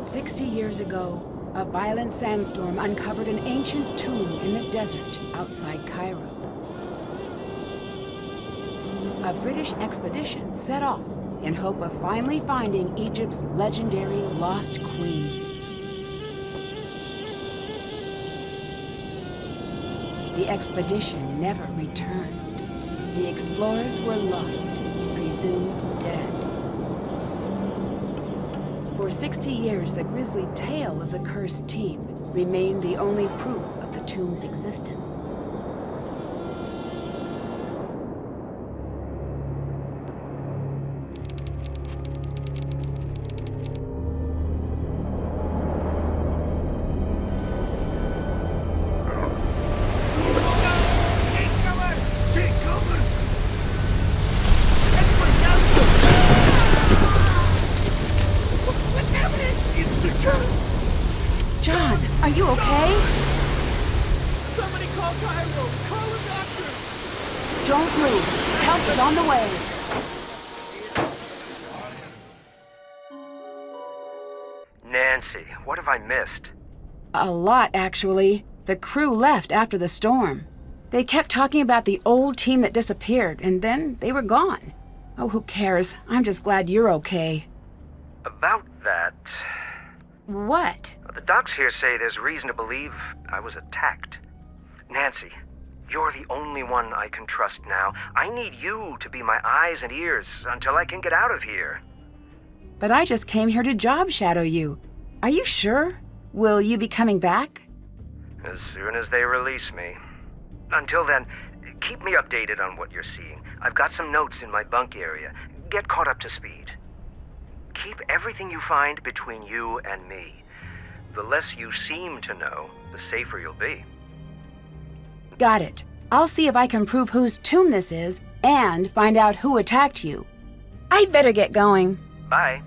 60 years ago, a violent sandstorm uncovered an ancient tomb in the desert outside Cairo. A British expedition set off in hope of finally finding Egypt's legendary lost queen. The expedition never returned. The explorers were lost, presumed dead. For 60 years, the grisly tale of the cursed team remained the only proof of the tomb's existence. John, are you okay? Somebody call Cairo! Call a doctor! Don't move. Help is on the way. Nancy, what have I missed? A lot, actually. The crew left after the storm. They kept talking about the old team that disappeared, and then they were gone. Oh, who cares? I'm just glad you're okay. About that... What? The docs here say there's reason to believe I was attacked. Nancy, you're the only one I can trust now. I need you to be my eyes and ears until I can get out of here. But I just came here to job shadow you. Are you sure? Will you be coming back? As soon as they release me. Until then, keep me updated on what you're seeing. I've got some notes in my bunk area. Get caught up to speed. Keep everything you find between you and me. The less you seem to know, the safer you'll be. Got it. I'll see if I can prove whose tomb this is and find out who attacked you. I'd better get going. Bye.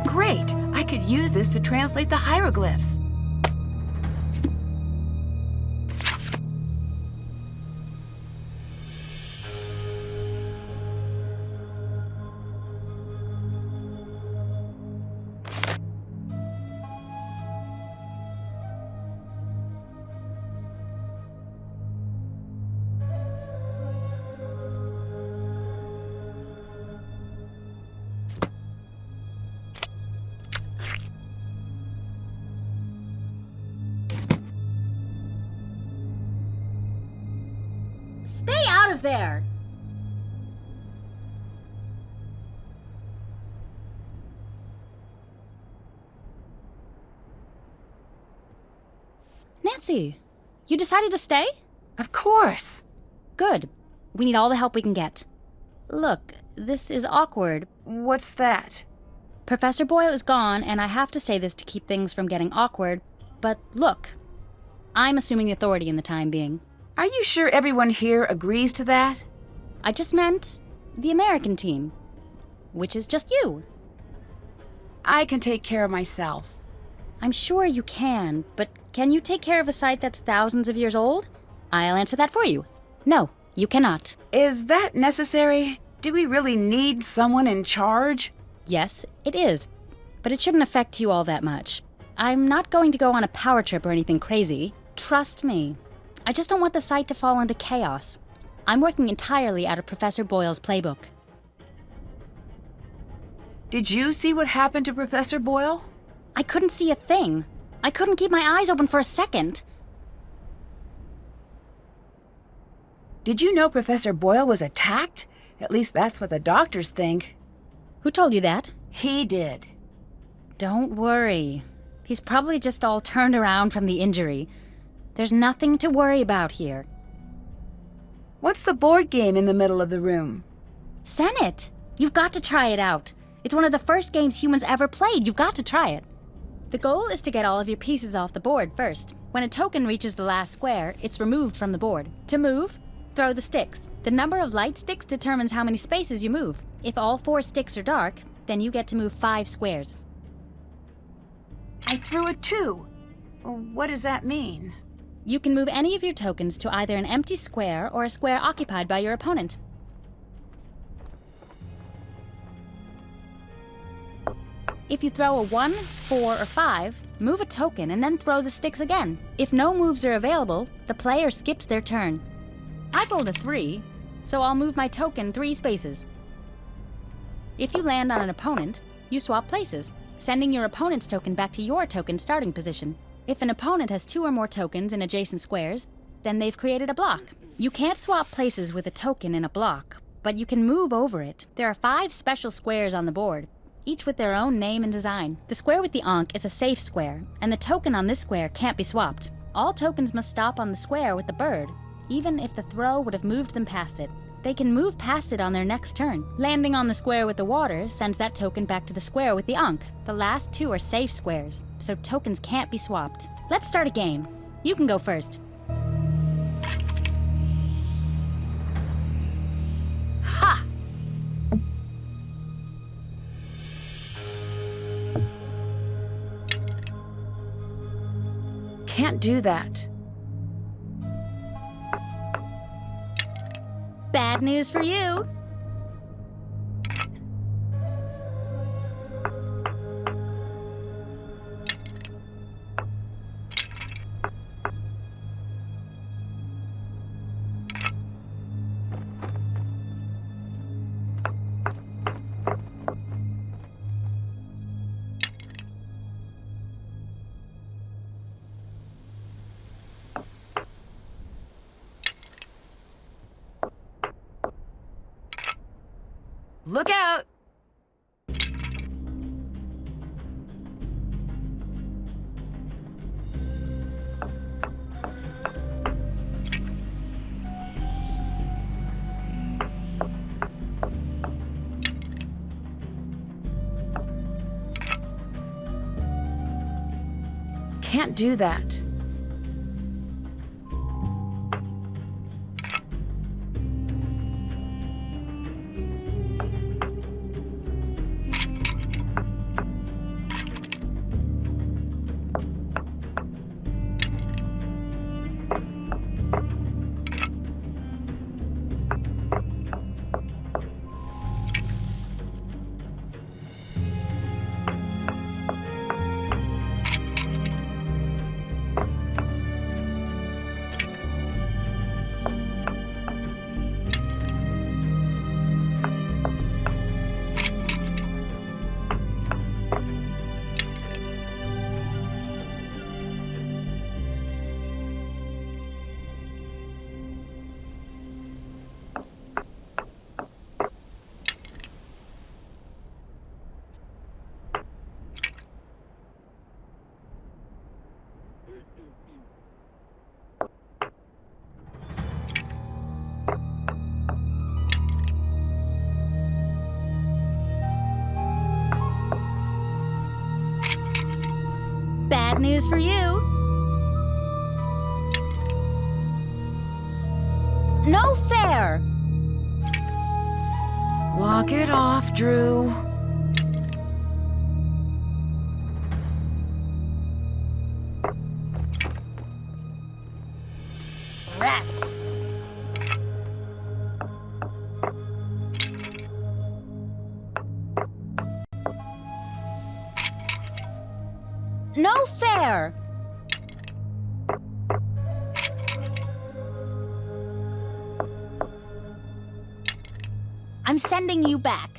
Great! I could use this to translate the hieroglyphs. Stay out of there! Nancy, you decided to stay? Of course. Good. We need all the help we can get. Look, this is awkward. What's that? Professor Boyle is gone, and I have to say this to keep things from getting awkward, but look, I'm assuming the authority in the time being. Are you sure everyone here agrees to that? I just meant the American team, which is just you. I can take care of myself. I'm sure you can, but can you take care of a site that's thousands of years old? I'll answer that for you. No, you cannot. Is that necessary? Do we really need someone in charge? Yes, it is, but it shouldn't affect you all that much. I'm not going to go on a power trip or anything crazy. Trust me. I just don't want the site to fall into chaos. I'm working entirely out of Professor Boyle's playbook. Did you see what happened to Professor Boyle? I couldn't see a thing. I couldn't keep my eyes open for a second. Did you know Professor Boyle was attacked? At least that's what the doctors think. Who told you that? He did. Don't worry. He's probably just all turned around from the injury. There's nothing to worry about here. What's the board game in the middle of the room? Senet! You've got to try it out. It's one of the first games humans ever played. You've got to try it. The goal is to get all of your pieces off the board first. When a token reaches the last square, it's removed from the board. To move, throw the sticks. The number of light sticks determines how many spaces you move. If all 4 sticks are dark, then you get to move 5 squares. I threw a 2. Well, what does that mean? You can move any of your tokens to either an empty square or a square occupied by your opponent. If you throw a 1, 4, or 5, move a token and then throw the sticks again. If no moves are available, the player skips their turn. I've rolled a 3, so I'll move my token 3 spaces. If you land on an opponent, you swap places, sending your opponent's token back to your token starting position. If an opponent has 2 or more tokens in adjacent squares, then they've created a block. You can't swap places with a token in a block, but you can move over it. There are 5 special squares on the board, each with their own name and design. The square with the ankh is a safe square, and the token on this square can't be swapped. All tokens must stop on the square with the bird, even if the throw would have moved them past it. They can move past it on their next turn. Landing on the square with the water sends that token back to the square with the ankh. The last 2 are safe squares, so tokens can't be swapped. Let's start a game. You can go first. Ha! Can't do that. Bad news for you. Look out! Can't do that. Bad news for you. No fair! Walk it off, Drew. Rats! No fair! I'm sending you back.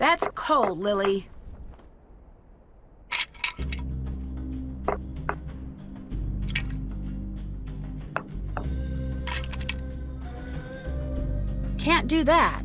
That's cold, Lily. Can't do that.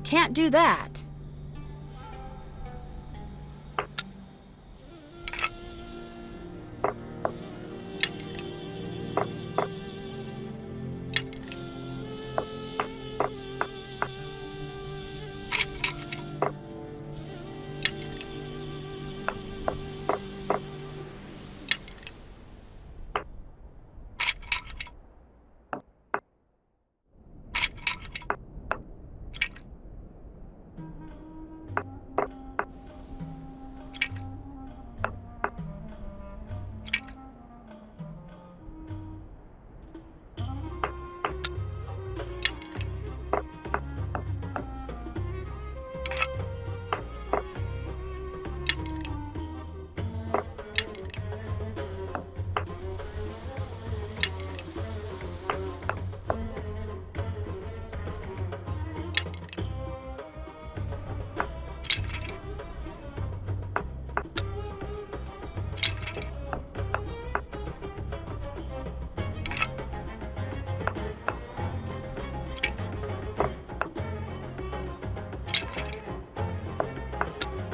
Can't do that.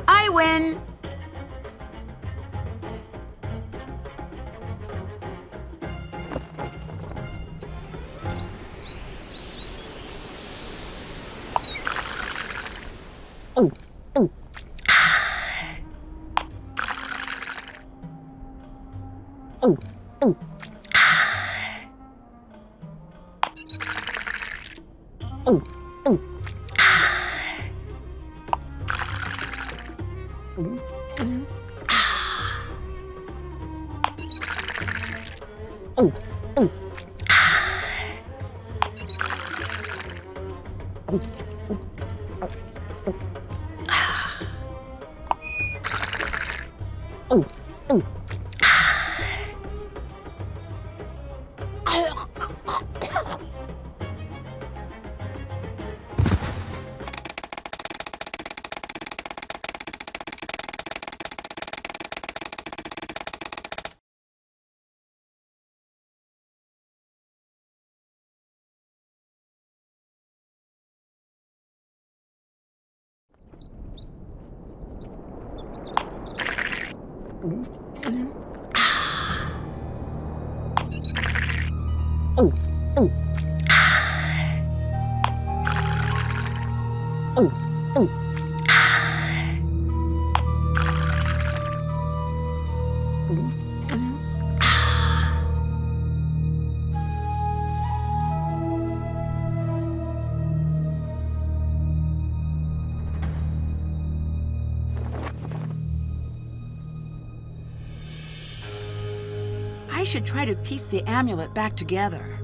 I win! I should try to piece the amulet back together.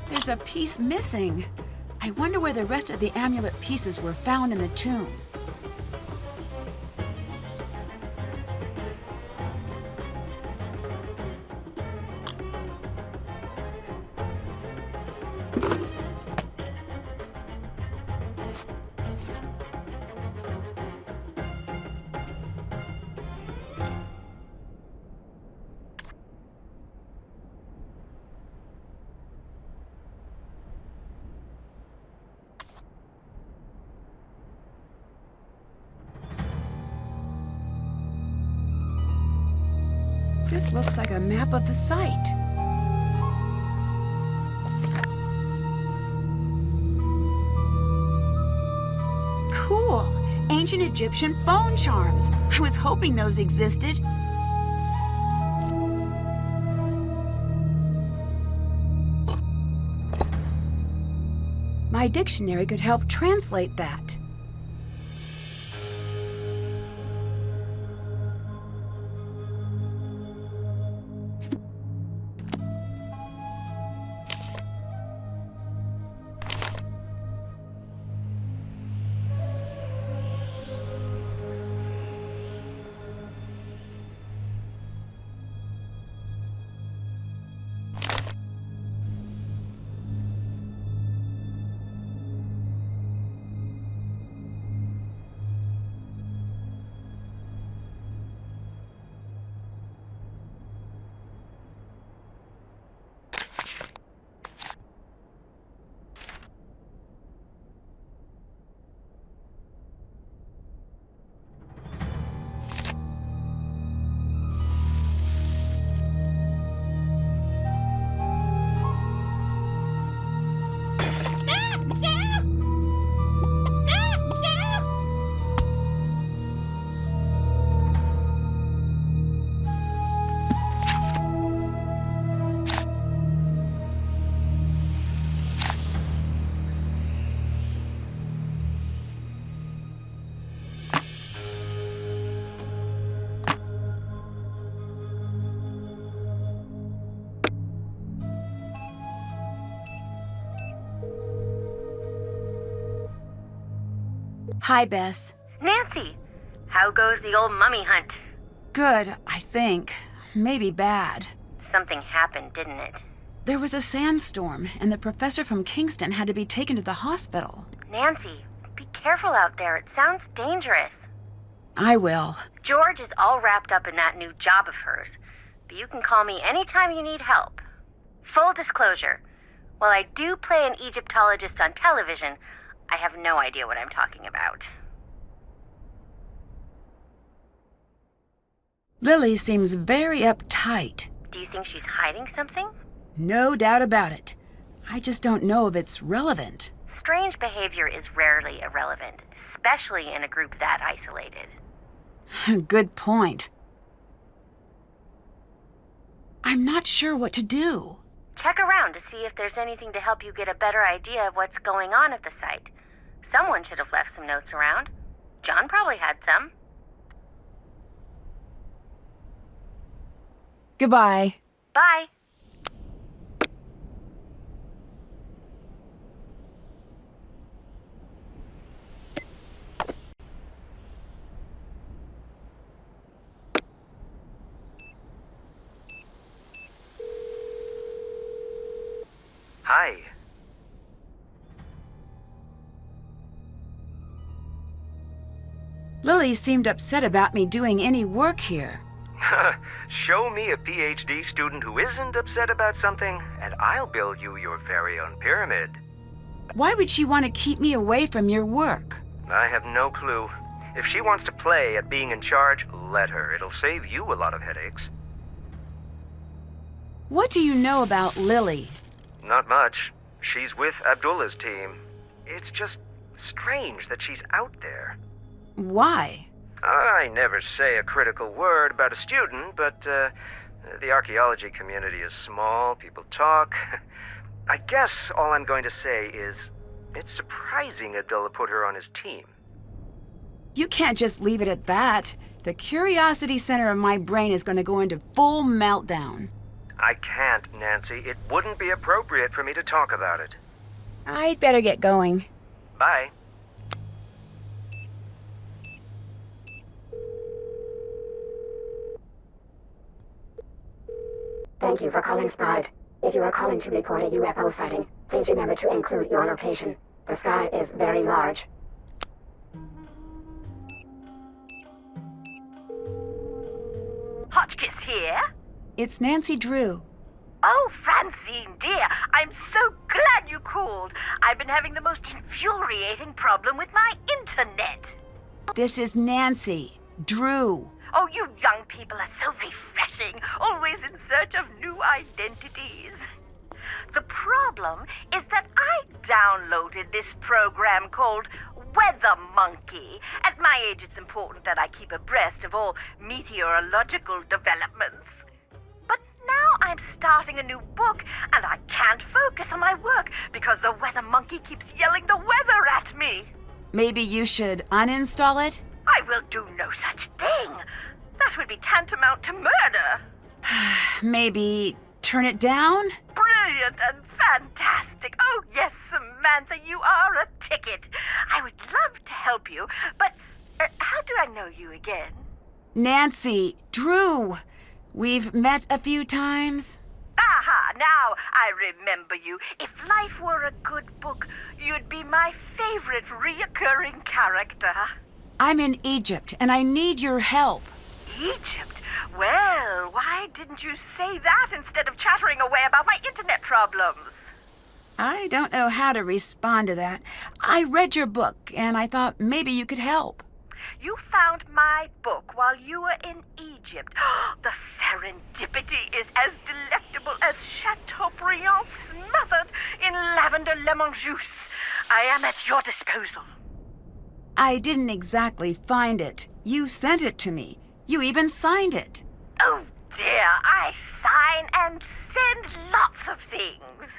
There's a piece missing. I wonder where the rest of the amulet pieces were found in the tomb. This looks like a map of the site. Cool! Ancient Egyptian phone charms. I was hoping those existed. My dictionary could help translate that. Hi, Bess. Nancy, how goes the old mummy hunt? Good, I think. Maybe bad. Something happened, didn't it? There was a sandstorm, and the professor from Kingston had to be taken to the hospital. Nancy, be careful out there. It sounds dangerous. I will. George is all wrapped up in that new job of hers, but you can call me anytime you need help. Full disclosure, while I do play an Egyptologist on television, I have no idea what I'm talking about. Lily seems very uptight. Do you think she's hiding something? No doubt about it. I just don't know if it's relevant. Strange behavior is rarely irrelevant, especially in a group that isolated. Good point. I'm not sure what to do. Check around to see if there's anything to help you get a better idea of what's going on at the site. Someone should have left some notes around. John probably had some. Goodbye. Bye. Bye. Lily seemed upset about me doing any work here. Show me a PhD student who isn't upset about something, and I'll build you your very own pyramid. Why would she want to keep me away from your work? I have no clue. If she wants to play at being in charge, let her. It'll save you a lot of headaches. What do you know about Lily? Not much. She's with Abdullah's team. It's just strange that she's out there. Why? I never say a critical word about a student, but the archaeology community is small, people talk. I guess all I'm going to say is it's surprising Abdullah put her on his team. You can't just leave it at that. The curiosity center of my brain is going to go into full meltdown. I can't, Nancy. It wouldn't be appropriate for me to talk about it. I'd better get going. Bye. Thank you for calling SPOT. If you are calling to report a UFO sighting, please remember to include your location. The sky is very large. Hotchkiss here? It's Nancy Drew. Oh, Francine, dear, I'm so glad you called. I've been having the most infuriating problem with my internet. This is Nancy Drew. Oh, you young people are so refreshing, always in search of new identities. The problem is that I downloaded this program called Weather Monkey. At my age, it's important that I keep abreast of all meteorological developments. But now I'm starting a new book, and I can't focus on my work because the Weather Monkey keeps yelling the weather at me. Maybe you should uninstall it? I will do no such thing. That would be tantamount to murder. Maybe turn it down? Brilliant and fantastic. Oh, yes, Samantha, you are a ticket. I would love to help you, but how do I know you again? Nancy Drew. We've met a few times. Aha, now I remember you. If life were a good book, you'd be my favorite reoccurring character. I'm in Egypt, and I need your help. Egypt? Well, why didn't you say that instead of chattering away about my internet problems? I don't know how to respond to that. I read your book, and I thought maybe you could help. You found my book while you were in Egypt. The serendipity is as delectable as Chateaubriand smothered in lavender lemon juice. I am at your disposal. I didn't exactly find it. You sent it to me. You even signed it. Oh, dear, I sign and send lots of things.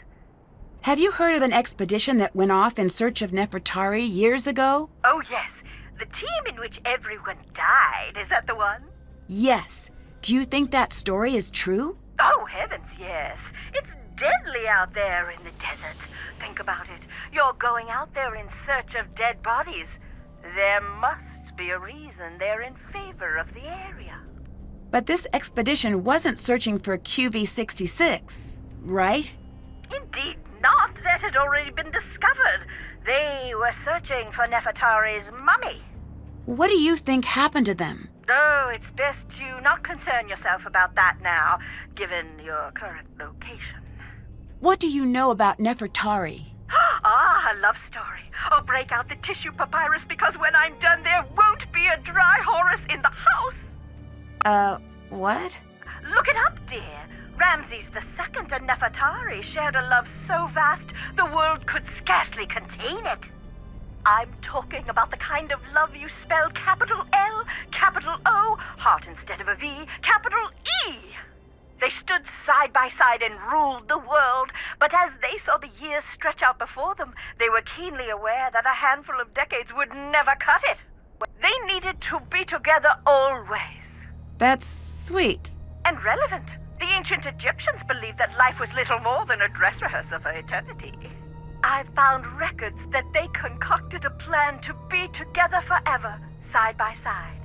Have you heard of an expedition that went off in search of Nefertari years ago? Oh, yes. The team in which everyone died. Is that the one? Yes. Do you think that story is true? Oh, heavens, yes. It's deadly out there in the desert. Think about it. You're going out there in search of dead bodies. There must be a reason they're in favor of the area. But this expedition wasn't searching for QV66, right? Indeed not. That had already been discovered. They were searching for Nefertari's mummy. What do you think happened to them? Oh, it's best to not concern yourself about that now, given your current location. What do you know about Nefertari? Ah, a love story. Oh, break out the tissue papyrus, because when I'm done, there won't be a dry Horus in the house. What? Look it up, dear. Ramses II and Nefertari shared a love so vast, the world could scarcely contain it. I'm talking about the kind of love you spell capital L, capital O, heart instead of a V, capital E. They stood side by side and ruled the world, but as they saw the years stretch out before them, they were keenly aware that a handful of decades would never cut it. They needed to be together always. That's sweet. And relevant. The ancient Egyptians believed that life was little more than a dress rehearsal for eternity. I've found records that they concocted a plan to be together forever, side by side.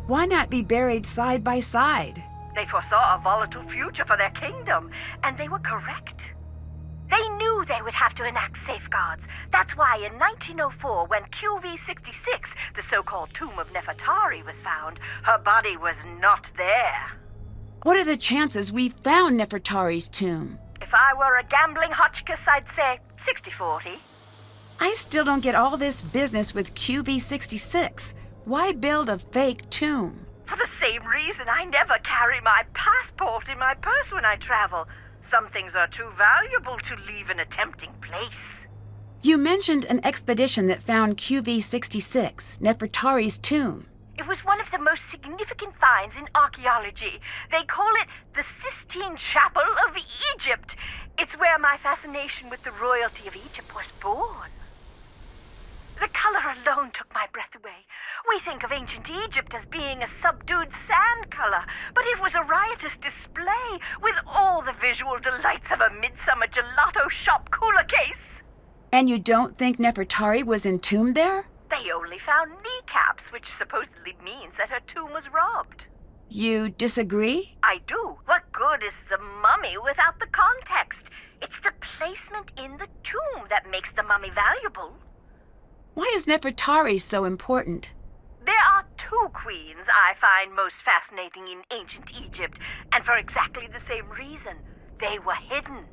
Why not be buried side by side? They foresaw a volatile future for their kingdom, and they were correct. They knew knew they would have to enact safeguards. That's why in 1904, when QV-66, the so-called Tomb of Nefertari, was found, her body was not there. What are the chances we found Nefertari's tomb? If I were a gambling Hotchkiss, I'd say 60-40. I still don't get all this business with QV-66. Why build a fake tomb? For the same reason I never carry my passport in my purse when I travel. Some things are too valuable to leave in a tempting place. You mentioned an expedition that found QV-66, Nefertari's tomb. It was one of the most significant finds in archaeology. They call it the Sistine Chapel of Egypt. It's where my fascination with the royalty of Egypt was born. The color alone took my breath away. We think of ancient Egypt as being a subdued sand color, but it was a riotous display with all the visual delights of a midsummer gelato shop cooler case. And you don't think Nefertari was entombed there? They only found kneecaps, which supposedly means that her tomb was robbed. You disagree? I do. What good is the mummy without the context? It's the placement in the tomb that makes the mummy valuable. Why is Nefertari so important? There are two queens I find most fascinating in ancient Egypt, and for exactly the same reason. They were hidden.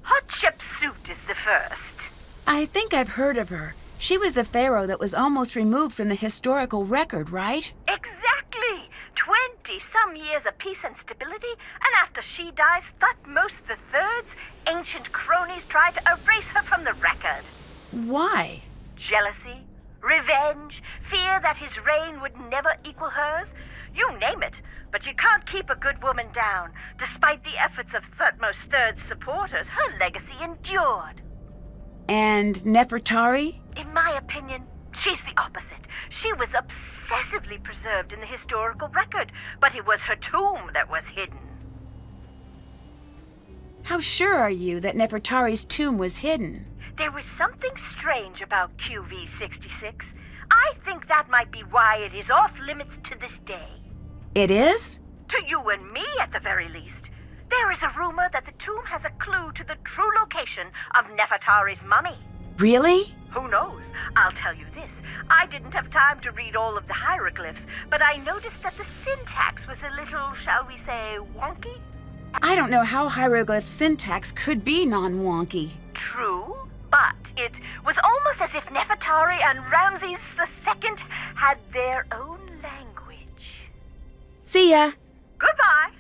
Hatshepsut is the first. I think I've heard of her. She was the pharaoh that was almost removed from the historical record, right? Exactly! 20-some years of peace and stability, and after she dies, Thutmose III's ancient cronies try to erase her from the record. Why? Jealousy, revenge, fear that his reign would never equal hers. You name it, but you can't keep a good woman down. Despite the efforts of Thutmose III's supporters, her legacy endured. And Nefertari? In my opinion, she's the opposite. She was obsessively preserved in the historical record, but it was her tomb that was hidden. How sure are you that Nefertari's tomb was hidden? There was something strange about QV-66. I think that might be why it is off limits to this day. It is? To you and me, at the very least. There is a rumor that the tomb has a clue to the true location of Nefertari's mummy. Really? Who knows? I'll tell you this. I didn't have time to read all of the hieroglyphs, but I noticed that the syntax was a little, shall we say, wonky? I don't know how hieroglyph syntax could be non-wonky. True, but it was almost as if Nefertari and Ramses II had their own language. See ya. Goodbye.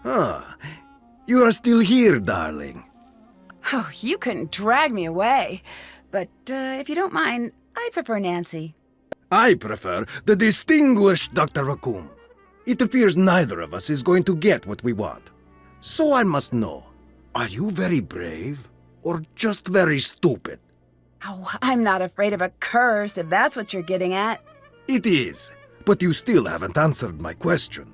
Ah, you are still here, darling. Oh, you couldn't drag me away. But if you don't mind, I prefer Nancy. I prefer the distinguished Dr. Raccoon. It appears neither of us is going to get what we want. So I must know, are you very brave or just very stupid? Oh, I'm not afraid of a curse, if that's what you're getting at. It is, but you still haven't answered my question.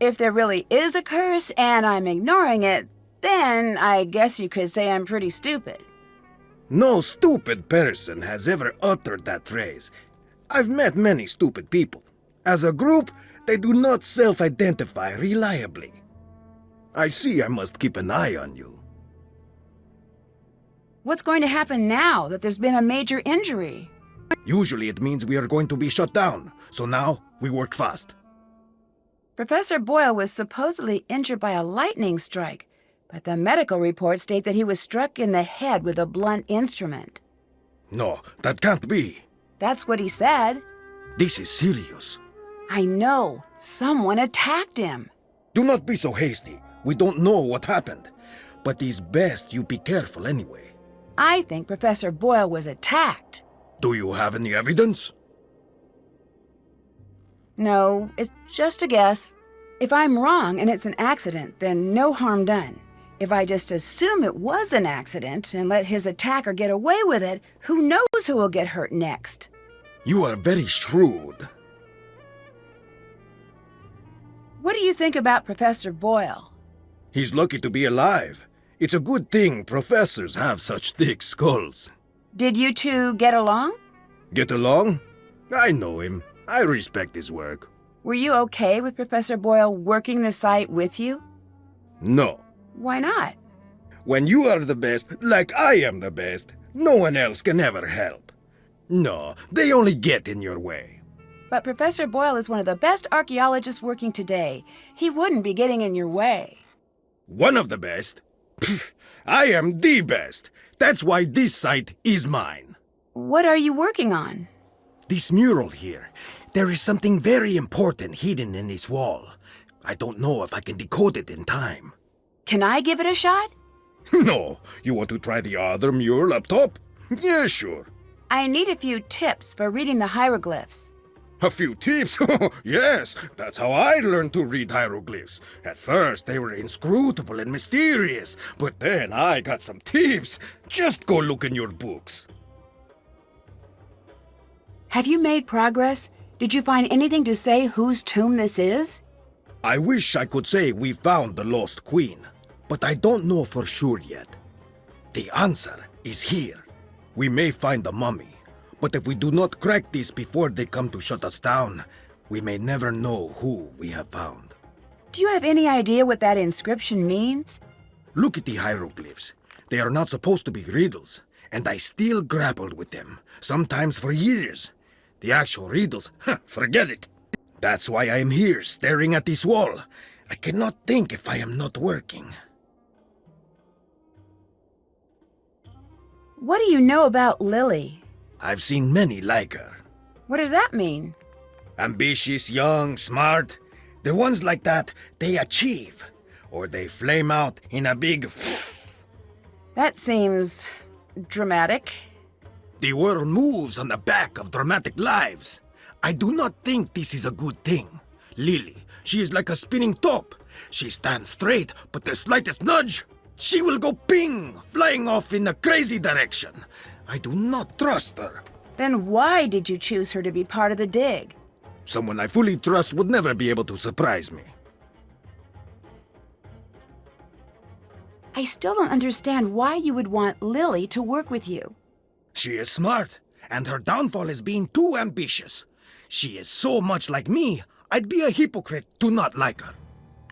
If there really is a curse and I'm ignoring it, then I guess you could say I'm pretty stupid. No stupid person has ever uttered that phrase. I've met many stupid people. As a group, they do not self-identify reliably. I see I must keep an eye on you. What's going to happen now that there's been a major injury? Usually it means we are going to be shut down, so now we work fast. Professor Boyle was supposedly injured by a lightning strike, but the medical reports state that he was struck in the head with a blunt instrument. No, that can't be. That's what he said. This is serious. I know. Someone attacked him. Do not be so hasty. We don't know what happened. But it's best you be careful anyway. I think Professor Boyle was attacked. Do you have any evidence? No, it's just a guess. If I'm wrong and it's an accident, then no harm done. If I just assume it was an accident and let his attacker get away with it, who knows who will get hurt next? You are very shrewd. What do you think about Professor Boyle? He's lucky to be alive. It's a good thing professors have such thick skulls. Did you two get along? Get along? I know him. I respect his work. Were you okay with Professor Boyle working the site with you? No. Why not? When you are the best, like I am the best, no one else can ever help. No, they only get in your way. But Professor Boyle is one of the best archaeologists working today. He wouldn't be getting in your way. One of the best? Pfft, I am the best. That's why this site is mine. What are you working on? This mural here. There is something very important hidden in this wall. I don't know if I can decode it in time. Can I give it a shot? No. You want to try the other mural up top? Yeah, sure. I need a few tips for reading the hieroglyphs. A few tips? Yes, that's how I learned to read hieroglyphs. At first, they were inscrutable and mysterious, but then I got some tips. Just go look in your books. Have you made progress? Did you find anything to say whose tomb this is? I wish I could say we found the lost queen, but I don't know for sure yet. The answer is here. We may find the mummy, but if we do not crack this before they come to shut us down, we may never know who we have found. Do you have any idea what that inscription means? Look at the hieroglyphs. They are not supposed to be riddles, and I still grappled with them, sometimes for years. The actual riddles, forget it. That's why I am here, staring at this wall. I cannot think if I am not working. What do you know about Lily? I've seen many like her. What does that mean? Ambitious, young, smart. The ones like that, they achieve. Or they flame out in a big That seems dramatic. The world moves on the back of dramatic lives. I do not think this is a good thing. Lily, she is like a spinning top. She stands straight, but the slightest nudge, she will go ping, flying off in a crazy direction. I do not trust her. Then why did you choose her to be part of the dig? Someone I fully trust would never be able to surprise me. I still don't understand why you would want Lily to work with you. She is smart, and her downfall is being too ambitious. She is so much like me, I'd be a hypocrite to not like her.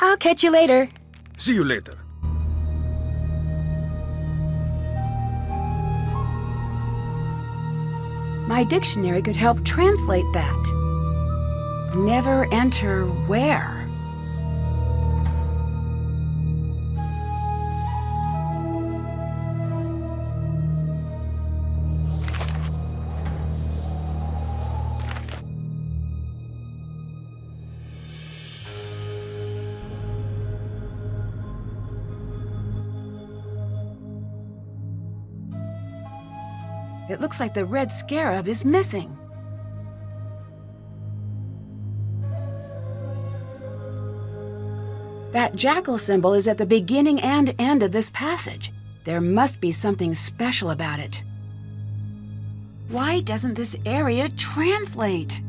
I'll catch you later. See you later. My dictionary could help translate that. Never enter where? It looks like the red scarab is missing. That jackal symbol is at the beginning and end of this passage. There must be something special about it. Why doesn't this area translate?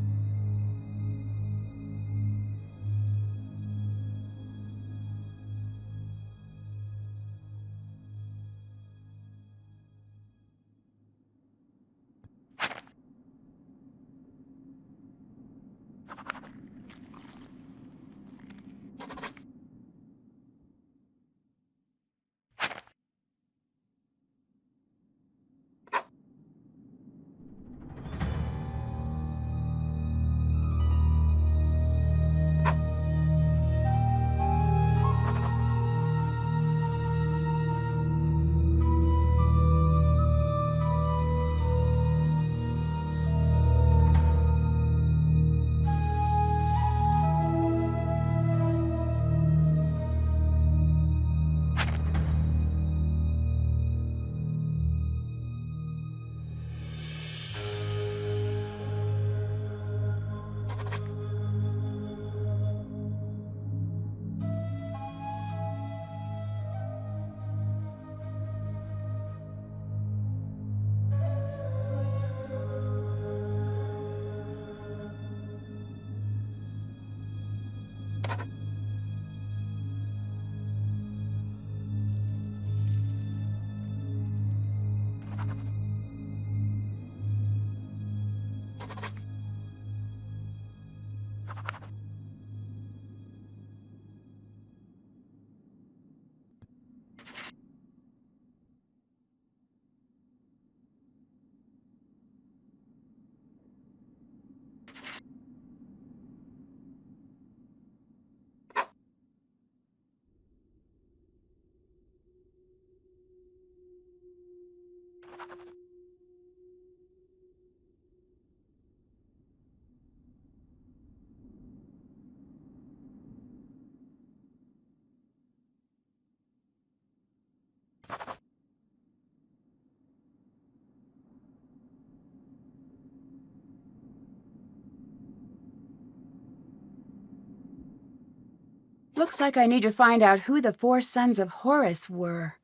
Looks like I need to find out who the 4 sons of Horus were.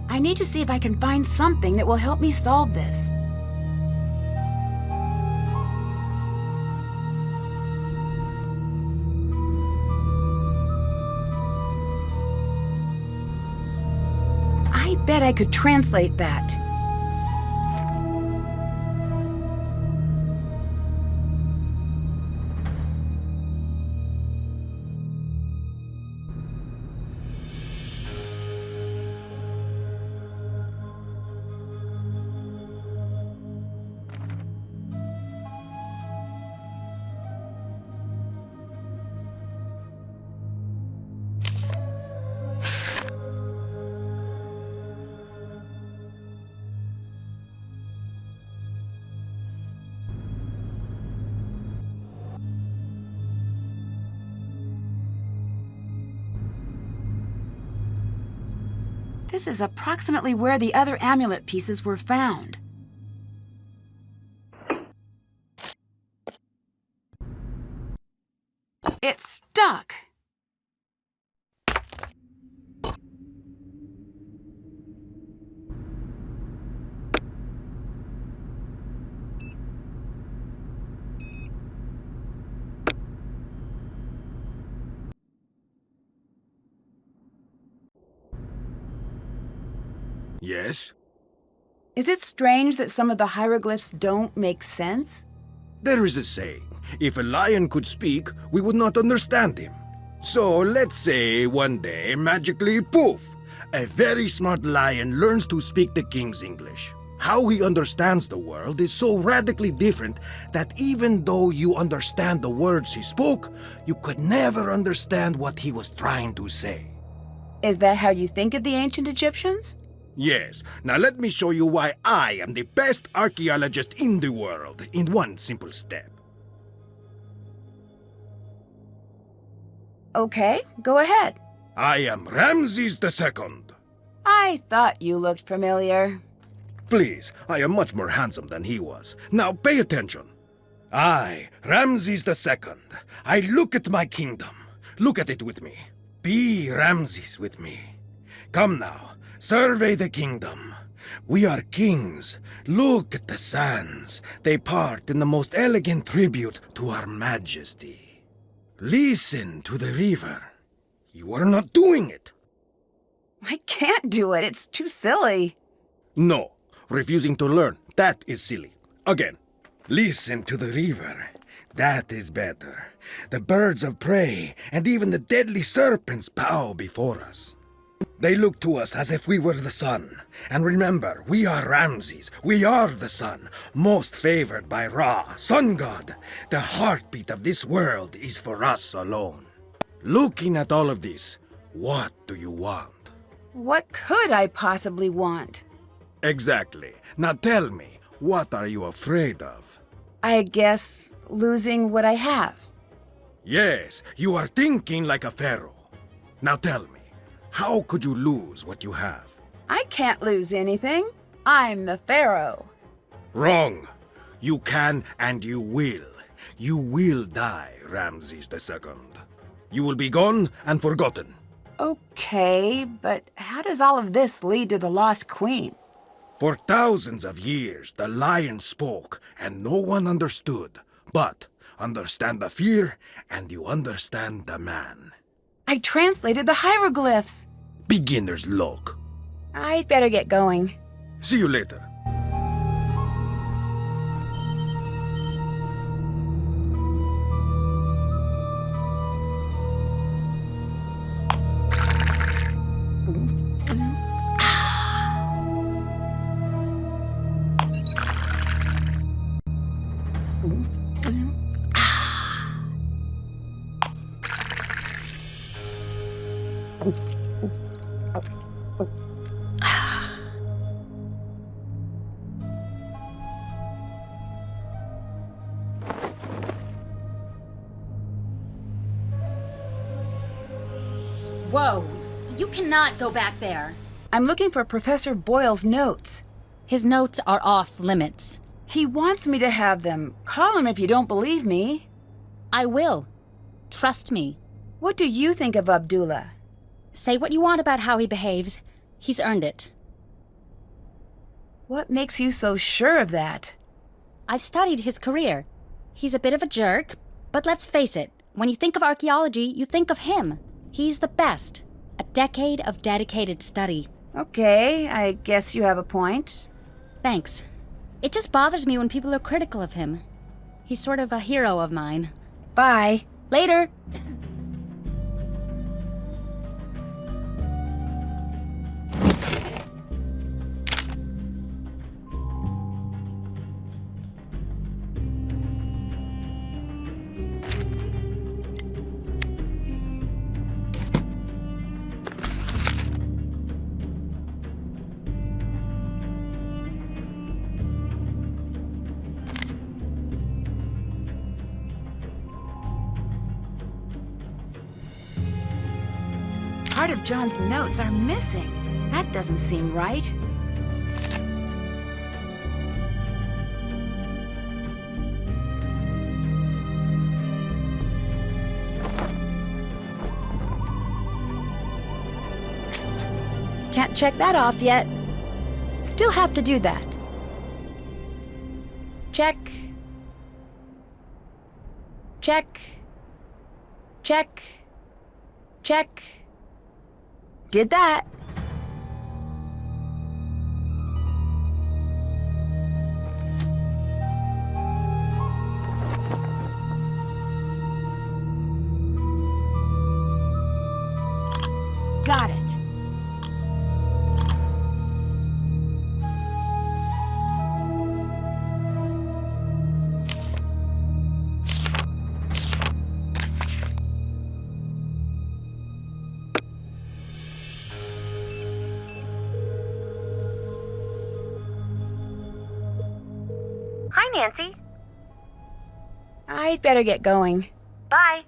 I need to see if I can find something that will help me solve this. I bet I could translate that. This is approximately where the other amulet pieces were found. It's stuck! Yes? Is it strange that some of the hieroglyphs don't make sense? There is a saying, if a lion could speak, we would not understand him. So let's say one day, magically, poof, a very smart lion learns to speak the king's English. How he understands the world is so radically different that even though you understand the words he spoke, you could never understand what he was trying to say. Is that how you think of the ancient Egyptians? Yes. Now let me show you why I am the best archaeologist in the world in one simple step. Okay, go ahead. I am Ramses II. I thought you looked familiar. Please, I am much more handsome than he was. Now pay attention. I, Ramses II, I look at my kingdom. Look at it with me. Be Ramses with me. Come now. Survey the kingdom. We are kings. Look at the sands. They part in the most elegant tribute to our majesty. Listen to the river. You are not doing it. I can't do it. It's too silly. No. Refusing to learn. That is silly. Again. Listen to the river. That is better. The birds of prey and even the deadly serpents bow before us. They look to us as if we were the sun. And remember, we are Ramses. We are the sun, most favored by Ra, sun god. The heartbeat of this world is for us alone. Looking at all of this, what do you want? What could I possibly want? Exactly. Now tell me, what are you afraid of? I guess losing what I have. Yes, you are thinking like a pharaoh. Now tell me, how could you lose what you have? I can't lose anything. I'm the pharaoh. Wrong. You can and you will. You will die, Ramses II. You will be gone and forgotten. Okay, but how does all of this lead to the lost queen? For thousands of years, the lion spoke and no one understood. But understand the fear and you understand the man. I translated the hieroglyphs. Beginner's luck. I'd better get going. See you later. Whoa! You cannot go back there. I'm looking for Professor Boyle's notes. His notes are off limits. He wants me to have them. Call him if you don't believe me. I will. Trust me. What do you think of Abdullah? Say what you want about how he behaves. He's earned it. What makes you so sure of that? I've studied his career. He's a bit of a jerk, but let's face it, when you think of archaeology, you think of him. He's the best. A decade of dedicated study. Okay, I guess you have a point. Thanks. It just bothers me when people are critical of him. He's sort of a hero of mine. Bye. Later! Part of John's notes are missing. That doesn't seem right. Can't check that off yet. Still have to do that. Check. Check. Check. Check. Did that. Got it. Hi, Nancy. I'd better get going. Bye.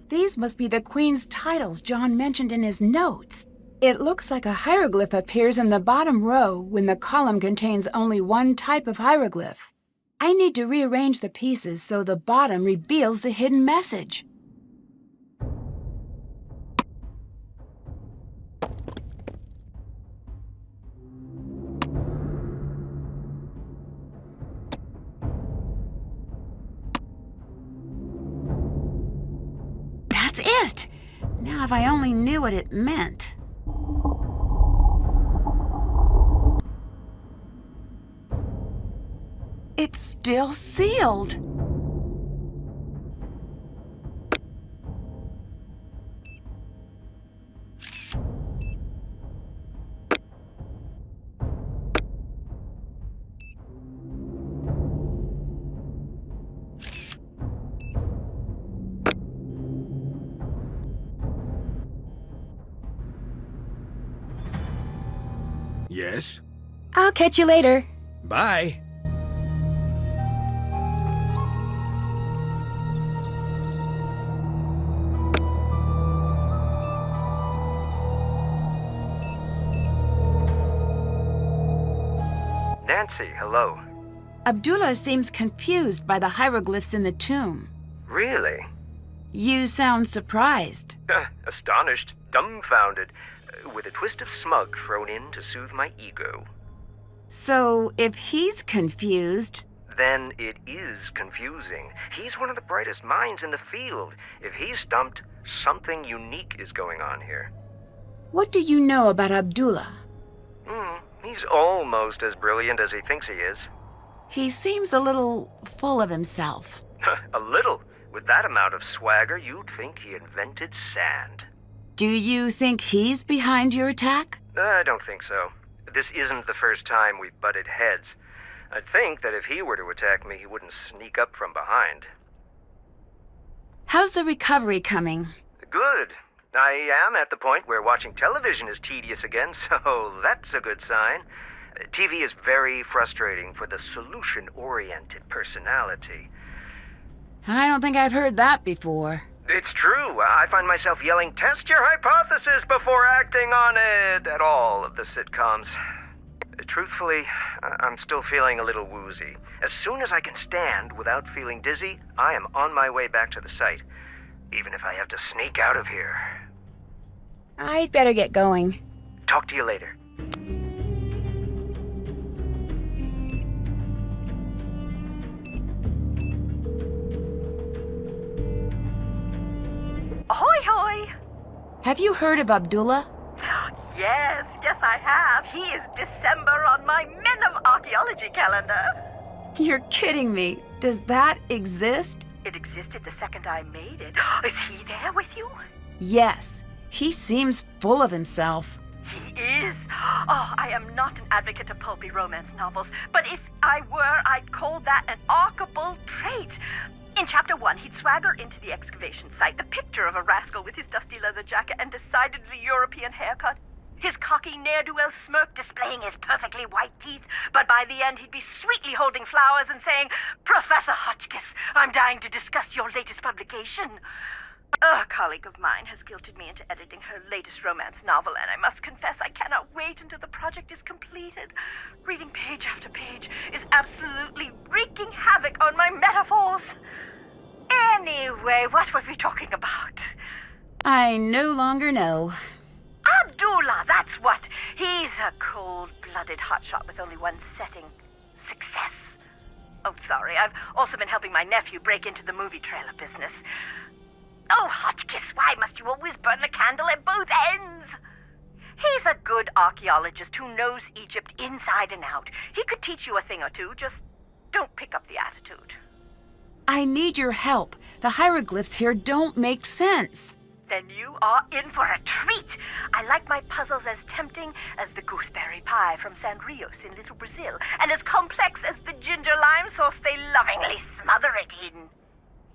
These must be the Queen's titles John mentioned in his notes. It looks like a hieroglyph appears in the bottom row when the column contains only one type of hieroglyph. I need to rearrange the pieces so the bottom reveals the hidden message. That's it! Now if I only knew what it meant. It's still sealed. Yes? I'll catch you later. Bye. Nancy, hello. Abdullah seems confused by the hieroglyphs in the tomb. Really? You sound surprised. Astonished, dumbfounded, with a twist of smug thrown in to soothe my ego. So, if he's confused... Then it is confusing. He's one of the brightest minds in the field. If he's stumped, something unique is going on here. What do you know about Abdullah? He's almost as brilliant as he thinks he is. He seems a little full of himself. A little. With that amount of swagger, you'd think he invented sand. Do you think he's behind your attack? I don't think so. This isn't the first time we've butted heads. I'd think that if he were to attack me, he wouldn't sneak up from behind. How's the recovery coming? Good. I am at the point where watching television is tedious again, so that's a good sign. TV is very frustrating for the solution-oriented personality. I don't think I've heard that before. It's true. I find myself yelling, "Test your hypothesis before acting on it," at all of the sitcoms. Truthfully, I'm still feeling a little woozy. As soon as I can stand without feeling dizzy, I am on my way back to the site, even if I have to sneak out of here. I'd better get going. Talk to you later. Ahoy, hoy! Have you heard of Abdullah? Yes, I have. He is December on my Men of Archaeology calendar. You're kidding me. Does that exist? It existed the second I made it. Is he there with you? Yes. He seems full of himself. He is. Oh, I am not an advocate of pulpy romance novels, but if I were, I'd call that an archable trait. In Chapter 1, he'd swagger into the excavation site, the picture of a rascal with his dusty leather jacket and decidedly European haircut. His cocky ne'er-do-well smirk displaying his perfectly white teeth, but by the end he'd be sweetly holding flowers and saying, "Professor Hotchkiss, I'm dying to discuss your latest publication." A colleague of mine has guilted me into editing her latest romance novel, and I must confess I cannot wait until the project is completed. Reading page after page is absolutely wreaking havoc on my metaphors. Anyway, what were we talking about? I no longer know. Abdullah, that's what. He's a cold-blooded hotshot with only one setting: success. Oh, sorry, I've also been helping my nephew break into the movie trailer business. Oh, Hotchkiss, why must you always burn the candle at both ends? He's a good archaeologist who knows Egypt inside and out. He could teach you a thing or two, just don't pick up the attitude. I need your help. The hieroglyphs here don't make sense. Then you are in for a treat. I like my puzzles as tempting as the gooseberry pie from San Rios in Little Brazil, and as complex as the ginger lime sauce they lovingly smother it in.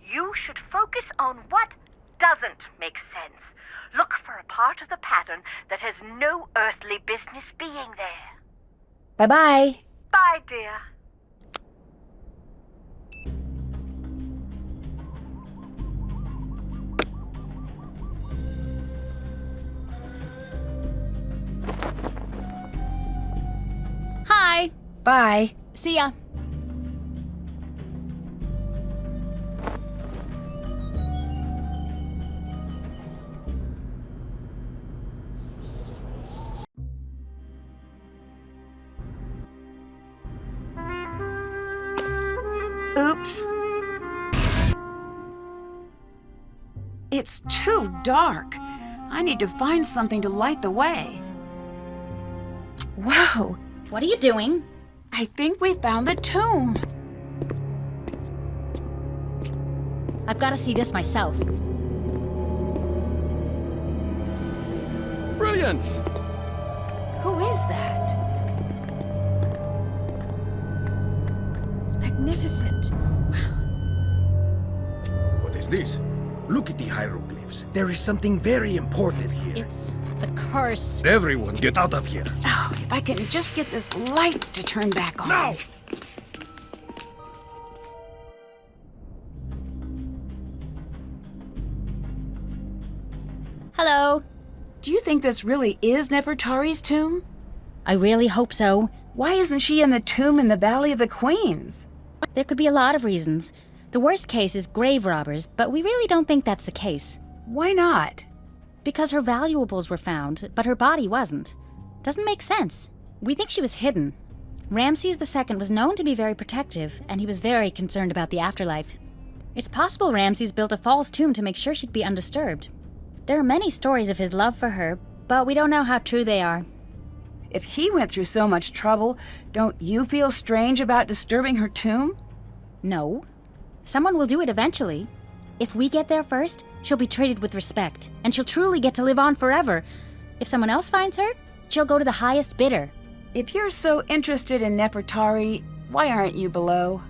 You should focus on what doesn't make sense. Look for a part of the pattern that has no earthly business being there. Bye-bye. Bye, dear. Hi. Bye. See ya. Oops. It's too dark. I need to find something to light the way. Whoa. What are you doing? I think we found the tomb. I've got to see this myself. Brilliant! Who is that? It's magnificent. What is this? Look at the hieroglyphs. There is something very important here. It's the curse. Everyone get out of here. Oh, if I can just get this light to turn back on. Now! Hello. Do you think this really is Nefertari's tomb? I really hope so. Why isn't she in the tomb in the Valley of the Queens? There could be a lot of reasons. The worst case is grave robbers, but we really don't think that's the case. Why not? Because her valuables were found, but her body wasn't. Doesn't make sense. We think she was hidden. Ramses II was known to be very protective, and he was very concerned about the afterlife. It's possible Ramses built a false tomb to make sure she'd be undisturbed. There are many stories of his love for her, but we don't know how true they are. If he went through so much trouble, don't you feel strange about disturbing her tomb? No. Someone will do it eventually. If we get there first, she'll be treated with respect, and she'll truly get to live on forever. If someone else finds her, she'll go to the highest bidder. If you're so interested in Nefertari, why aren't you below?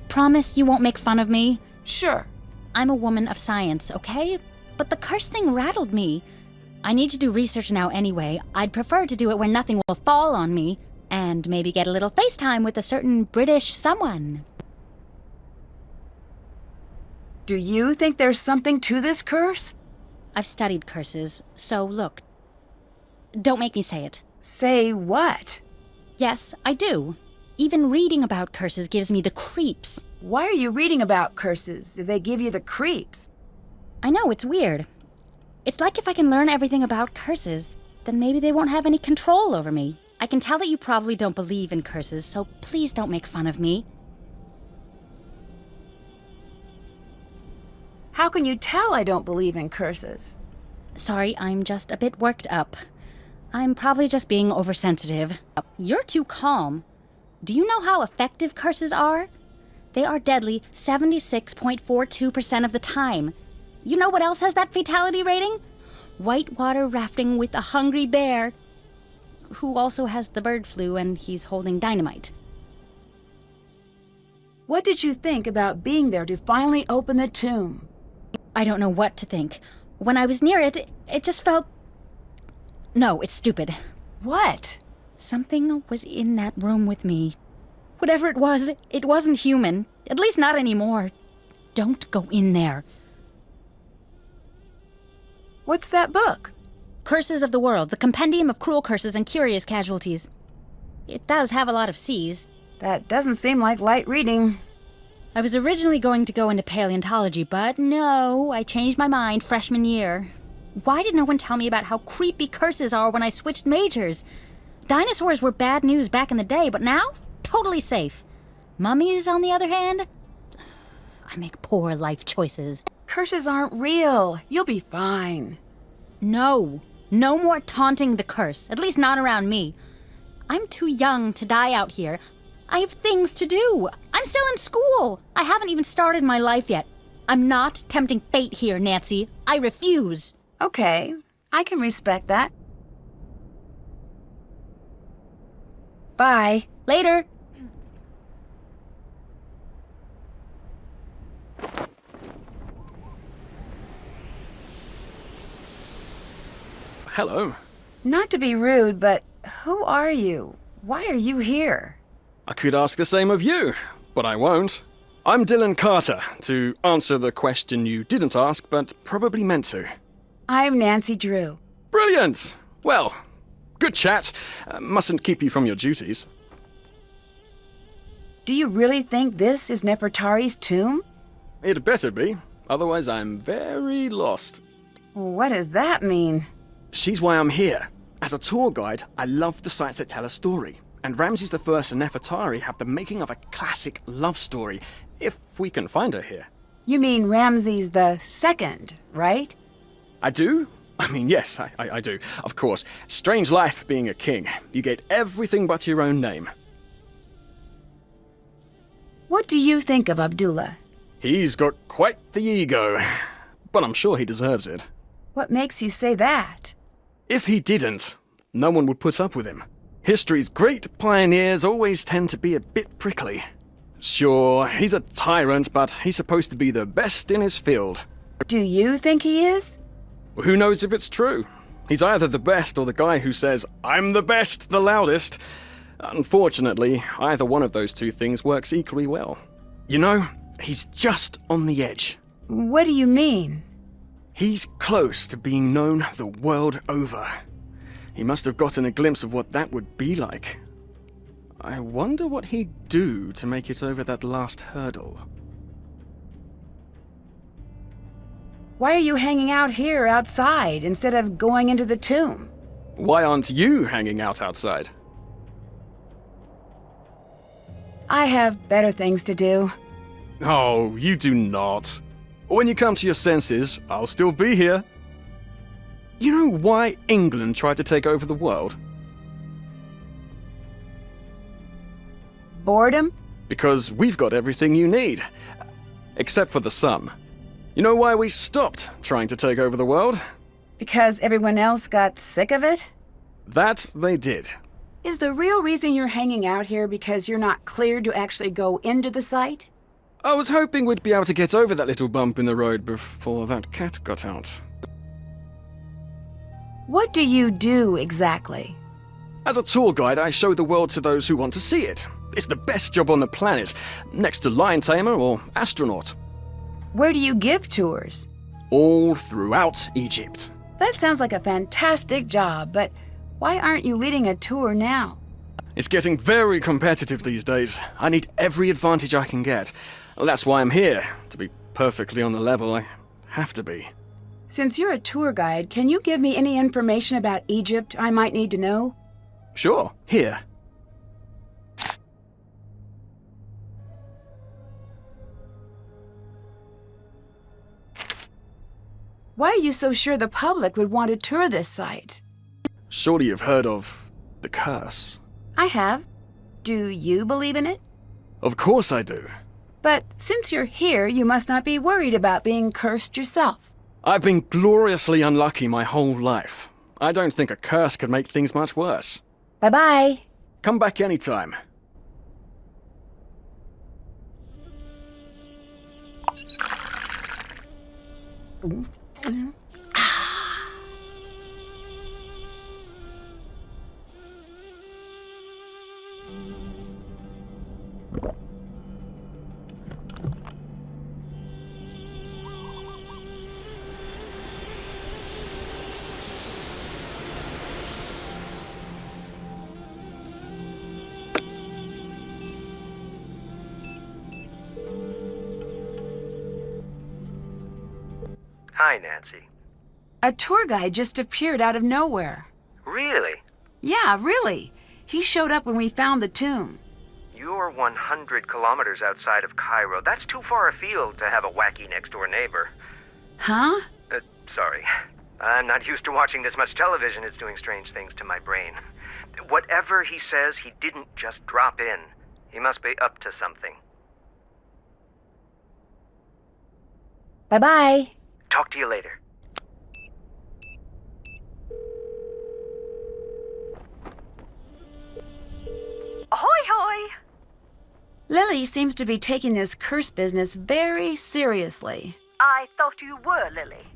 Promise you won't make fun of me? Sure. I'm a woman of science, okay? But the curse thing rattled me. I need to do research now anyway. I'd prefer to do it where nothing will fall on me, and maybe get a little FaceTime with a certain British someone. Do you think there's something to this curse? I've studied curses, so look. Don't make me say it. Say what? Yes, I do. Even reading about curses gives me the creeps. Why are you reading about curses if they give you the creeps? I know, it's weird. It's like if I can learn everything about curses, then maybe they won't have any control over me. I can tell that you probably don't believe in curses, so please don't make fun of me. How can you tell I don't believe in curses? Sorry, I'm just a bit worked up. I'm probably just being oversensitive. You're too calm. Do you know how effective curses are? They are deadly 76.42% of the time. You know what else has that fatality rating? Whitewater rafting with a hungry bear, who also has the bird flu and he's holding dynamite. What did you think about being there to finally open the tomb? I don't know what to think. When I was near it, it just felt... No, it's stupid. What? Something was in that room with me. Whatever it wasn't human. At least not anymore. Don't go in there. What's that book? Curses of the World, the Compendium of Cruel Curses and Curious Casualties. It does have a lot of C's. That doesn't seem like light reading. I was originally going to go into paleontology, but no, I changed my mind freshman year. Why did no one tell me about how creepy curses are when I switched majors? Dinosaurs were bad news back in the day, but now, totally safe. Mummies, on the other hand, I make poor life choices. Curses aren't real. You'll be fine. No more taunting the curse, at least not around me. I'm too young to die out here. I have things to do. I'm still in school. I haven't even started my life yet. I'm not tempting fate here, Nancy. I refuse. Okay, I can respect that. Bye. Later. Hello. Not to be rude, but who are you? Why are you here? I could ask the same of you, but I won't. I'm Dylan Carter, to answer the question you didn't ask, but probably meant to. I'm Nancy Drew. Brilliant! Well, good chat. Mustn't keep you from your duties. Do you really think this is Nefertari's tomb? It better be, otherwise I'm very lost. What does that mean? She's why I'm here. As a tour guide, I love the sites that tell a story. And Ramses I and Nefertari have the making of a classic love story, if we can find her here. You mean Ramses II, right? I do? I mean, yes, I do. Of course. Strange life being a king. You get everything but your own name. What do you think of Abdullah? He's got quite the ego, but I'm sure he deserves it. What makes you say that? If he didn't, no one would put up with him. History's great pioneers always tend to be a bit prickly. Sure, he's a tyrant, but he's supposed to be the best in his field. Do you think he is? Who knows if it's true? He's either the best or the guy who says, "I'm the best, the loudest." Unfortunately, either one of those two things works equally well. You know, he's just on the edge. What do you mean? He's close to being known the world over. He must have gotten a glimpse of what that would be like. I wonder what he'd do to make it over that last hurdle. Why are you hanging out here outside instead of going into the tomb? Why aren't you hanging out outside? I have better things to do. Oh, you do not. When you come to your senses, I'll still be here. You know why England tried to take over the world? Boredom? Because we've got everything you need. Except for the sun. You know why we stopped trying to take over the world? Because everyone else got sick of it? That they did. Is the real reason you're hanging out here because you're not cleared to actually go into the site? I was hoping we'd be able to get over that little bump in the road before that cat got out. What do you do exactly? As a tour guide, I show the world to those who want to see it. It's the best job on the planet, next to lion tamer or astronaut. Where do you give tours? All throughout Egypt. That sounds like a fantastic job, but why aren't you leading a tour now? It's getting very competitive these days. I need every advantage I can get. That's why I'm here. To be perfectly on the level, I have to be. Since you're a tour guide, can you give me any information about Egypt I might need to know? Sure, here. Why are you so sure the public would want to tour this site? Surely you've heard of the curse. I have. Do you believe in it? Of course I do. But since you're here, you must not be worried about being cursed yourself. I've been gloriously unlucky my whole life. I don't think a curse could make things much worse. Bye-bye. Come back anytime. Hi, Nancy. A tour guide just appeared out of nowhere. Really? Yeah, really. He showed up when we found the tomb. You're 100 kilometers outside of Cairo. That's too far afield to have a wacky next-door neighbor. Huh? Sorry. I'm not used to watching this much television. It's doing strange things to my brain. Whatever he says, he didn't just drop in. He must be up to something. Bye-bye. Talk to you later. Ahoy, hoy! Lily seems to be taking this curse business very seriously. I thought you were Lily.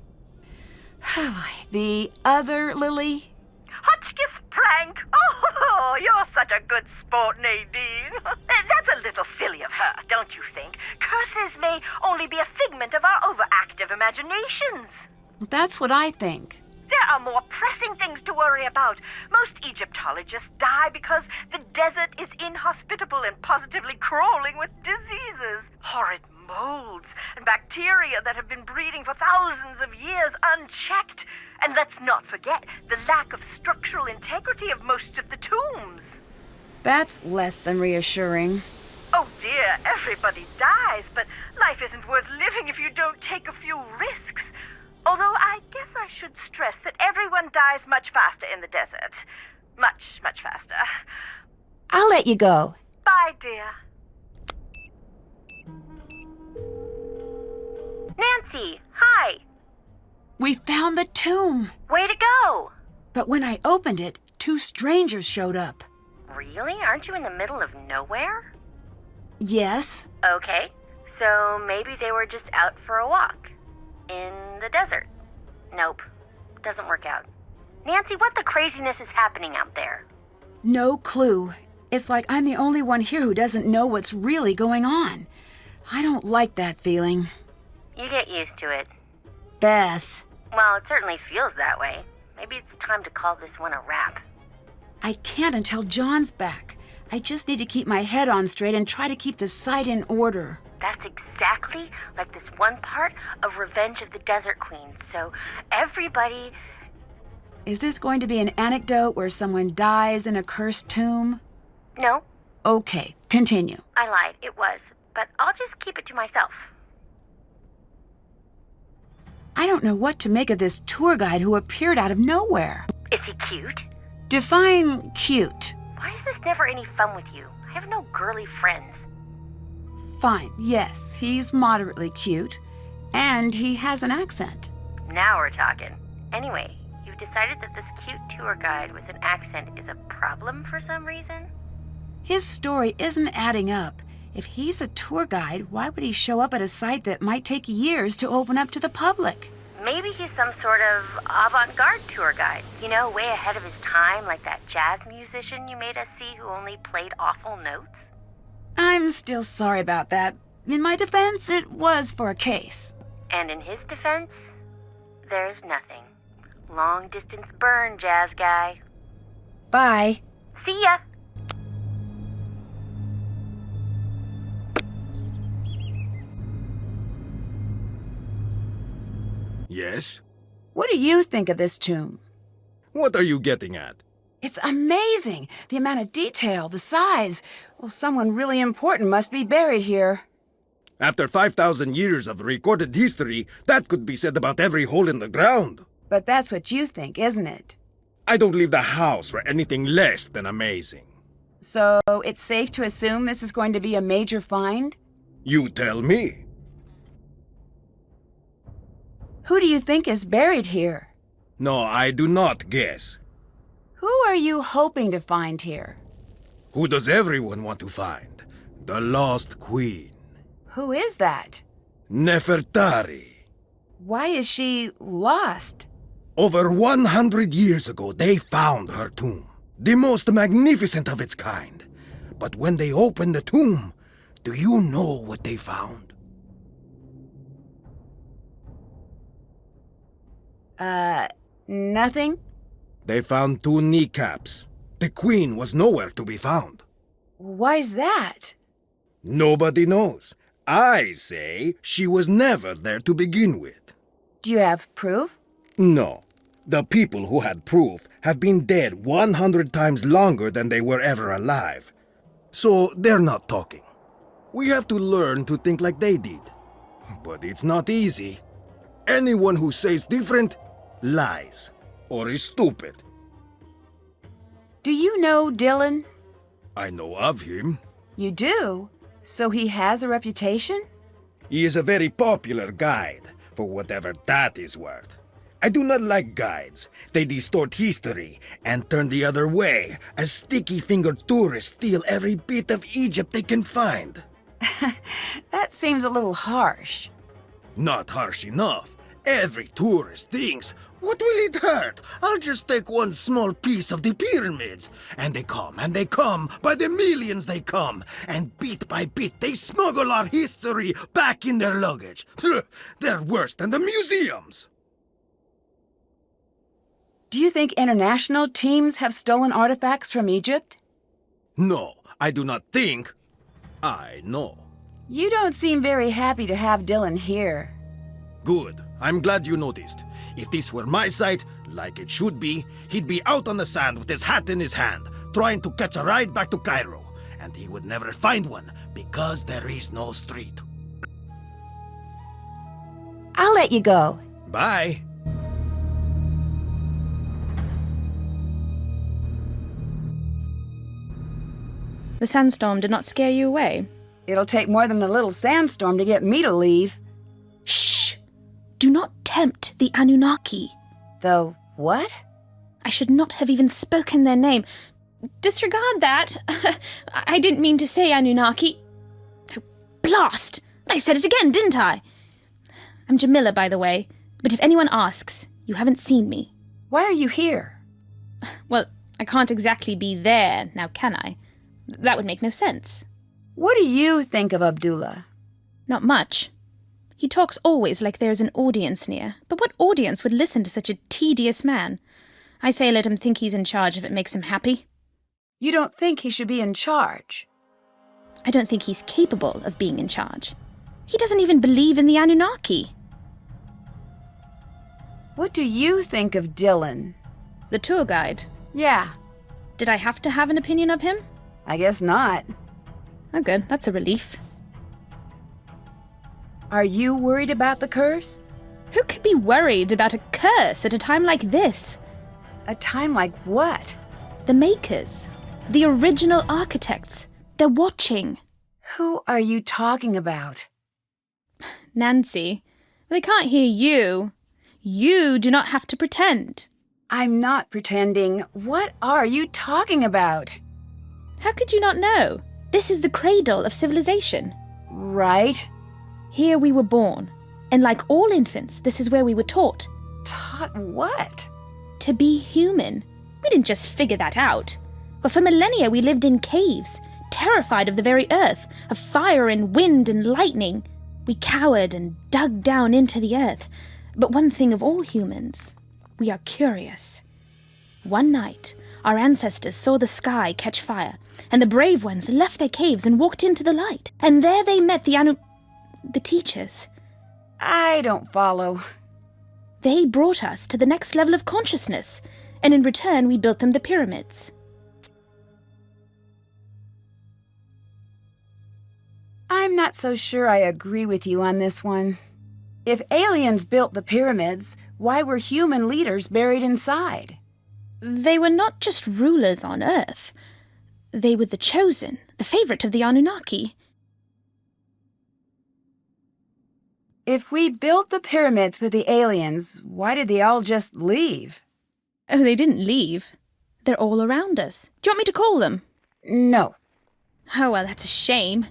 The other Lily? Hotchkiss prank! Oh, you're such a good sport, Nadine. That's a little silly of her, don't you think? Curses may only be a figment of our overactive imaginations. That's what I think. There are more pressing things to worry about. Most Egyptologists die because the desert is inhospitable and positively crawling with diseases. Horrid molds and bacteria that have been breeding for thousands of years unchecked. And let's not forget the lack of structural integrity of most of the tombs. That's less than reassuring. Oh dear, everybody dies, but life isn't worth living if you don't take a few risks. Although I guess I should stress that everyone dies much faster in the desert. Much, much faster. I'll let you go. Bye, dear. Nancy, hi. We found the tomb. Way to go. But when I opened it, 2 strangers showed up. Really? Aren't you in the middle of nowhere? Yes. Okay, so maybe they were just out for a walk. In the desert. Nope. Doesn't work out. Nancy, what the craziness is happening out there? No clue. It's like I'm the only one here who doesn't know what's really going on. I don't like that feeling. You get used to it. Bess. Well, it certainly feels that way. Maybe it's time to call this one a wrap. I can't until John's back. I just need to keep my head on straight and try to keep the site in order. That's exactly like this one part of Revenge of the Desert Queen. So everybody... Is this going to be an anecdote where someone dies in a cursed tomb? No. Okay, continue. I lied. It was. But I'll just keep it to myself. I don't know what to make of this tour guide who appeared out of nowhere. Is he cute? Define cute. Why is this never any fun with you? I have no girly friends. Fine, yes, he's moderately cute. And he has an accent. Now we're talking. Anyway, you've decided that this cute tour guide with an accent is a problem for some reason? His story isn't adding up. If he's a tour guide, why would he show up at a site that might take years to open up to the public? Maybe he's some sort of avant-garde tour guide. You know, way ahead of his time, like that jazz musician you made us see who only played awful notes. I'm still sorry about that. In my defense, it was for a case. And in his defense, there's nothing. Long distance burn, jazz guy. Bye. See ya! Yes? What do you think of this tomb? What are you getting at? It's amazing! The amount of detail, the size. Well, someone really important must be buried here. After 5,000 years of recorded history, that could be said about every hole in the ground. But that's what you think, isn't it? I don't leave the house for anything less than amazing. So, it's safe to assume this is going to be a major find? You tell me. Who do you think is buried here? No, I do not guess. Who are you hoping to find here? Who does everyone want to find? The Lost Queen. Who is that? Nefertari. Why is she lost? Over 100 years ago, they found her tomb. The most magnificent of its kind. But when they opened the tomb, do you know what they found? Nothing? They found 2 kneecaps. The queen was nowhere to be found. Why's that? Nobody knows. I say she was never there to begin with. Do you have proof? No. The people who had proof have been dead 100 times longer than they were ever alive. So they're not talking. We have to learn to think like they did. But it's not easy. Anyone who says different lies or is stupid. Do you know Dylan? I know of him. You do? So he has a reputation? He is a very popular guide, for whatever that is worth. I do not like guides. They distort history and turn the other way, as sticky-fingered tourists steal every bit of Egypt they can find. That seems a little harsh. Not harsh enough. Every tourist thinks, what will it hurt? I'll just take one small piece of the pyramids. And they come, by the millions they come. And bit by bit they smuggle our history back in their luggage. They're worse than the museums. Do you think international teams have stolen artifacts from Egypt? No, I do not think. I know. You don't seem very happy to have Dylan here. Good. I'm glad you noticed. If this were my site, like it should be, he'd be out on the sand with his hat in his hand, trying to catch a ride back to Cairo. And he would never find one, because there is no street. I'll let you go. Bye. The sandstorm did not scare you away? It'll take more than a little sandstorm to get me to leave. Shh! Do not tempt the Anunnaki. The what? I should not have even spoken their name. Disregard that. I didn't mean to say Anunnaki. Oh, blast! I said it again, didn't I? I'm Jamila, by the way. But if anyone asks, you haven't seen me. Why are you here? Well, I can't exactly be there, now can I? That would make no sense. What do you think of Abdullah? Not much. He talks always like there is an audience near. But what audience would listen to such a tedious man? I say let him think he's in charge if it makes him happy. You don't think he should be in charge? I don't think he's capable of being in charge. He doesn't even believe in the Anunnaki. What do you think of Dylan? The tour guide. Yeah. Did I have to have an opinion of him? I guess not. Oh, good. That's a relief. Are you worried about the curse? Who could be worried about a curse at a time like this? A time like what? The makers. The original architects. They're watching. Who are you talking about? Nancy, they can't hear you. You do not have to pretend. I'm not pretending. What are you talking about? How could you not know? This is the cradle of civilization. Right. Here we were born, and like all infants, this is where we were taught. Taught what? To be human. We didn't just figure that out. But for millennia we lived in caves, terrified of the very earth, of fire and wind and lightning. We cowered and dug down into the earth. But one thing of all humans, we are curious. One night, our ancestors saw the sky catch fire, and the brave ones left their caves and walked into the light. And there they met the teachers. I don't follow. They brought us to the next level of consciousness, and in return we built them the pyramids. I'm not so sure I agree with you on this one. If aliens built the pyramids, why were human leaders buried inside? They were not just rulers on Earth. They were the chosen, the favorite of the Anunnaki. If we built the pyramids for the aliens, why did they all just leave? Oh, they didn't leave. They're all around us. Do you want me to call them? No. Oh, well, that's a shame.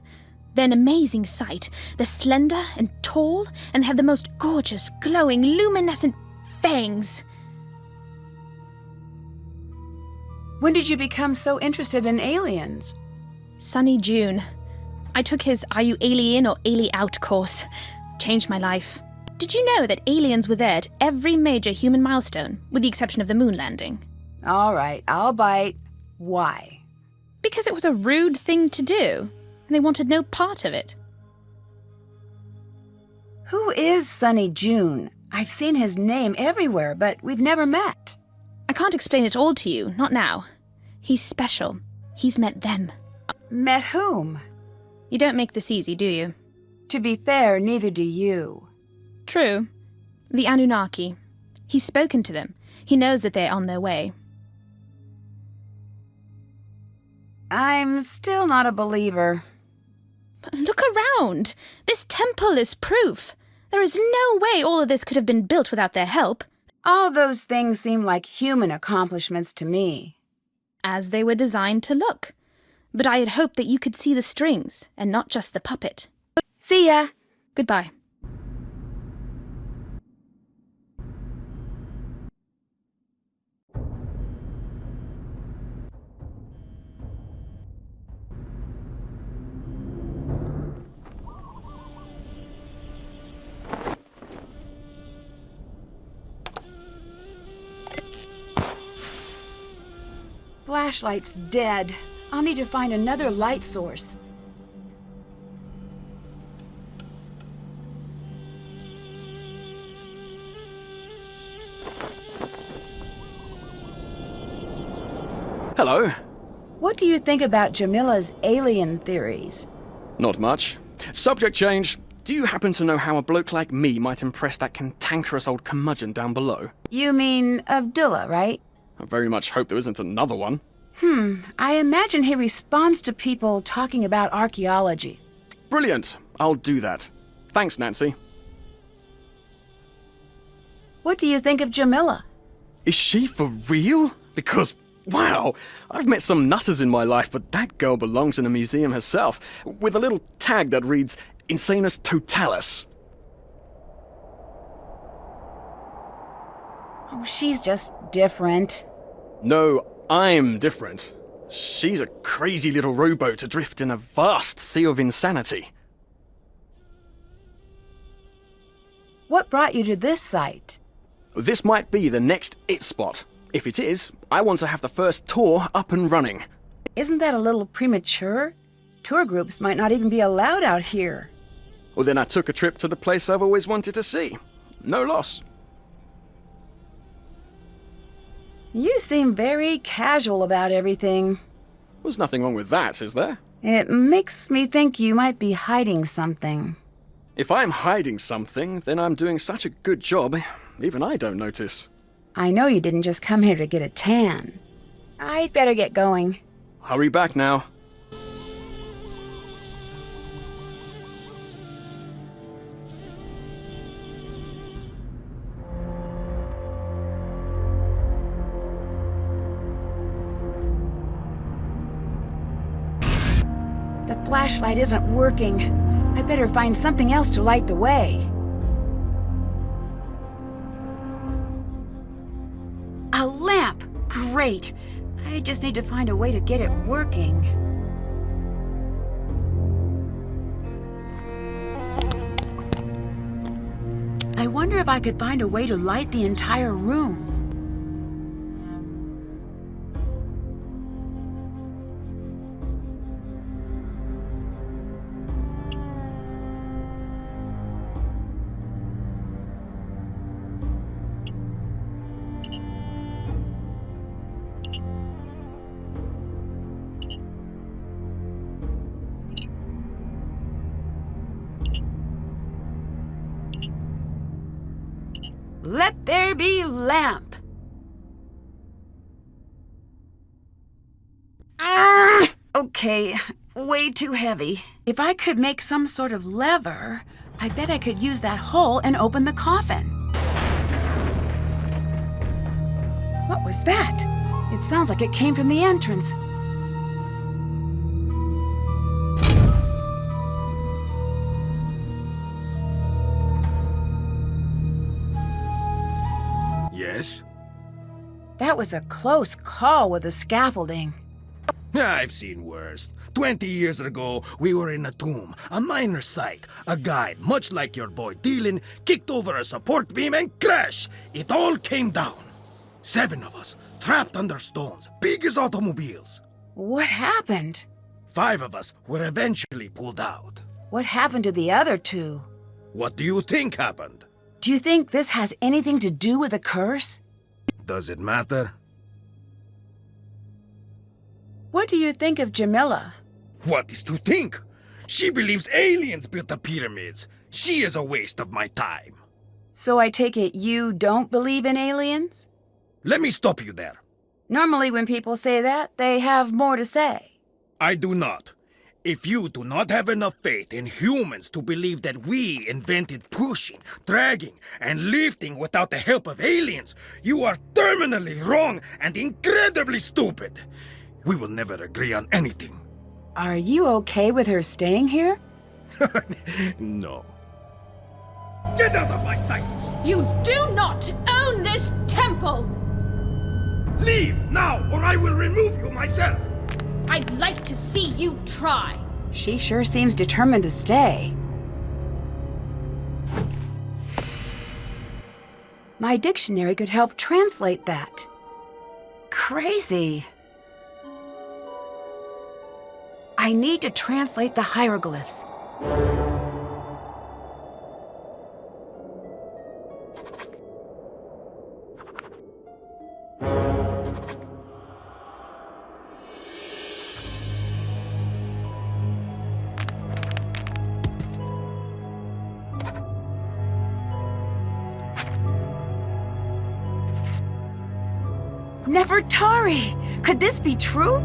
They're an amazing sight. They're slender and tall, and have the most gorgeous, glowing, luminescent fangs. When did you become so interested in aliens? Sunny June. I took his Are You Alien or Ali Out course. Changed my life. Did you know that aliens were there at every major human milestone, with the exception of the moon landing? All right, I'll bite. Why? Because it was a rude thing to do, and they wanted no part of it. Who is Sunny June? I've seen his name everywhere, but we've never met. I can't explain it all to you, not now. He's special. He's met them. Met whom? You don't make this easy, do you? To be fair, neither do you. True. The Anunnaki. He's spoken to them. He knows that they're on their way. I'm still not a believer. But look around! This temple is proof. There is no way all of this could have been built without their help. All those things seem like human accomplishments to me. As they were designed to look. But I had hoped that you could see the strings, and not just the puppet. See ya! Goodbye. Flashlight's dead. I'll need to find another light source. Hello. What do you think about Jamila's alien theories? Not much. Subject change. Do you happen to know how a bloke like me might impress that cantankerous old curmudgeon down below? You mean Abdullah, right? I very much hope there isn't another one. I imagine he responds to people talking about archaeology. Brilliant. I'll do that. Thanks, Nancy. What do you think of Jamila? Is she for real? Because, wow, I've met some nutters in my life, but that girl belongs in a museum herself, with a little tag that reads, Insanus Totalis. Oh, she's just different. No, I'm different. She's a crazy little rowboat adrift in a vast sea of insanity. What brought you to this site? This might be the next it spot. If it is, I want to have the first tour up and running. Isn't that a little premature? Tour groups might not even be allowed out here. Well, then I took a trip to the place I've always wanted to see. No loss. You seem very casual about everything. There's nothing wrong with that, is there? It makes me think you might be hiding something. If I'm hiding something, then I'm doing such a good job, even I don't notice. I know you didn't just come here to get a tan. I'd better get going. Hurry back now. flashlight isn't working. I better find something else to light the way. A lamp! Great! I just need to find a way to get it working. I wonder if I could find a way to light the entire room. Let there be lamp. Okay, way too heavy. If I could make some sort of lever, I bet I could use that hole and open the coffin. What was that? It sounds like it came from the entrance. Yes? That was a close call with the scaffolding. I've seen worse. 20 years ago, we were in a tomb, a miner site. A guide, much like your boy Dylan, kicked over a support beam and crash! It all came down. 7 of us, trapped under stones, big as automobiles. What happened? 5 of us were eventually pulled out. What happened to the other 2? What do you think happened? Do you think this has anything to do with the curse? Does it matter? What do you think of Jamila? What is to think? She believes aliens built the pyramids. She is a waste of my time. So I take it you don't believe in aliens? Let me stop you there. Normally when people say that, they have more to say. I do not. If you do not have enough faith in humans to believe that we invented pushing, dragging, and lifting without the help of aliens, you are terminally wrong and incredibly stupid. We will never agree on anything. Are you okay with her staying here? No. Get out of my sight! You do not own this temple! Leave now, or I will remove you myself! I'd like to see you try. She sure seems determined to stay. My dictionary could help translate that. Crazy. I need to translate the hieroglyphs. Nefertari! Could this be true?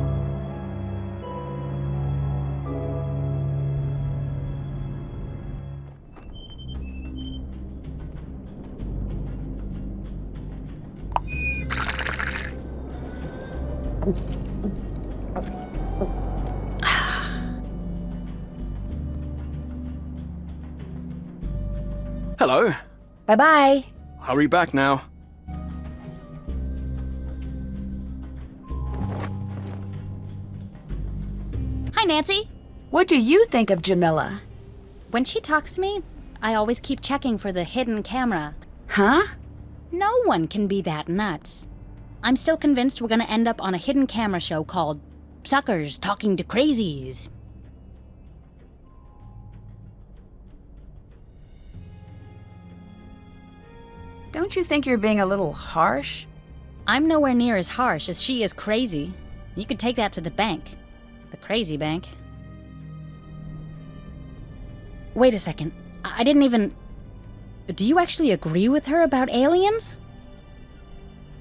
Hello. Bye-bye. Hurry back now. Hi, Nancy. What do you think of Jamila? When she talks to me, I always keep checking for the hidden camera. Huh? No one can be that nuts. I'm still convinced we're gonna end up on a hidden camera show called Suckers Talking to Crazies. Don't you think you're being a little harsh? I'm nowhere near as harsh as she is crazy. You could take that to the bank. The crazy bank. Wait a second. I didn't even... Do you actually agree with her about aliens?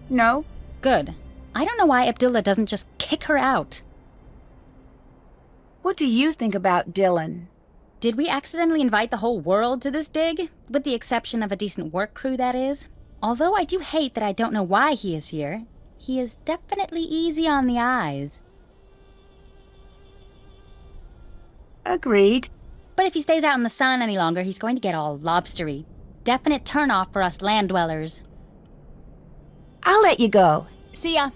No. Good. I don't know why Abdullah doesn't just kick her out. What do you think about Dylan? Did we accidentally invite the whole world to this dig? With the exception of a decent work crew, that is. Although I do hate that I don't know why he is here, he is definitely easy on the eyes. Agreed. But if he stays out in the sun any longer, he's going to get all lobstery. Definite turnoff for us land dwellers. I'll let you go. See ya.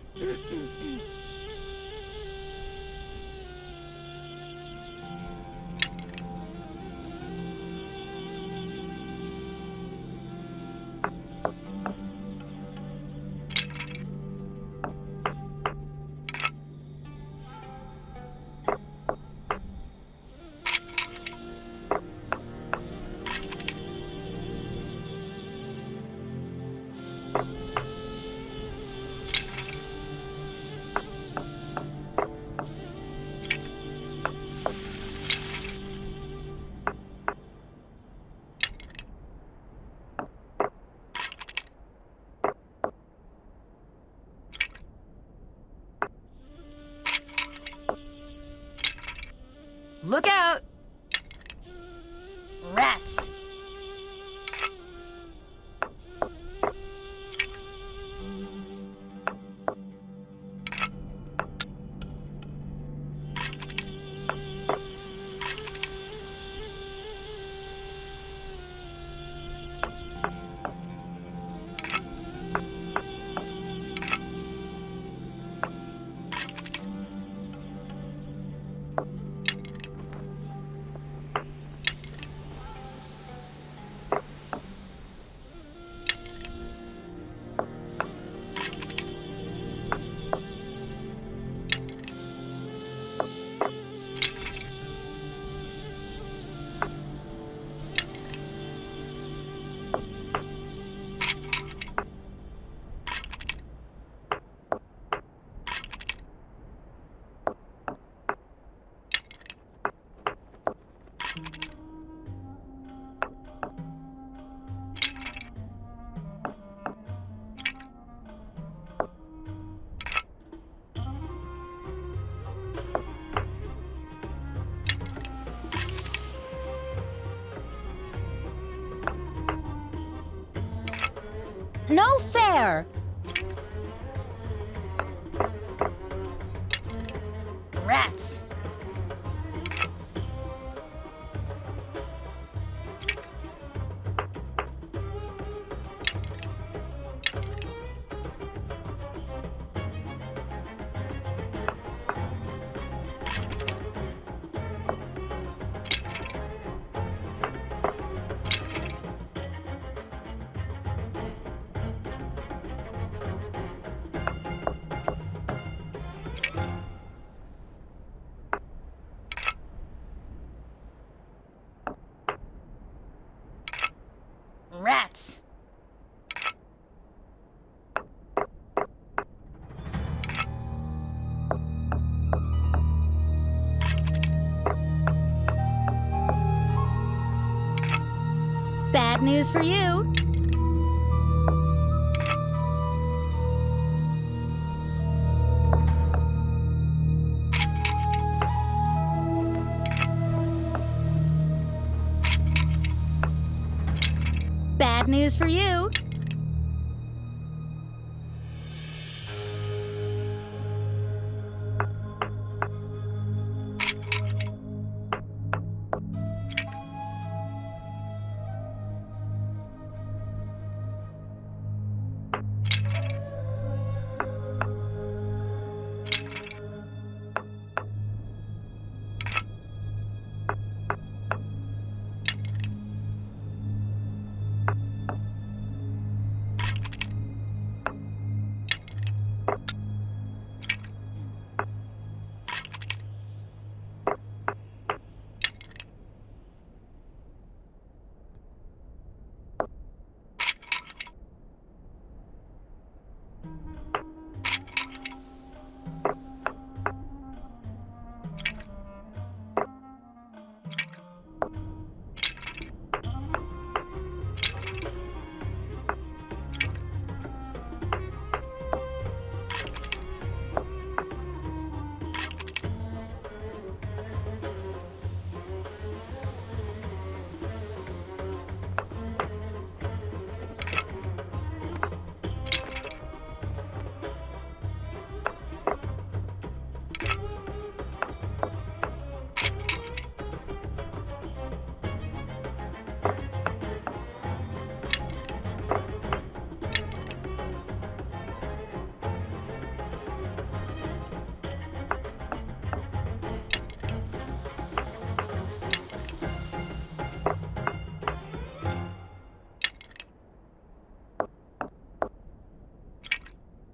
Look out! Rats. No fair! Rats. Rats. Bad news for you. Bad news for you.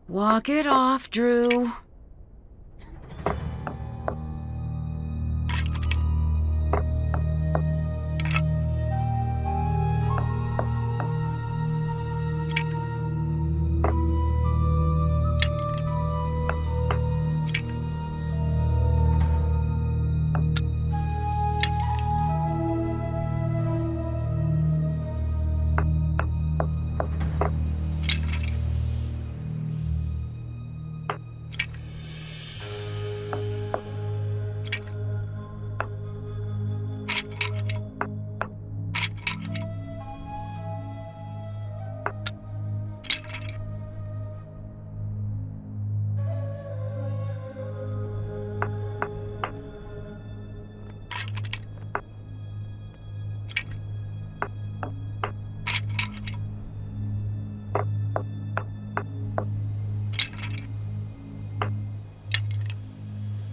Walk it off, Drew.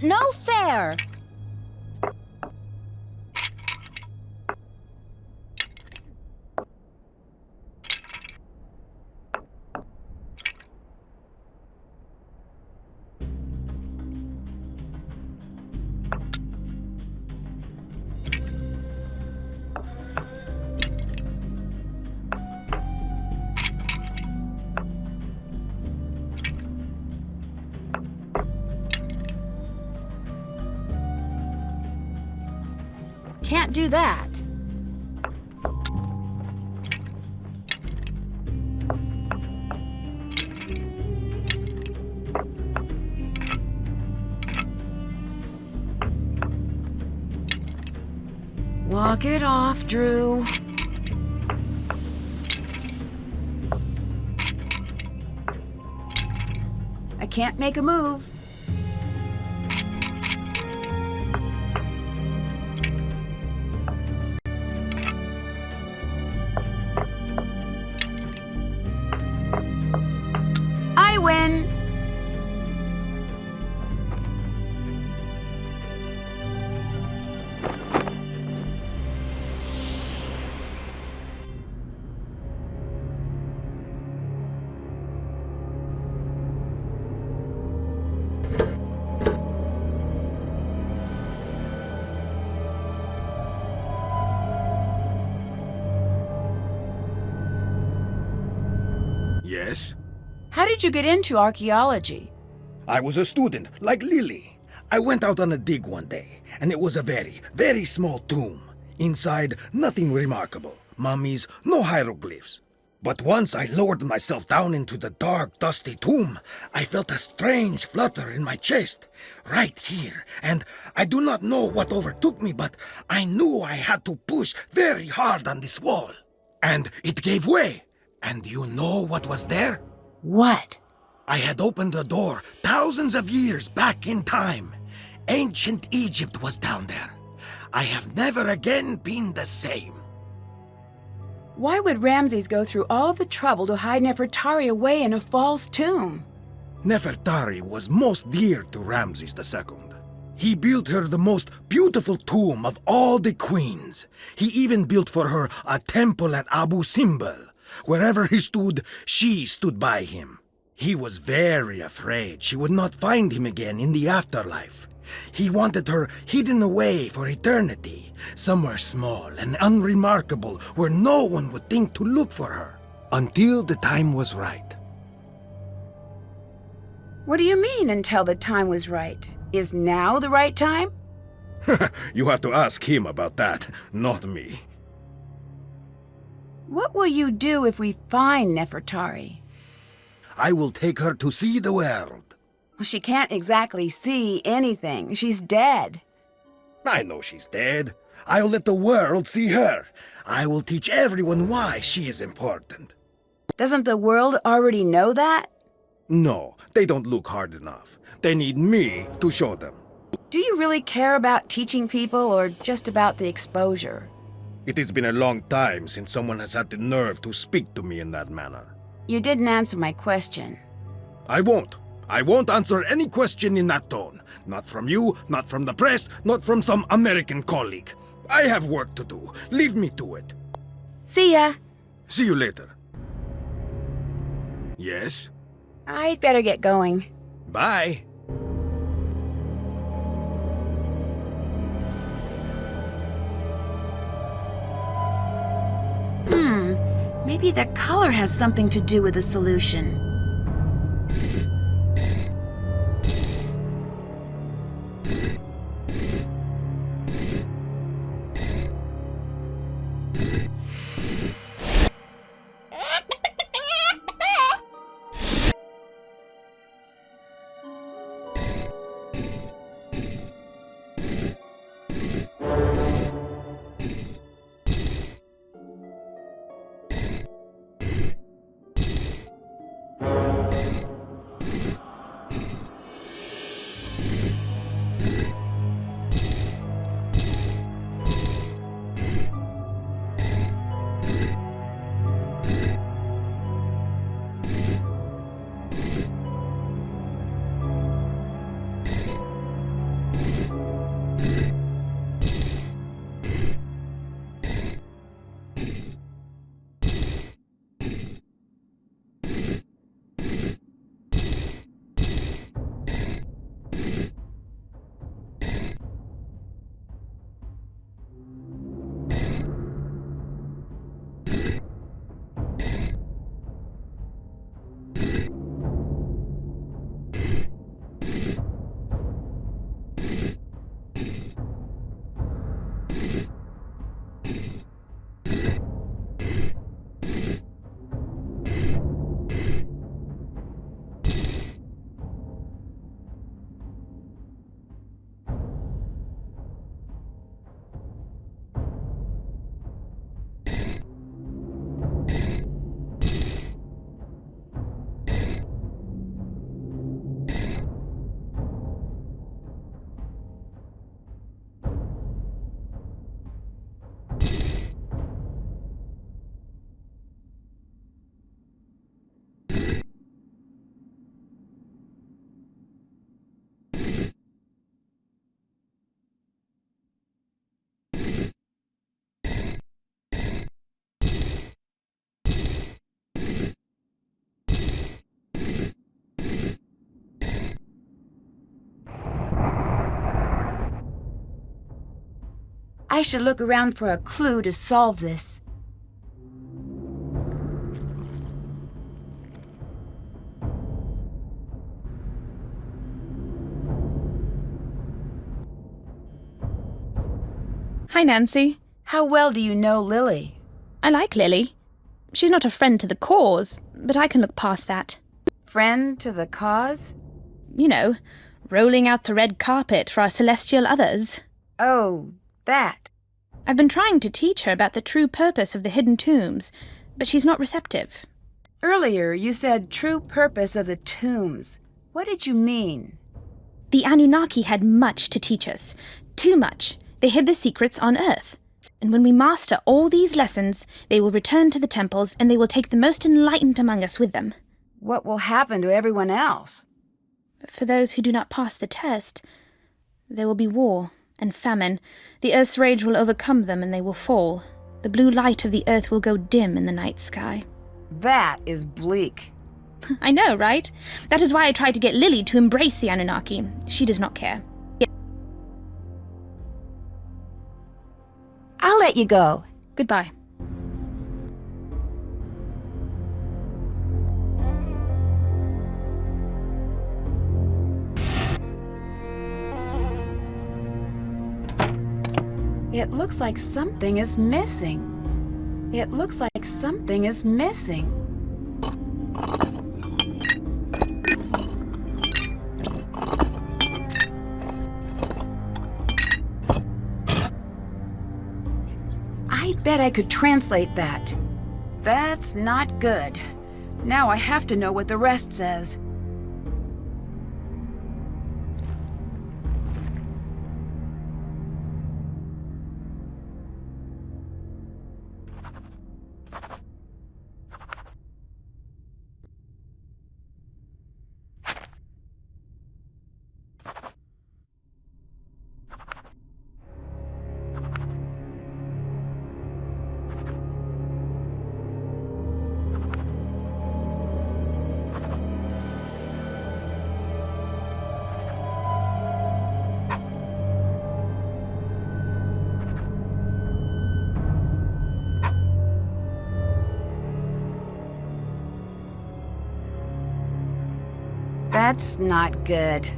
No fair! Can't do that. Walk it off, Drew. I can't make a move. I win. Yes? How did you get into archaeology? I was a student, like Lily. I went out on a dig one day, and it was a very, very small tomb. Inside, nothing remarkable. Mummies, no hieroglyphs. But once I lowered myself down into the dark, dusty tomb, I felt a strange flutter in my chest, right here, and I do not know what overtook me, but I knew I had to push very hard on this wall. And it gave way. And you know what was there? What? I had opened a door thousands of years back in time. Ancient Egypt was down there. I have never again been the same. Why would Ramses go through all the trouble to hide Nefertari away in a false tomb? Nefertari was most dear to Ramses II. He built her the most beautiful tomb of all the queens. He even built for her a temple at Abu Simbel. Wherever he stood, she stood by him. He was very afraid she would not find him again in the afterlife. He wanted her hidden away for eternity, somewhere small and unremarkable where no one would think to look for her, until the time was right. What do you mean, until the time was right? Is now the right time? You have to ask him about that, not me. What will you do if we find Nefertari? I will take her to see the world. Well, she can't exactly see anything. She's dead. I know she's dead. I'll let the world see her. I will teach everyone why she is important. Doesn't the world already know that? No, they don't look hard enough. They need me to show them. Do you really care about teaching people or just about the exposure? It has been a long time since someone has had the nerve to speak to me in that manner. You didn't answer my question. I won't. I won't answer any question in that tone. Not from you, not from the press, not from some American colleague. I have work to do. Leave me to it. See ya. See you later. Yes? I'd better get going. Bye. Maybe the color has something to do with the solution. I should look around for a clue to solve this. Hi, Nancy. How well do you know Lily? I like Lily. She's not a friend to the cause, but I can look past that. Friend to the cause? You know, rolling out the red carpet for our celestial others. Oh, that. I've been trying to teach her about the true purpose of the hidden tombs, but she's not receptive. Earlier, you said true purpose of the tombs. What did you mean? The Anunnaki had much to teach us. Too much. They hid the secrets on Earth. And when we master all these lessons, they will return to the temples and they will take the most enlightened among us with them. What will happen to everyone else? For those who do not pass the test, there will be war and famine. The Earth's rage will overcome them and they will fall. The blue light of the Earth will go dim in the night sky. That is bleak. I know, right? That is why I tried to get Lily to embrace the Anunnaki. She does not care. I'll let you go. Goodbye. It looks like something is missing. It looks like something is missing. I bet I could translate that. That's not good. Now I have to know what the rest says. That's not good.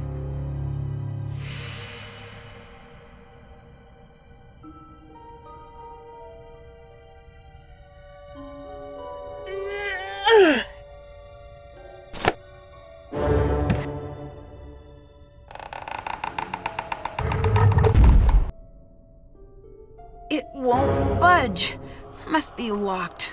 It won't budge. Must be locked.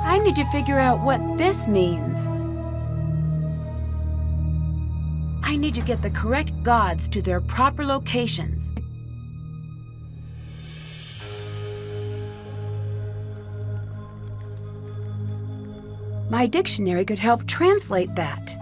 I need to figure out what this means. I need to get the correct gods to their proper locations. My dictionary could help translate that.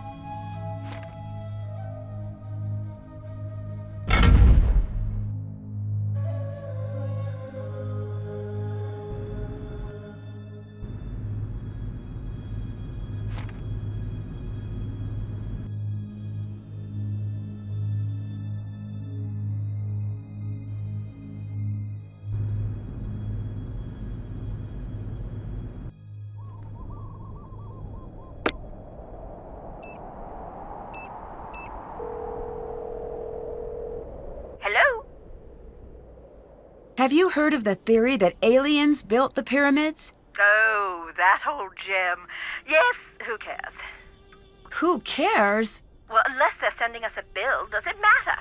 Have you heard of the theory that aliens built the pyramids? Oh, that old gem. Yes, who cares? Who cares? Well, unless they're sending us a bill, does it matter?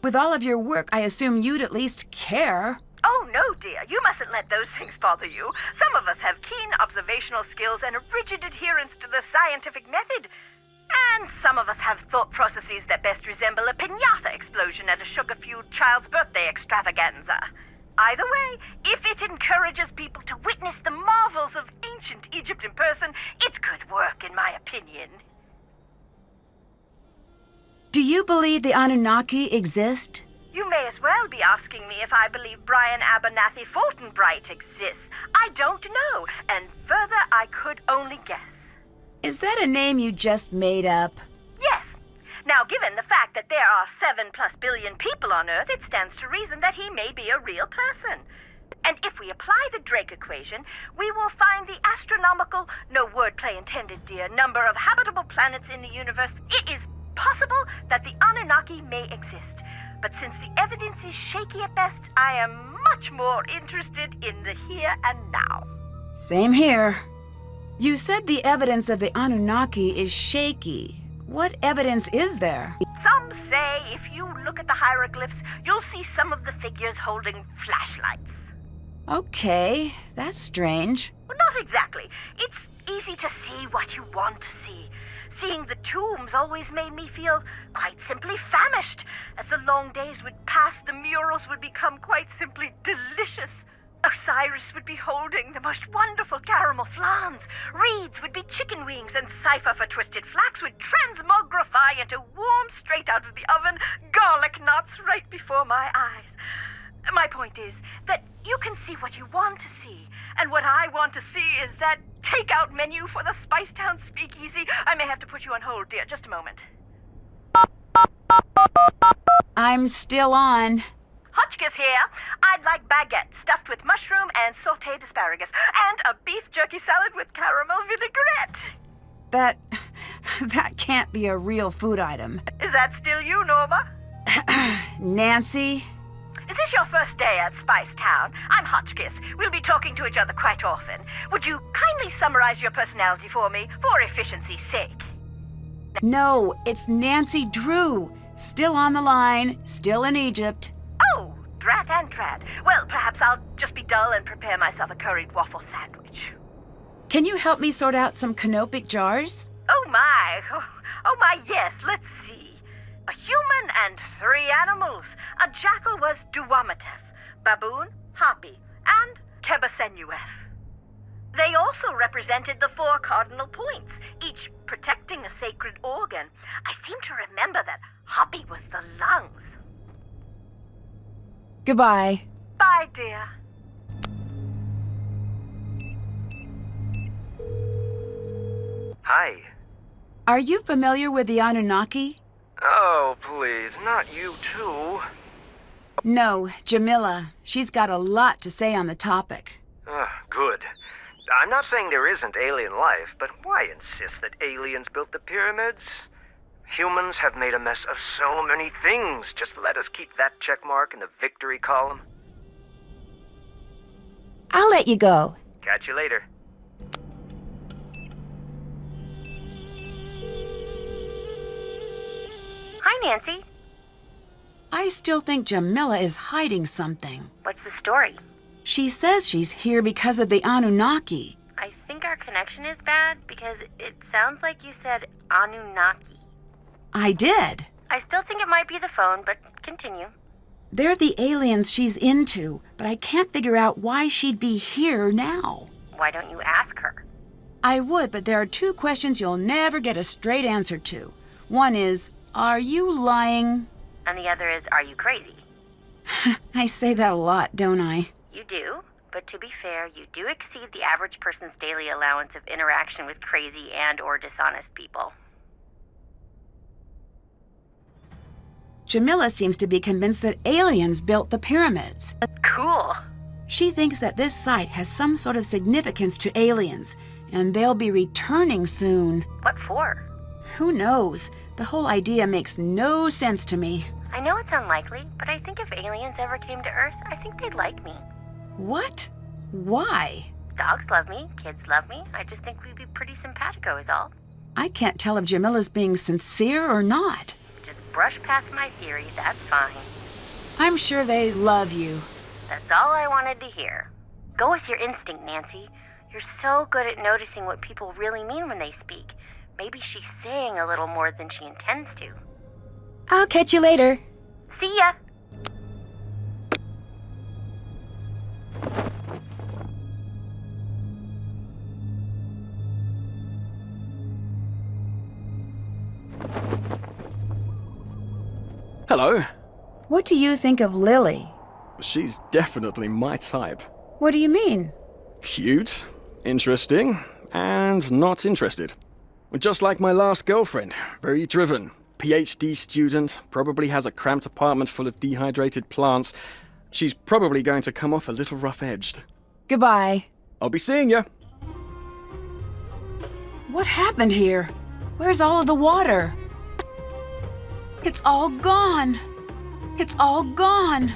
With all of your work, I assume you'd at least care. Oh, no, dear. You mustn't let those things bother you. Some of us have keen observational skills and a rigid adherence to the scientific method. And some of us have thought processes that best resemble a piñata explosion at a sugar-fueled child's birthday extravaganza. Either way, if it encourages people to witness the marvels of ancient Egypt in person, it's good work, in my opinion. Do you believe the Anunnaki exist? You may as well be asking me if I believe Brian Abernathy Fultonbright exists. I don't know, and further, I could only guess. Is that a name you just made up? Yes. Now, given the fact that there are 7+ billion people on Earth, it stands to reason that he may be a real person. And if we apply the Drake equation, we will find the astronomical, no wordplay intended, dear, number of habitable planets in the universe. It is possible that the Anunnaki may exist. But since the evidence is shaky at best, I am much more interested in the here and now. Same here. You said the evidence of the Anunnaki is shaky. What evidence is there? Some say if you look at the hieroglyphs, you'll see some of the figures holding flashlights. Okay, that's strange. Well, not exactly. It's easy to see what you want to see. Seeing the tombs always made me feel quite simply famished. As the long days would pass, the murals would become quite simply delicious. Osiris would be holding the most wonderful caramel flans. Reeds would be chicken wings, and cipher for twisted flax would transmogrify into warm, straight out of the oven, garlic knots right before my eyes. My point is that you can see what you want to see, and what I want to see is that takeout menu for the Spicetown Speakeasy. I may have to put you on hold, dear. Just a moment. I'm still on. Hotchkiss here. I'd like baguette stuffed with mushroom and sautéed asparagus, and a beef jerky salad with caramel vinaigrette. That can't be a real food item. Is that still you, Norma? Nancy? Is this your first day at Spicetown? I'm Hotchkiss. We'll be talking to each other quite often. Would you kindly summarize your personality for me, for efficiency's sake? No, it's Nancy Drew. Still on the line, still in Egypt. Oh, drat and drat. Well, perhaps I'll dull and prepare myself a curried waffle sandwich. Can you help me sort out some canopic jars? Oh my, yes, let's see. A human and 3 animals. A jackal was Duwamatef, baboon, Hapi, and Kebasenuef. They also represented the 4 cardinal points, each protecting a sacred organ. I seem to remember that Hapi was the lungs. Goodbye. Bye, dear. Hi. Are you familiar with the Anunnaki? Oh, please, not you too. No, Jamila. She's got a lot to say on the topic. Good. I'm not saying there isn't alien life, but why insist that aliens built the pyramids? Humans have made a mess of so many things. Just let us keep that check mark in the victory column. I'll let you go. Catch you later. Hi, Nancy. I still think Jamila is hiding something. What's the story? She says she's here because of the Anunnaki. I think our connection is bad because it sounds like you said Anunnaki. I did. I still think it might be the phone, but continue. They're the aliens she's into, but I can't figure out why she'd be here now. Why don't you ask her? I would, but there are 2 questions you'll never get a straight answer to. One is, are you lying? And the other is, are you crazy? I say that a lot, don't I? You do, but to be fair, you do exceed the average person's daily allowance of interaction with crazy and or dishonest people. Jamila seems to be convinced that aliens built the pyramids. Cool. She thinks that this site has some sort of significance to aliens, and they'll be returning soon. What for? Who knows? The whole idea makes no sense to me. I know it's unlikely, but I think if aliens ever came to Earth, I think they'd like me. What? Why? Dogs love me, kids love me. I just think we'd be pretty simpatico is all. I can't tell if Jamila's being sincere or not. Just brush past my theory, that's fine. I'm sure they love you. That's all I wanted to hear. Go with your instinct, Nancy. You're so good at noticing what people really mean when they speak. Maybe she's saying a little more than she intends to. I'll catch you later. See ya! Hello. What do you think of Lily? She's definitely my type. What do you mean? Cute, interesting, and not interested. Just like my last girlfriend, very driven. PhD student, probably has a cramped apartment full of dehydrated plants. She's probably going to come off a little rough-edged. Goodbye. I'll be seeing ya. What happened here? Where's all of the water? It's all gone. It's all gone.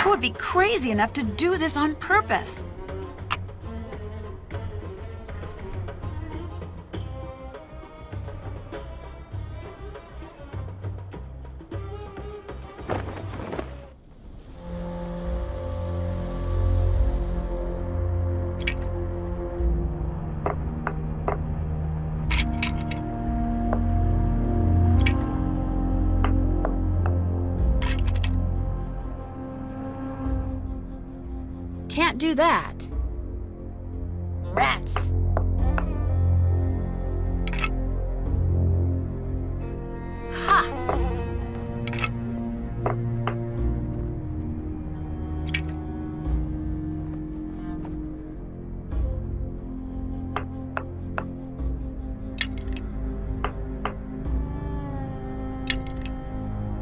Who would be crazy enough to do this on purpose? Can't do that. Rats. Ha!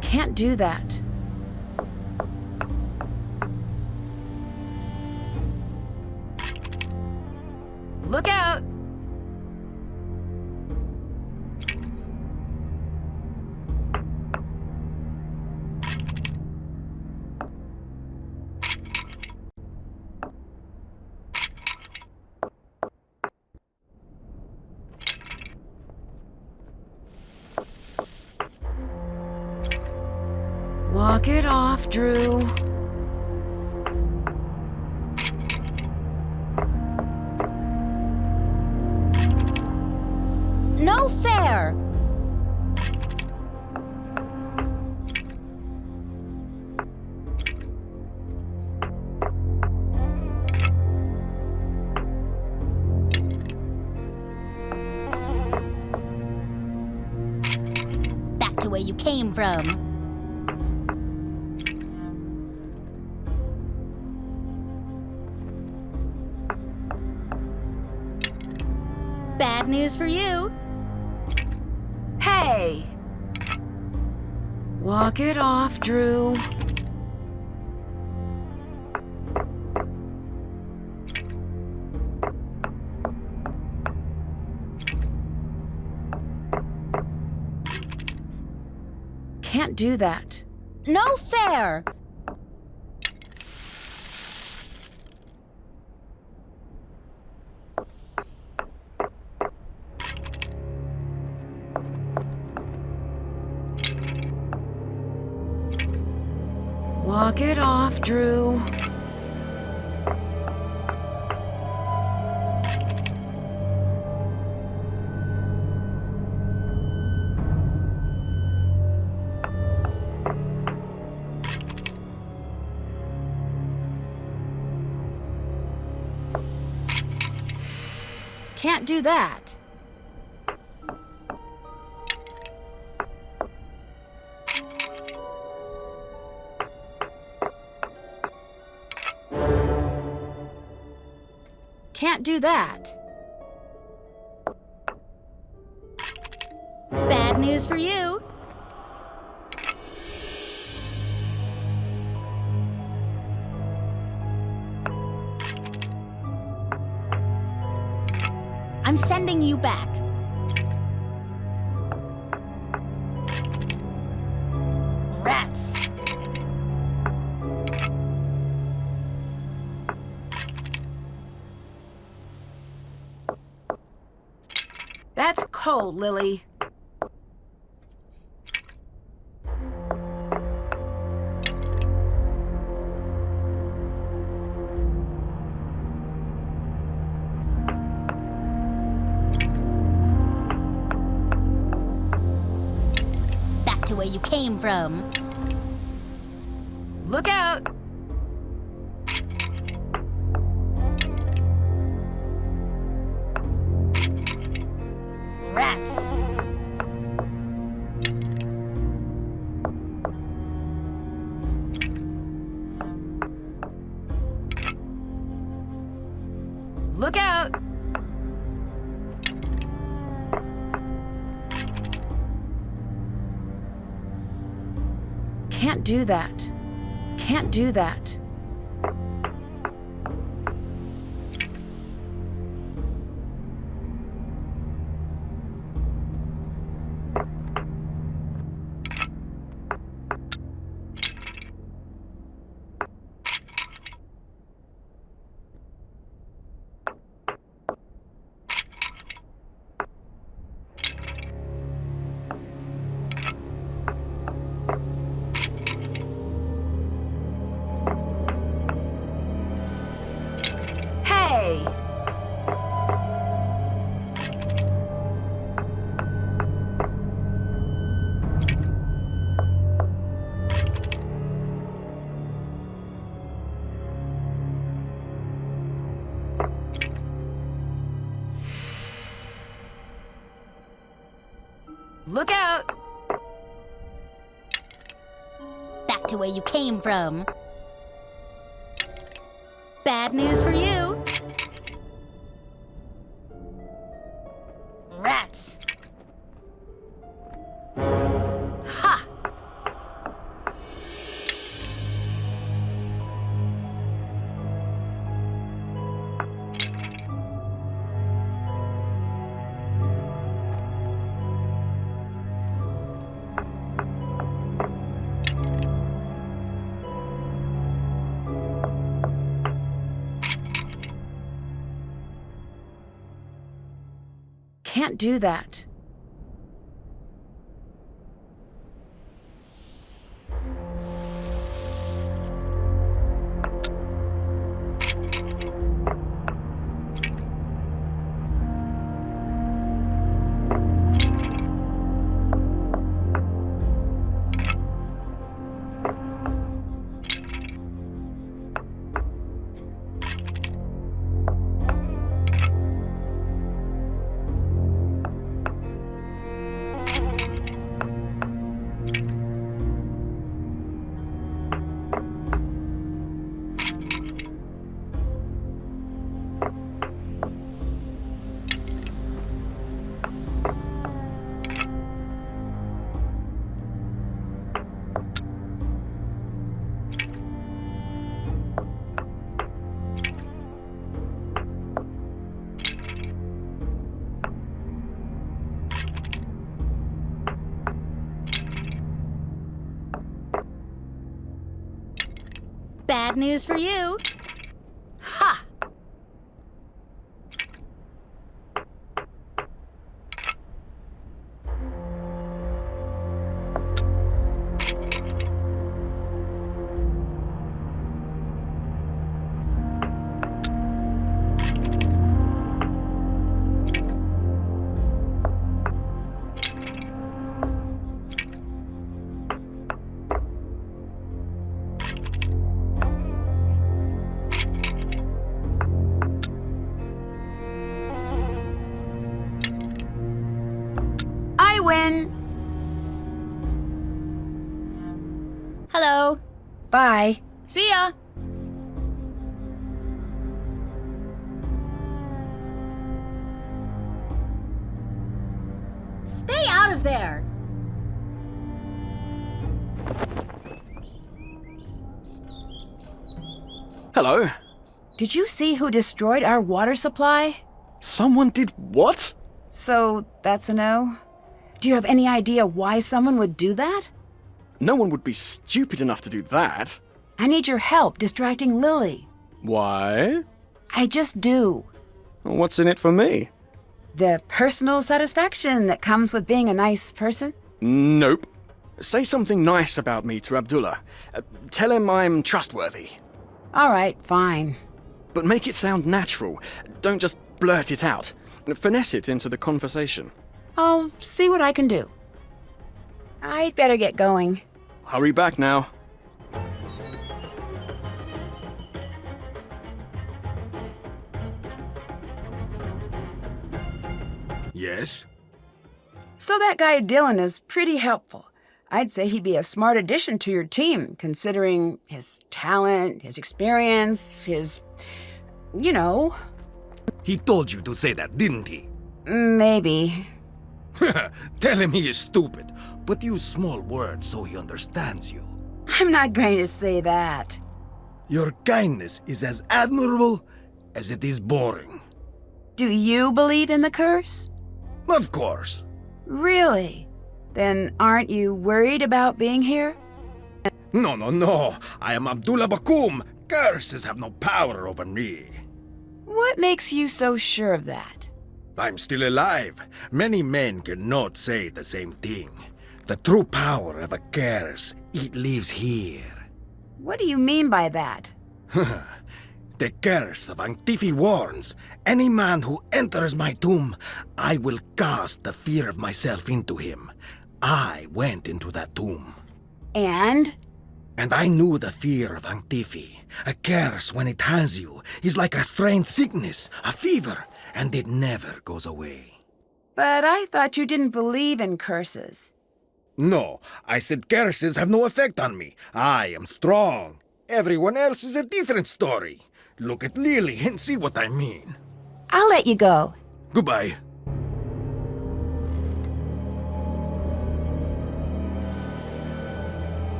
Can't do that. Look out! Walk it off, Drew. you came from. Bad news for you. Hey! Walk it off, Drew. Can't do that. No fair! Walk it off, Drew. Can't do that. Can't do that. Bad news for you. I'm sending you back. Rats. That's cold, Lily. Back to where you came from. Look out! Rats. Look out! Can't do that. Can't do that. Hey! Look out! Back to where you came from. Bad news for you. Rats. Ha! Can't do that. Bad news for you. Ha! I win! Hello. Bye. See ya. Stay out of there. Hello? Did you see who destroyed our water supply? Someone did what? So, that's a no? Do you have any idea why someone would do that? No one would be stupid enough to do that. I need your help distracting Lily. Why? I just do. What's in it for me? The personal satisfaction that comes with being a nice person? Nope. Say something nice about me to Abdullah. Tell him I'm trustworthy. All right, fine. But make it sound natural. Don't just blurt it out. Finesse it into the conversation. I'll see what I can do. I'd better get going. Hurry back now. Yes? So that guy Dylan is pretty helpful. I'd say he'd be a smart addition to your team, considering his talent, his experience, his... you know. He told you to say that, didn't he? Maybe. Tell him he is stupid, but use small words so he understands you. I'm not going to say that. Your kindness is as admirable as it is boring. Do you believe in the curse? Of course. Really? Then aren't you worried about being here? No. I am Abdullah Bakum. Curses have no power over me. What makes you so sure of that? I'm still alive. Many men cannot say the same thing. The true power of a curse, it lives here. What do you mean by that? The curse of Antifi warns, any man who enters my tomb, I will cast the fear of myself into him. I went into that tomb. And? And I knew the fear of Antifi. A curse, when it has you, is like a strange sickness, a fever, and it never goes away. But I thought you didn't believe in curses. No, I said curses have no effect on me. I am strong. Everyone else is a different story. Look at Lily and see what I mean. I'll let you go. Goodbye.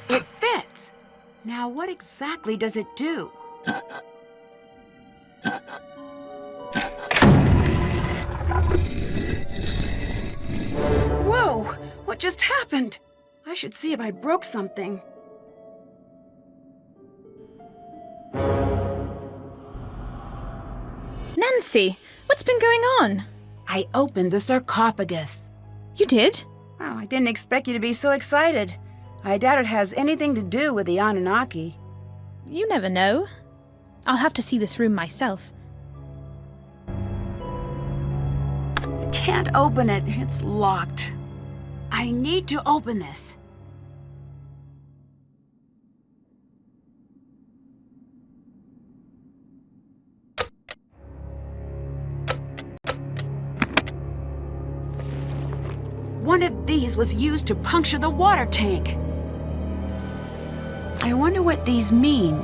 It fits. Now what exactly does it do? Whoa! What just happened? I should see if I broke something. Nancy, what's been going on? I opened the sarcophagus. You did? Oh, I didn't expect you to be so excited. I doubt it has anything to do with the Anunnaki. You never know. I'll have to see this room myself. Can't open it. It's locked. I need to open this. One of these was used to puncture the water tank. I wonder what these mean.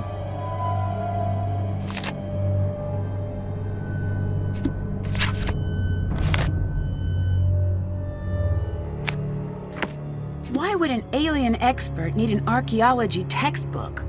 Why would an alien expert need an archaeology textbook?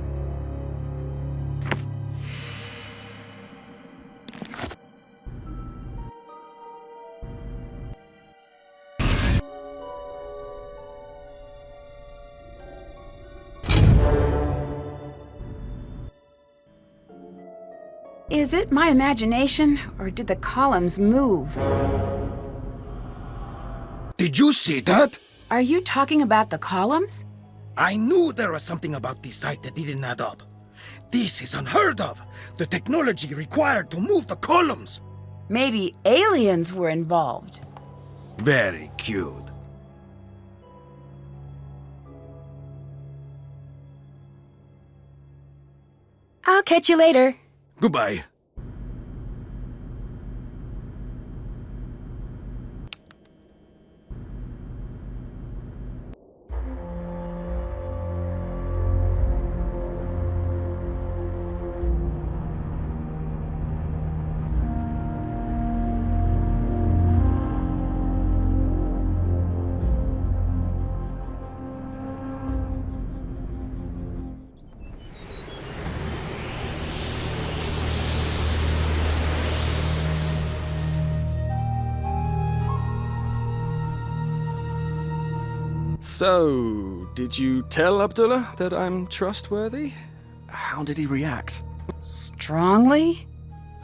Is it my imagination, or did the columns move? Did you see that? Are you talking about the columns? I knew there was something about this site that didn't add up. This is unheard of. The technology required to move the columns. Maybe aliens were involved. Very cute. I'll catch you later. Goodbye. So, did you tell Abdullah that I'm trustworthy? How did he react? Strongly?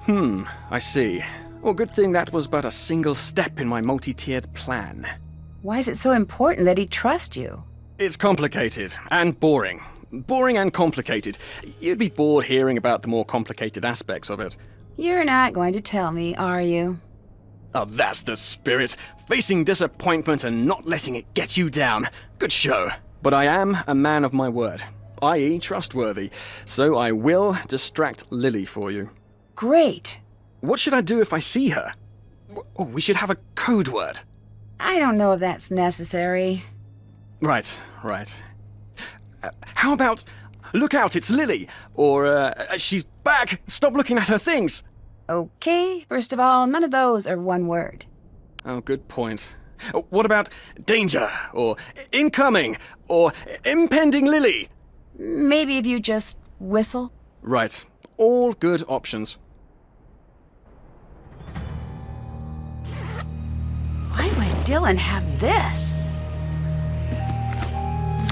I see. Well, good thing that was but a single step in my multi-tiered plan. Why is it so important that he trusts you? It's complicated and boring. Boring and complicated. You'd be bored hearing about the more complicated aspects of it. You're not going to tell me, are you? Oh, that's the spirit. Facing disappointment and not letting it get you down. Good show. But I am a man of my word, i.e. trustworthy, so I will distract Lily for you. Great. What should I do if I see her? Oh, we should have a code word. I don't know if that's necessary. Right. How about, look out, it's Lily, or she's back, stop looking at her things. Okay, first of all, none of those are one word. Oh, good point. What about danger, or incoming, or impending Lily? Maybe if you just whistle? Right. All good options. Why would Dylan have this?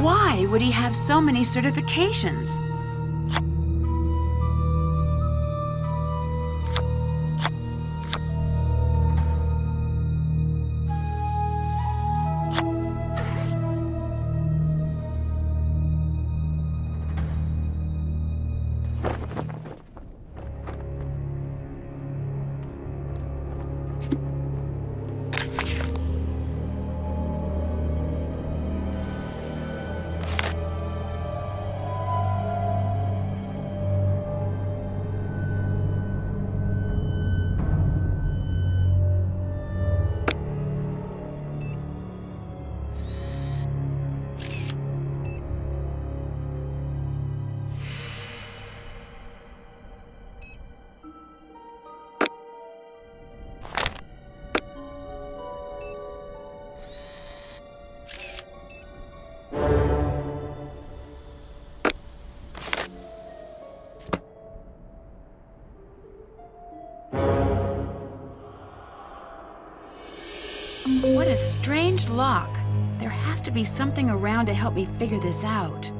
Why would he have so many certifications? What a strange lock. There has to be something around to help me figure this out.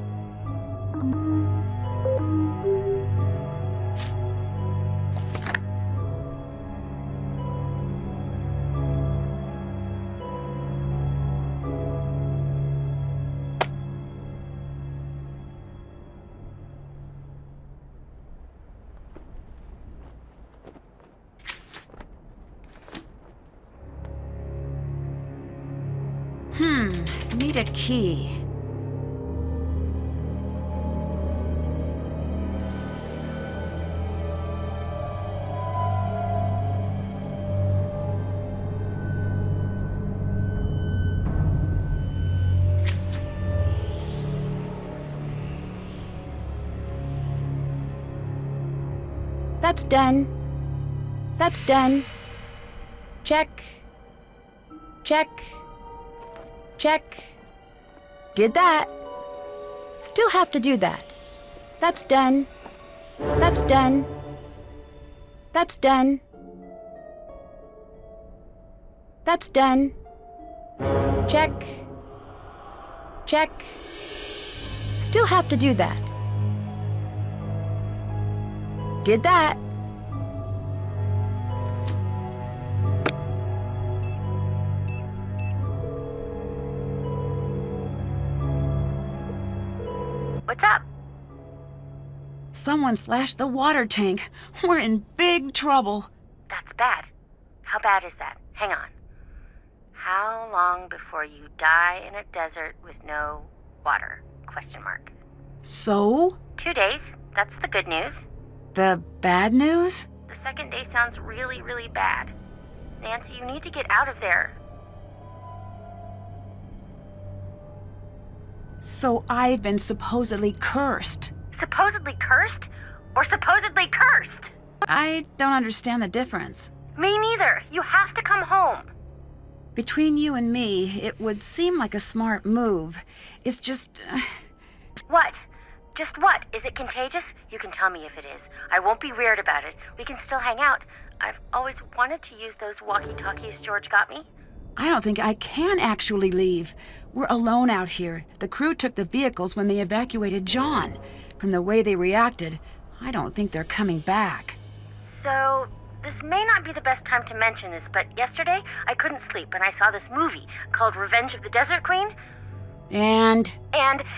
Need a key. That's done. That's done. Check. Check. Check. Did that. Still have to do that. That's done. That's done. That's done. That's done. Check. Check. Still have to do that. Did that. What's up? Someone slashed the water tank. We're in big trouble. That's bad. How bad is that? Hang on. How long before you die in a desert with no water? Question mark. So? 2 days. That's the good news. The bad news? The second day sounds really, really bad. Nancy, you need to get out of there. So I've been supposedly cursed. Supposedly cursed? Or supposedly cursed? I don't understand the difference. Me neither. You have to come home. Between you and me, it would seem like a smart move. It's just... What? Just what? Is it contagious? You can tell me if it is. I won't be weird about it. We can still hang out. I've always wanted to use those walkie-talkies George got me. I don't think I can actually leave. We're alone out here. The crew took the vehicles when they evacuated John. From the way they reacted, I don't think they're coming back. So, this may not be the best time to mention this, but yesterday I couldn't sleep and I saw this movie called Revenge of the Desert Queen. And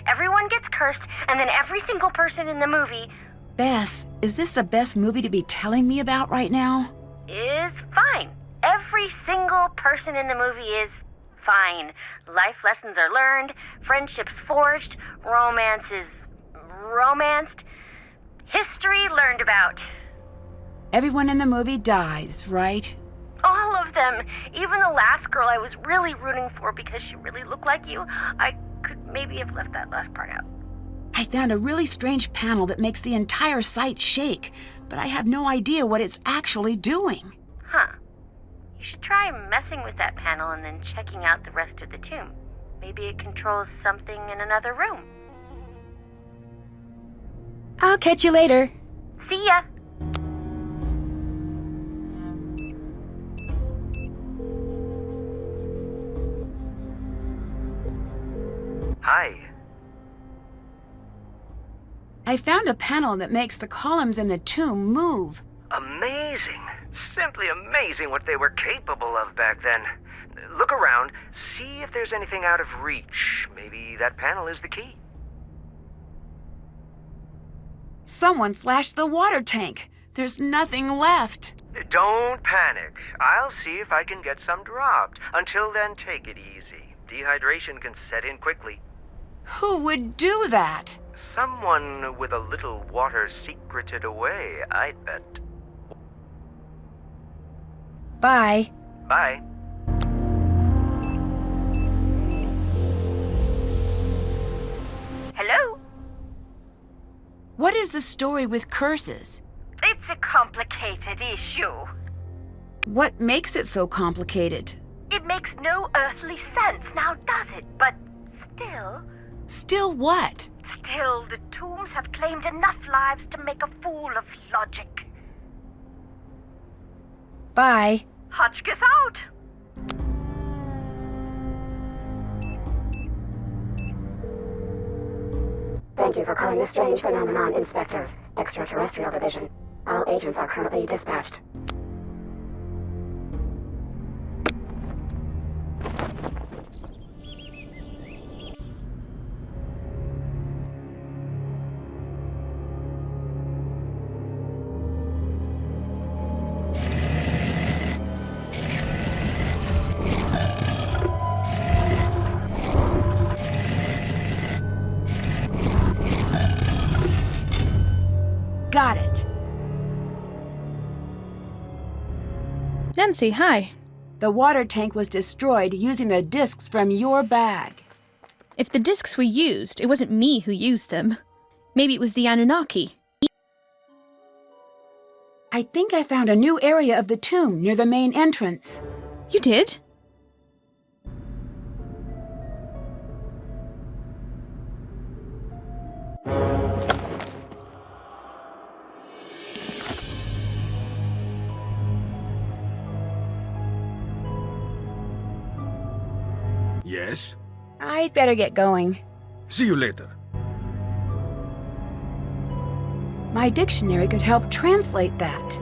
everyone gets cursed, and then every single person in the movie... Bess, is this the best movie to be telling me about right now? ...is fine. Every single person in the movie is fine. Life lessons are learned, friendships forged, romance is romanced, history learned about. Everyone in the movie dies, right? All of them. Even the last girl I was really rooting for because she really looked like you. I could maybe have left that last part out. I found a really strange panel that makes the entire site shake, but I have no idea what it's actually doing. Huh. You should try messing with that panel and then checking out the rest of the tomb. Maybe it controls something in another room. I'll catch you later. See ya! Hi. I found a panel that makes the columns in the tomb move. Amazing. Simply amazing what they were capable of back then. Look around, see if there's anything out of reach. Maybe that panel is the key. Someone slashed the water tank. There's nothing left. Don't panic. I'll see if I can get some dropped. Until then, take it easy. Dehydration can set in quickly. Who would do that? Someone with a little water secreted away, I'd bet. Bye. Bye. Hello? What is the story with curses? It's a complicated issue. What makes it so complicated? It makes no earthly sense, now does it? But still... Still what? Still, the tombs have claimed enough lives to make a fool of logic. Bye. Hotchkiss out! Thank you for calling the Strange Phenomenon Inspectors, Extraterrestrial Division. All agents are currently dispatched. Got it. Nancy, hi. The water tank was destroyed using the discs from your bag. If the discs were used, it wasn't me who used them. Maybe it was the Anunnaki. I think I found a new area of the tomb near the main entrance. You did? Yes? I'd better get going. See you later. My dictionary could help translate that.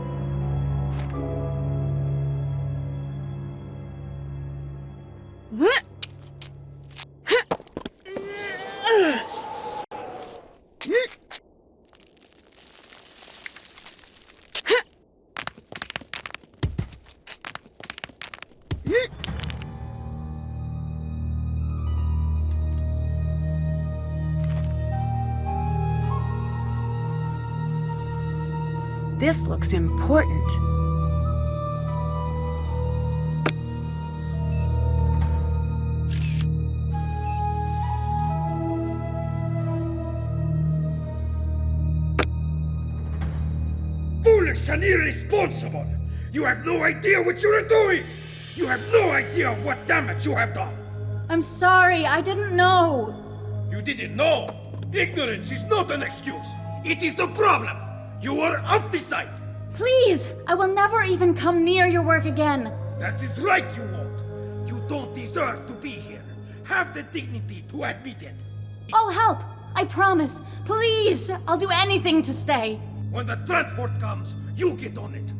This looks important. Foolish and irresponsible! You have no idea what you are doing! You have no idea what damage you have done! I'm sorry, I didn't know. You didn't know! Ignorance is not an excuse! It is the problem! You are off the site! Please, I will never even come near your work again. That is right, you won't! You don't deserve to be here! Have the dignity to admit it! I'll help, I promise. Please, I'll do anything to stay. When the transport comes, you get on it!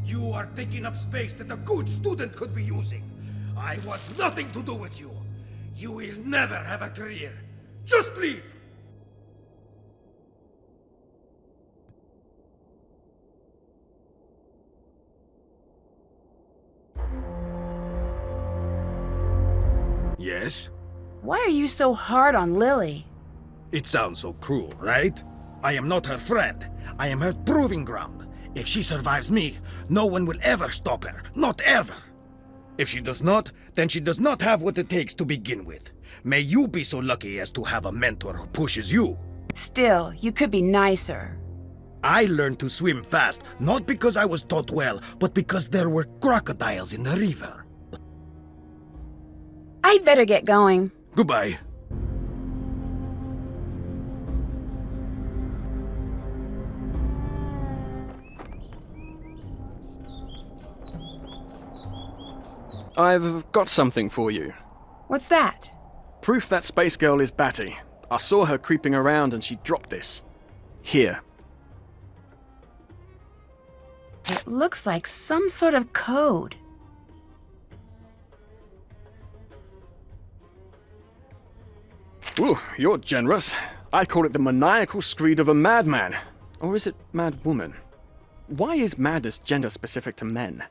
You are taking up space that a good student could be using! I want nothing to do with you! You will never have a career! Just leave! Yes? Why are you so hard on Lily? It sounds so cruel, right? I am not her friend. I am her proving ground. If she survives me, no one will ever stop her. Not ever. If she does not, then she does not have what it takes to begin with. May you be so lucky as to have a mentor who pushes you. Still, you could be nicer. I learned to swim fast, not because I was taught well, but because there were crocodiles in the river. I'd better get going. Goodbye. I've got something for you. What's that? Proof that space girl is Batty. I saw her creeping around and she dropped this. Here. It looks like some sort of code. Ooh, you're generous. I call it the maniacal screed of a madman. Or is it mad woman? Why is madness gender specific to men?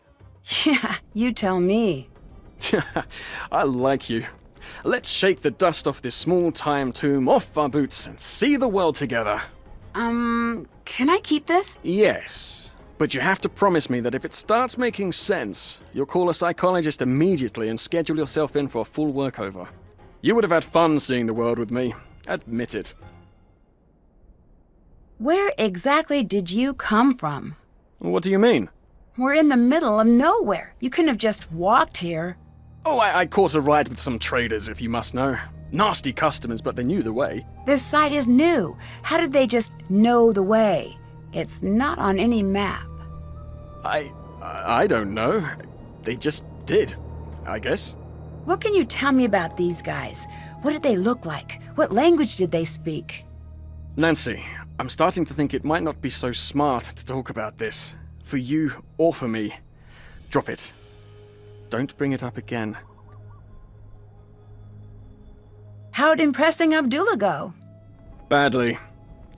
Yeah, you tell me. I like you. Let's shake the dust off this small-time tomb off our boots and see the world together. Can I keep this? Yes, but you have to promise me that if it starts making sense, you'll call a psychologist immediately and schedule yourself in for a full workover. You would have had fun seeing the world with me. Admit it. Where exactly did you come from? What do you mean? We're in the middle of nowhere. You couldn't have just walked here. Oh, I caught a ride with some traders, if you must know. Nasty customers, but they knew the way. This site is new. How did they just know the way? It's not on any map. I don't know. They just did, I guess. What can you tell me about these guys? What did they look like? What language did they speak? Nancy, I'm starting to think it might not be so smart to talk about this. For you or for me. Drop it. Don't bring it up again. How'd impressing Abdullah go? Badly.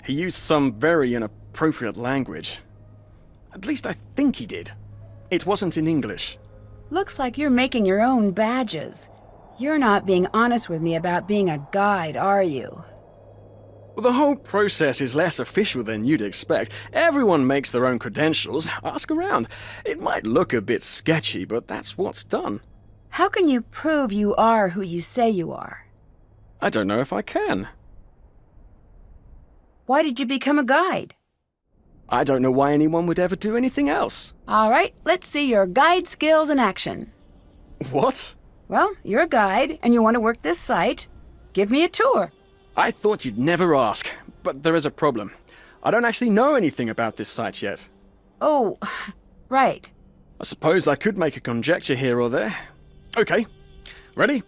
He used some very inappropriate language. At least I think he did. It wasn't in English. Looks like you're making your own badges. You're not being honest with me about being a guide, are you? Well, the whole process is less official than you'd expect. Everyone makes their own credentials. Ask around. It might look a bit sketchy, but that's what's done. How can you prove you are who you say you are? I don't know if I can. Why did you become a guide? I don't know why anyone would ever do anything else. All right, let's see your guide skills in action. What? Well, you're a guide, and you want to work this site. Give me a tour. I thought you'd never ask, but there is a problem. I don't actually know anything about this site yet. Oh, right. I suppose I could make a conjecture here or there. Okay. Ready?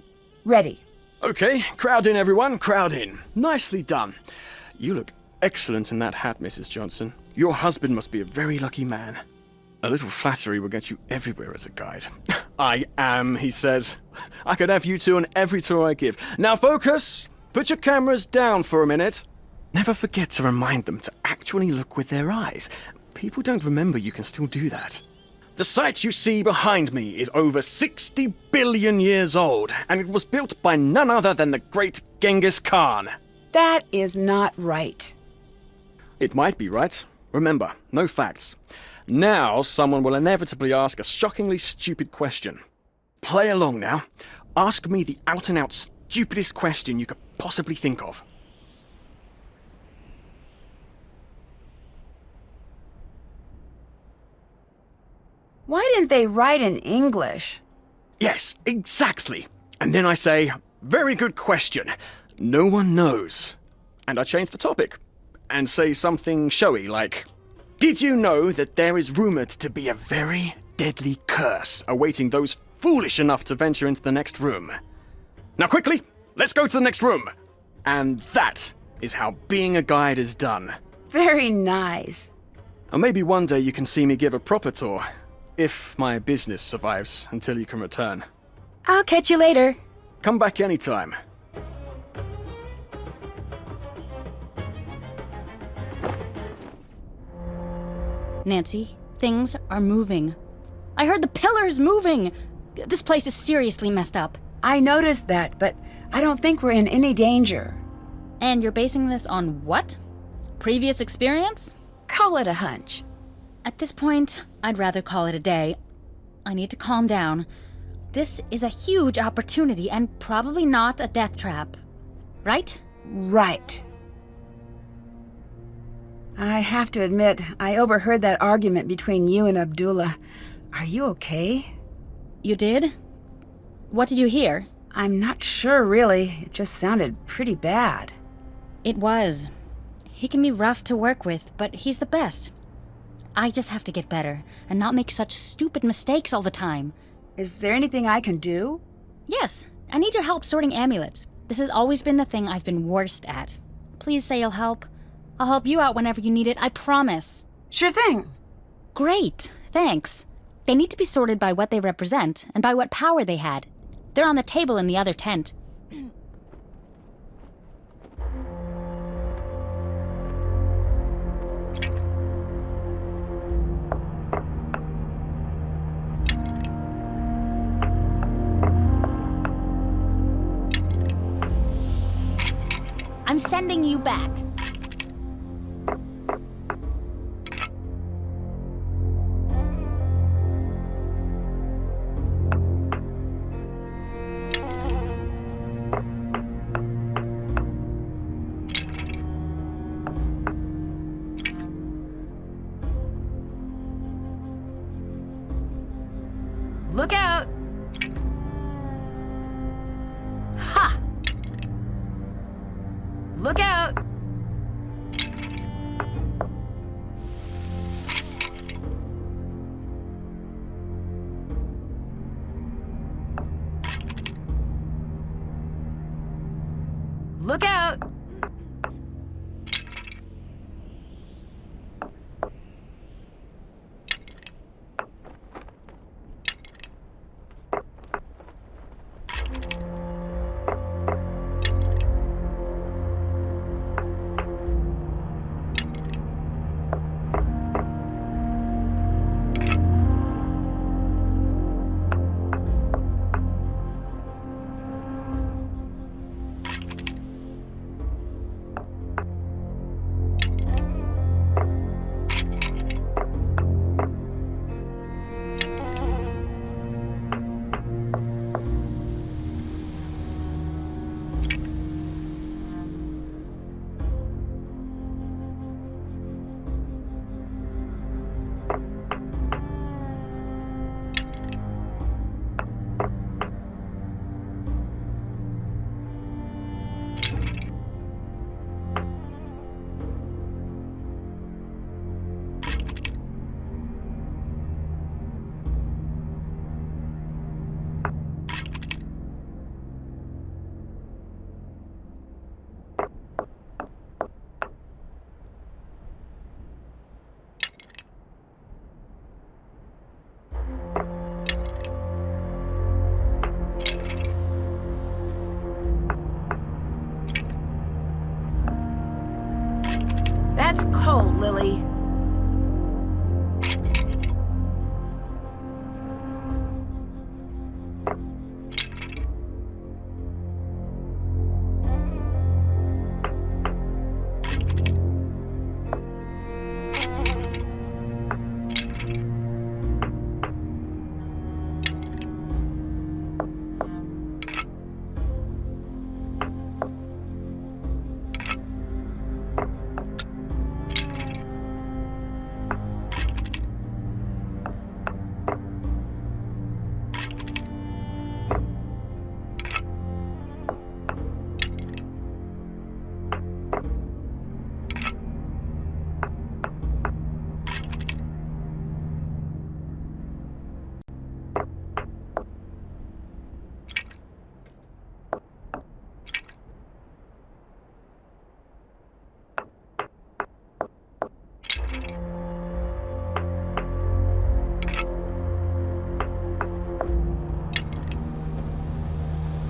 Ready. Okay, crowd in, everyone, crowd in. Nicely done. You look excellent in that hat, Mrs. Johnson. Your husband must be a very lucky man. A little flattery will get you everywhere as a guide. I am, he says. I could have you two on every tour I give. Now focus! Put your cameras down for a minute. Never forget to remind them to actually look with their eyes. People don't remember you can still do that. The site you see behind me is over 60 billion years old, and it was built by none other than the great Genghis Khan. That is not right. It might be right. Remember, no facts. Now someone will inevitably ask a shockingly stupid question. Play along now. Ask me the out-and-out stupidest question you could possibly think of. Why didn't they write in English? Yes, exactly. And then I say, very good question. No one knows. And I change the topic. And say something showy like, did you know that there is rumored to be a very deadly curse awaiting those foolish enough to venture into the next room? Now quickly, let's go to the next room. And that is how being a guide is done. Very nice. Or maybe one day you can see me give a proper tour. If my business survives until you can return. I'll catch you later. Come back anytime. Nancy, things are moving. I heard the pillars moving. This place is seriously messed up. I noticed that, but I don't think we're in any danger. And you're basing this on what? Previous experience? Call it a hunch. At this point, I'd rather call it a day. I need to calm down. This is a huge opportunity and probably not a death trap. Right? Right. I have to admit, I overheard that argument between you and Abdullah. Are you okay? You did? What did you hear? I'm not sure, really. It just sounded pretty bad. It was. He can be rough to work with, but he's the best. I just have to get better and not make such stupid mistakes all the time. Is there anything I can do? Yes, I need your help sorting amulets. This has always been the thing I've been worst at. Please say you'll help. I'll help you out whenever you need it, I promise. Sure thing. Great, thanks. They need to be sorted by what they represent and by what power they had. They're on the table in the other tent. I'm sending you back. Look out! Ha! Look out! Look out! That's cold, Lily.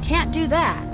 Can't do that.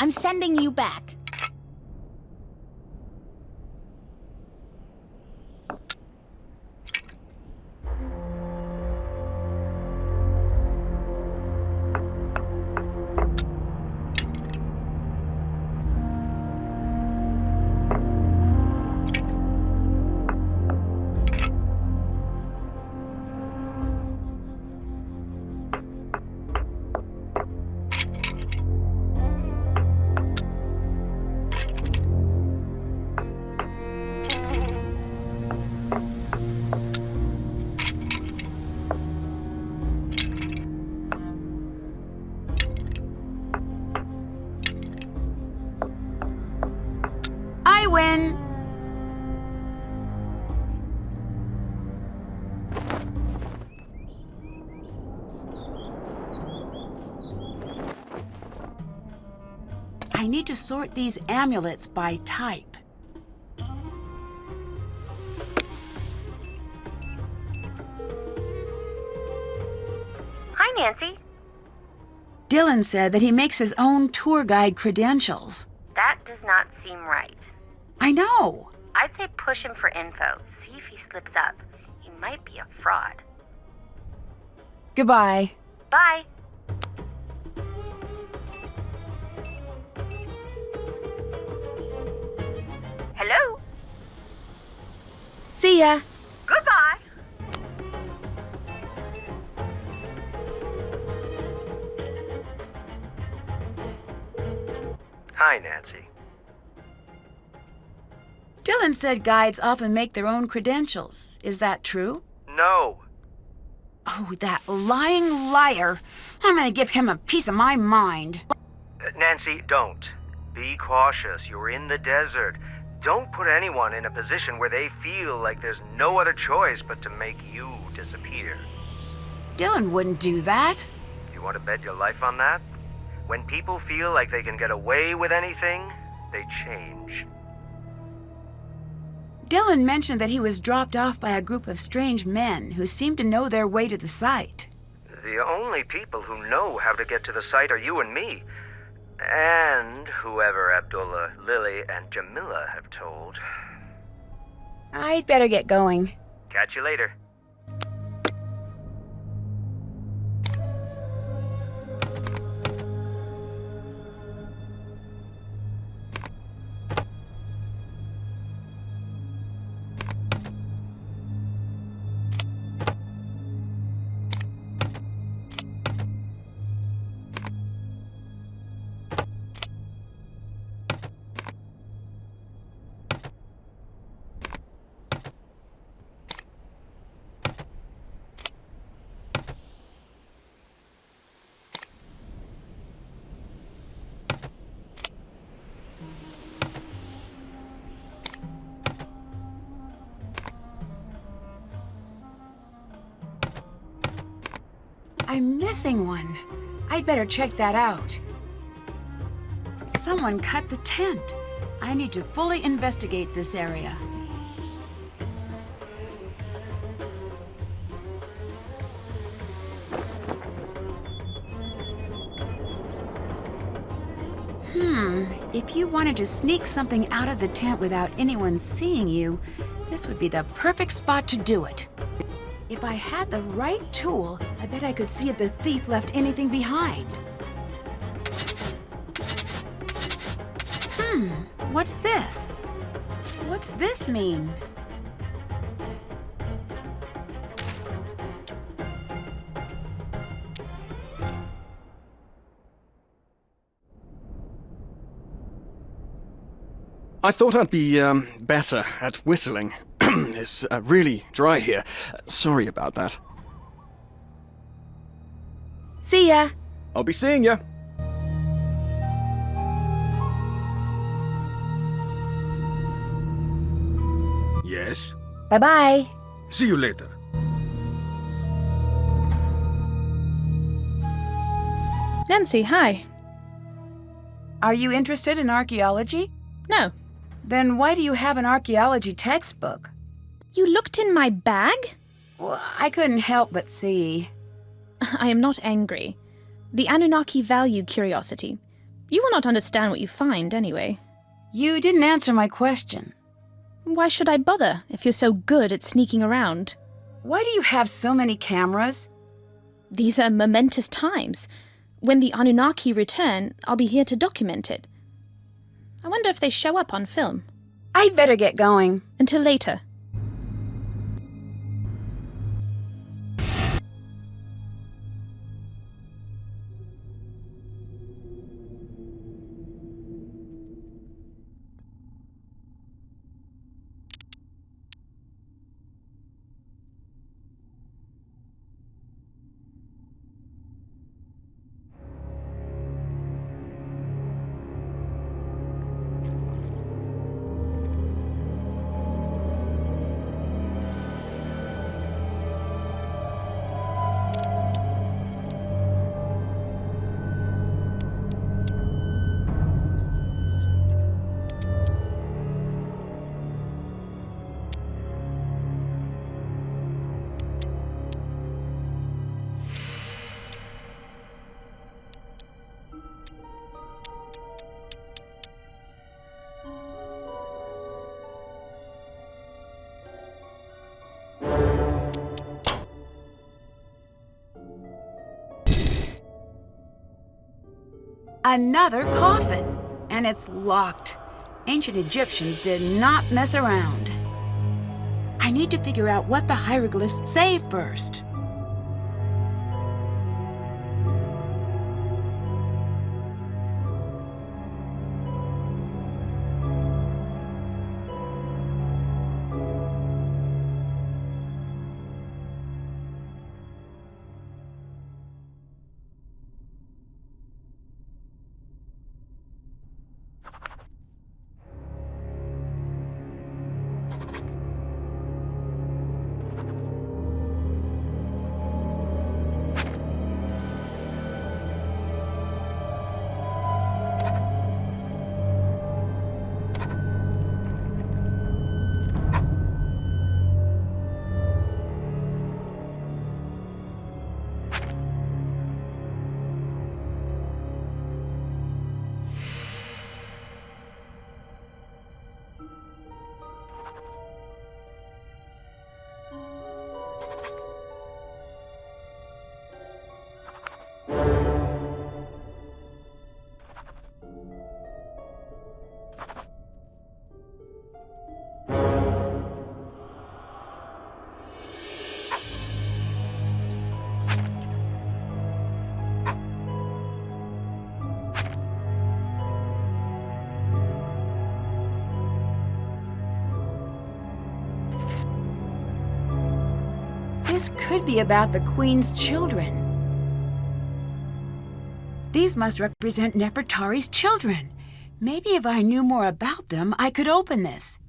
I'm sending you back. I win! I need to sort these amulets by type. Hi, Nancy. Dylan said that he makes his own tour guide credentials. That does not seem right. I know. I'd say push him for info. See if he slips up. He might be a fraud. See ya. Goodbye. Hi, Nancy. Dylan said guides often make their own credentials. Is that true? No. Oh, that lying liar. I'm gonna give him a piece of my mind. Nancy, don't. Be cautious. You're in the desert. Don't put anyone in a position where they feel like there's no other choice but to make you disappear. Dylan wouldn't do that. You want to bet your life on that? When people feel like they can get away with anything, they change. Dylan mentioned that he was dropped off by a group of strange men who seemed to know their way to the site. The only people who know how to get to the site are you and me. And whoever Abdullah, Lily, and Jamila have told. I'd better get going. Catch you later. I'm missing one. I'd better check that out. Someone cut the tent. I need to fully investigate this area. If you wanted to sneak something out of the tent without anyone seeing you, this would be the perfect spot to do it. If I had the right tool, I bet I could see if the thief left anything behind. What's this? What's this mean? I thought I'd be better at whistling. It's really dry here. Sorry about that. See ya! I'll be seeing ya. Yes? Bye-bye. See you later. Nancy, hi. Are you interested in archaeology? No. Then why do you have an archaeology textbook? You looked in my bag? Well, I couldn't help but see. I am not angry. The Anunnaki value curiosity. You will not understand what you find, anyway. You didn't answer my question. Why should I bother if you're so good at sneaking around? Why do you have so many cameras? These are momentous times. When the Anunnaki return, I'll be here to document it. I wonder if they show up on film. I'd better get going. Until later. Another coffin, and it's locked. Ancient Egyptians did not mess around. I need to figure out what the hieroglyphs say first. This could be about the Queen's children. These must represent Nefertari's children. Maybe if I knew more about them, I could open this.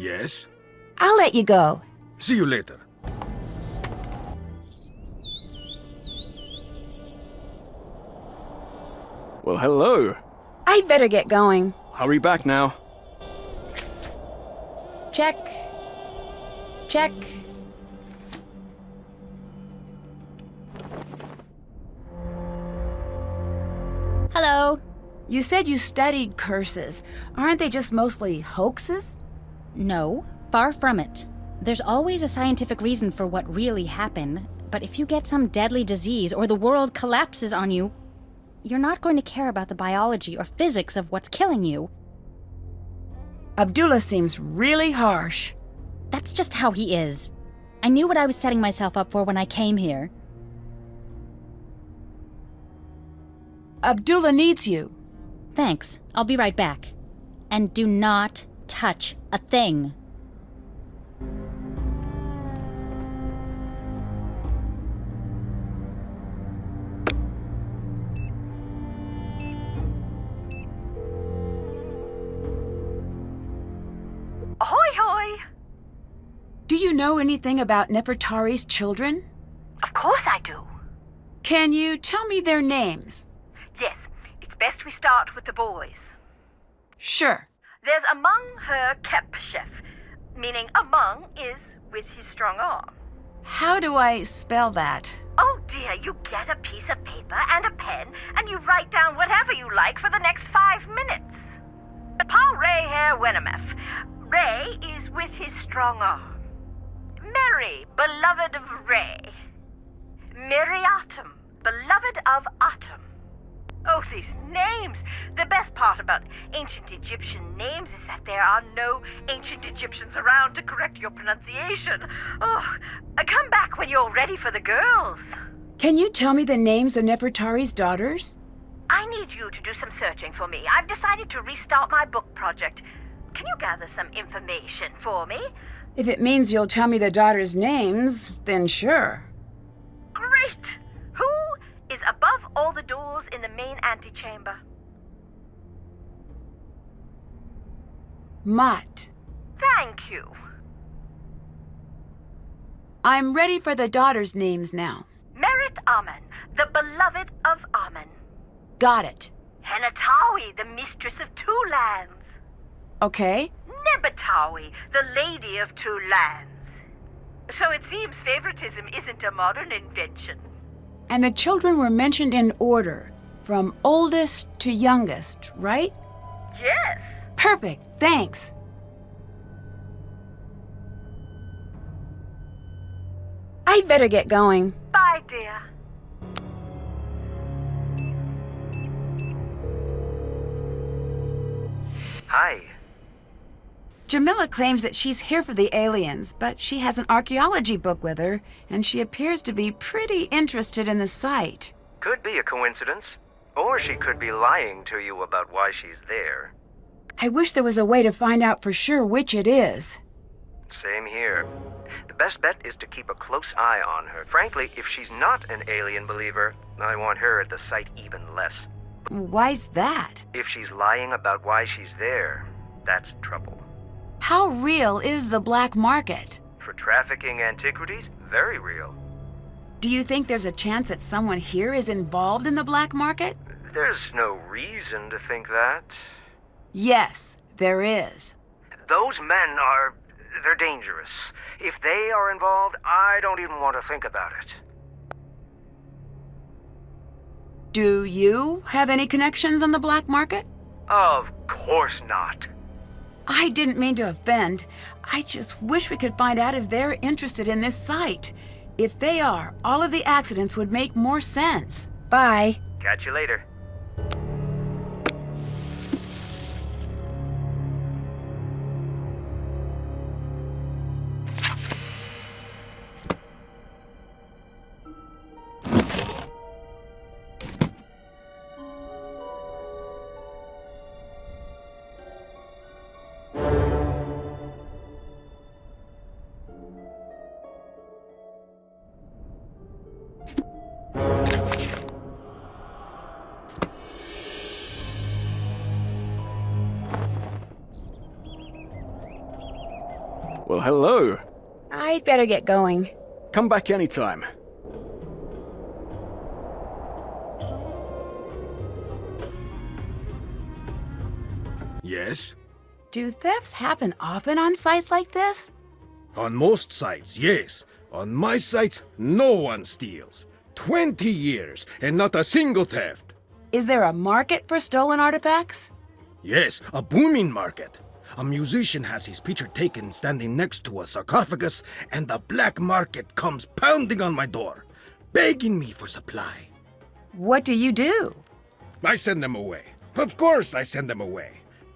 Yes? I'll let you go. See you later. Well, hello. I'd better get going. Hurry back now. Check. Check. Hello. You said you studied curses. Aren't they just mostly hoaxes? No, far from it. There's always a scientific reason for what really happened, but if you get some deadly disease or the world collapses on you, you're not going to care about the biology or physics of what's killing you. Abdullah seems really harsh. That's just how he is. I knew what I was setting myself up for when I came here. Abdullah needs you. Thanks. I'll be right back. And do not touch a thing. Ahoy, hoy! Do you know anything about Nefertari's children? Of course I do. Can you tell me their names? Yes, it's best we start with the boys. Sure. There's Among her Kepchef, meaning among is with his strong arm. How do I spell that? Oh dear, you get a piece of paper and a pen and you write down whatever you like for the next 5 minutes. Pa Ray Hair Wenemeth. Ray is with his strong arm. Mary, beloved of Ray. Miriatum, beloved of Atum. Oh, these names! The best part about ancient Egyptian names is that there are no ancient Egyptians around to correct your pronunciation. Oh, come back when you're ready for the girls. Can you tell me the names of Nefertari's daughters? I need you to do some searching for me. I've decided to restart my book project. Can you gather some information for me? If it means you'll tell me the daughters' names, then sure. Great! Who is above all the doors in the main antechamber? Mott. Thank you. I'm ready for the daughters' names now. Merit Amen, the beloved of Amen. Got it. Henatawi, the mistress of two lands. Okay. Nebatawi, the lady of two lands. So it seems favoritism isn't a modern invention. And the children were mentioned in order, from oldest to youngest, right? Yes. Perfect, thanks. I'd better get going. Bye, dear. Hi. Jamila claims that she's here for the aliens, but she has an archaeology book with her, and she appears to be pretty interested in the site. Could be a coincidence. Or she could be lying to you about why she's there. I wish there was a way to find out for sure which it is. Same here. The best bet is to keep a close eye on her. Frankly, if she's not an alien believer, I want her at the site even less. Why's that? If she's lying about why she's there, that's trouble. How real is the black market? For trafficking antiquities, very real. Do you think there's a chance that someone here is involved in the black market? There's no reason to think that. Yes, there is. Those men they're dangerous. If they are involved, I don't even want to think about it. Do you have any connections on the black market? Of course not. I didn't mean to offend. I just wish we could find out if they're interested in this site. If they are, all of the accidents would make more sense. Bye. Catch you later. Well, hello. I'd better get going. Come back anytime. Yes? Do thefts happen often on sites like this? On most sites, yes. On my sites, no one steals. 20 years and not a single theft. Is there a market for stolen artifacts? Yes, a booming market. A musician has his picture taken standing next to a sarcophagus, and the black market comes pounding on my door, begging me for supply. What do you do? I send them away. Of course I send them away.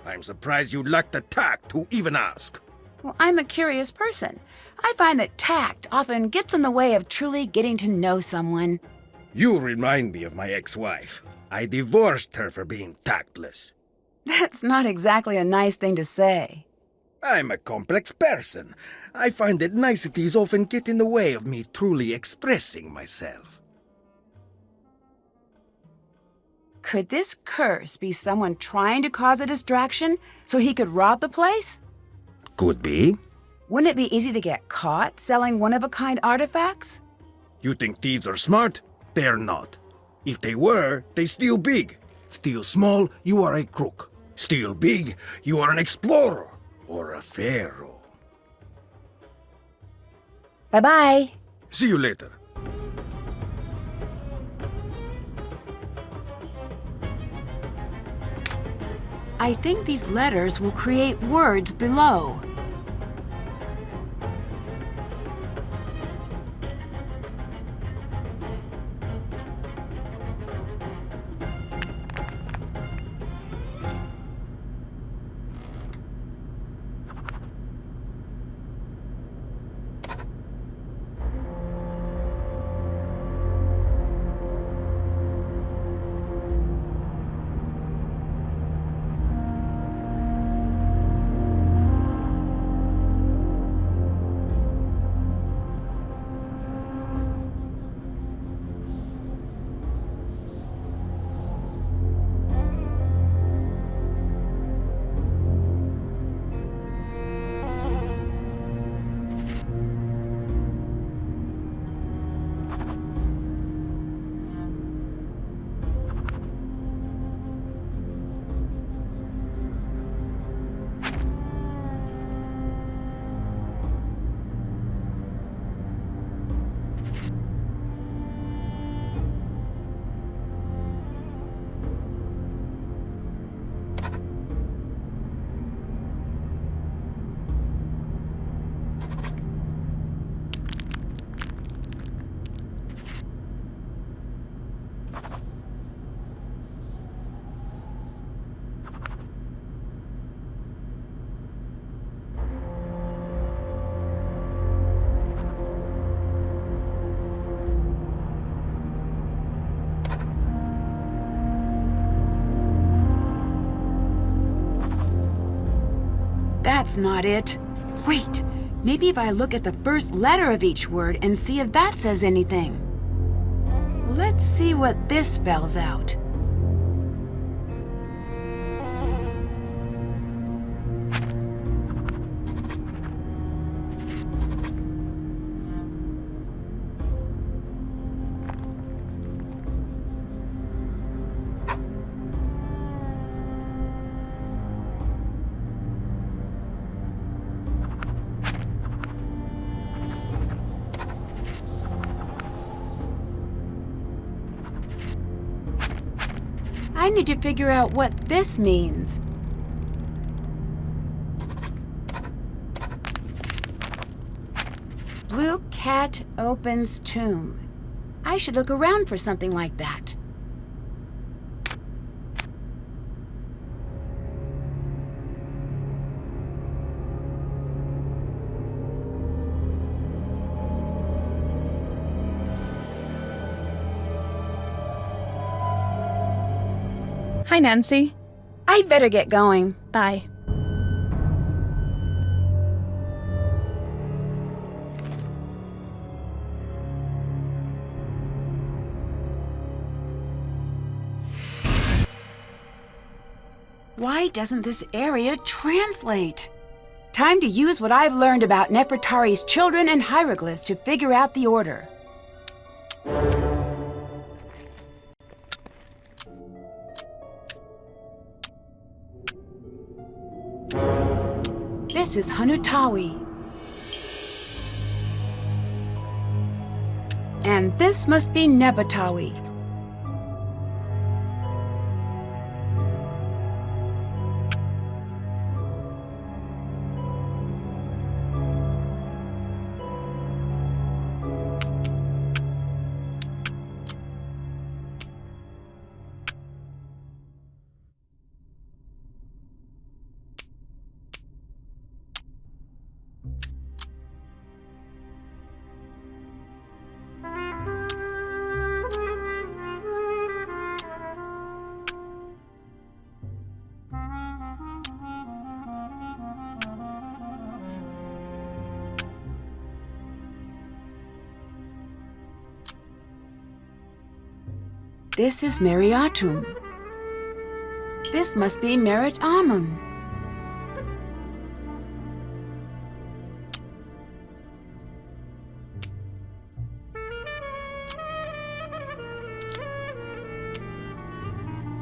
I'm surprised you lack the tact to even ask. Well, I'm a curious person. I find that tact often gets in the way of truly getting to know someone. You remind me of my ex-wife. I divorced her for being tactless. That's not exactly a nice thing to say. I'm a complex person. I find that niceties often get in the way of me truly expressing myself. Could this curse be someone trying to cause a distraction so he could rob the place? Could be. Wouldn't it be easy to get caught selling one-of-a-kind artifacts? You think thieves are smart? They're not. If they were, they steal big. Steal small, you are a crook. Steal big, you are an explorer or a pharaoh. Bye-bye. See you later. I think these letters will create words below. that's not it. Wait, maybe if I look at the first letter of each word and see if that says anything. Let's see what this spells out. I need to figure out what this means. Blue cat opens tomb. I should look around for something like that. Hi, Nancy. I'd better get going. Bye. Why doesn't this area translate? Time to use what I've learned about Nefertari's children and hieroglyphs to figure out the order. This is Hanutawi. And this must be Nebatawi. This is Meriatum. This must be Merit Amun.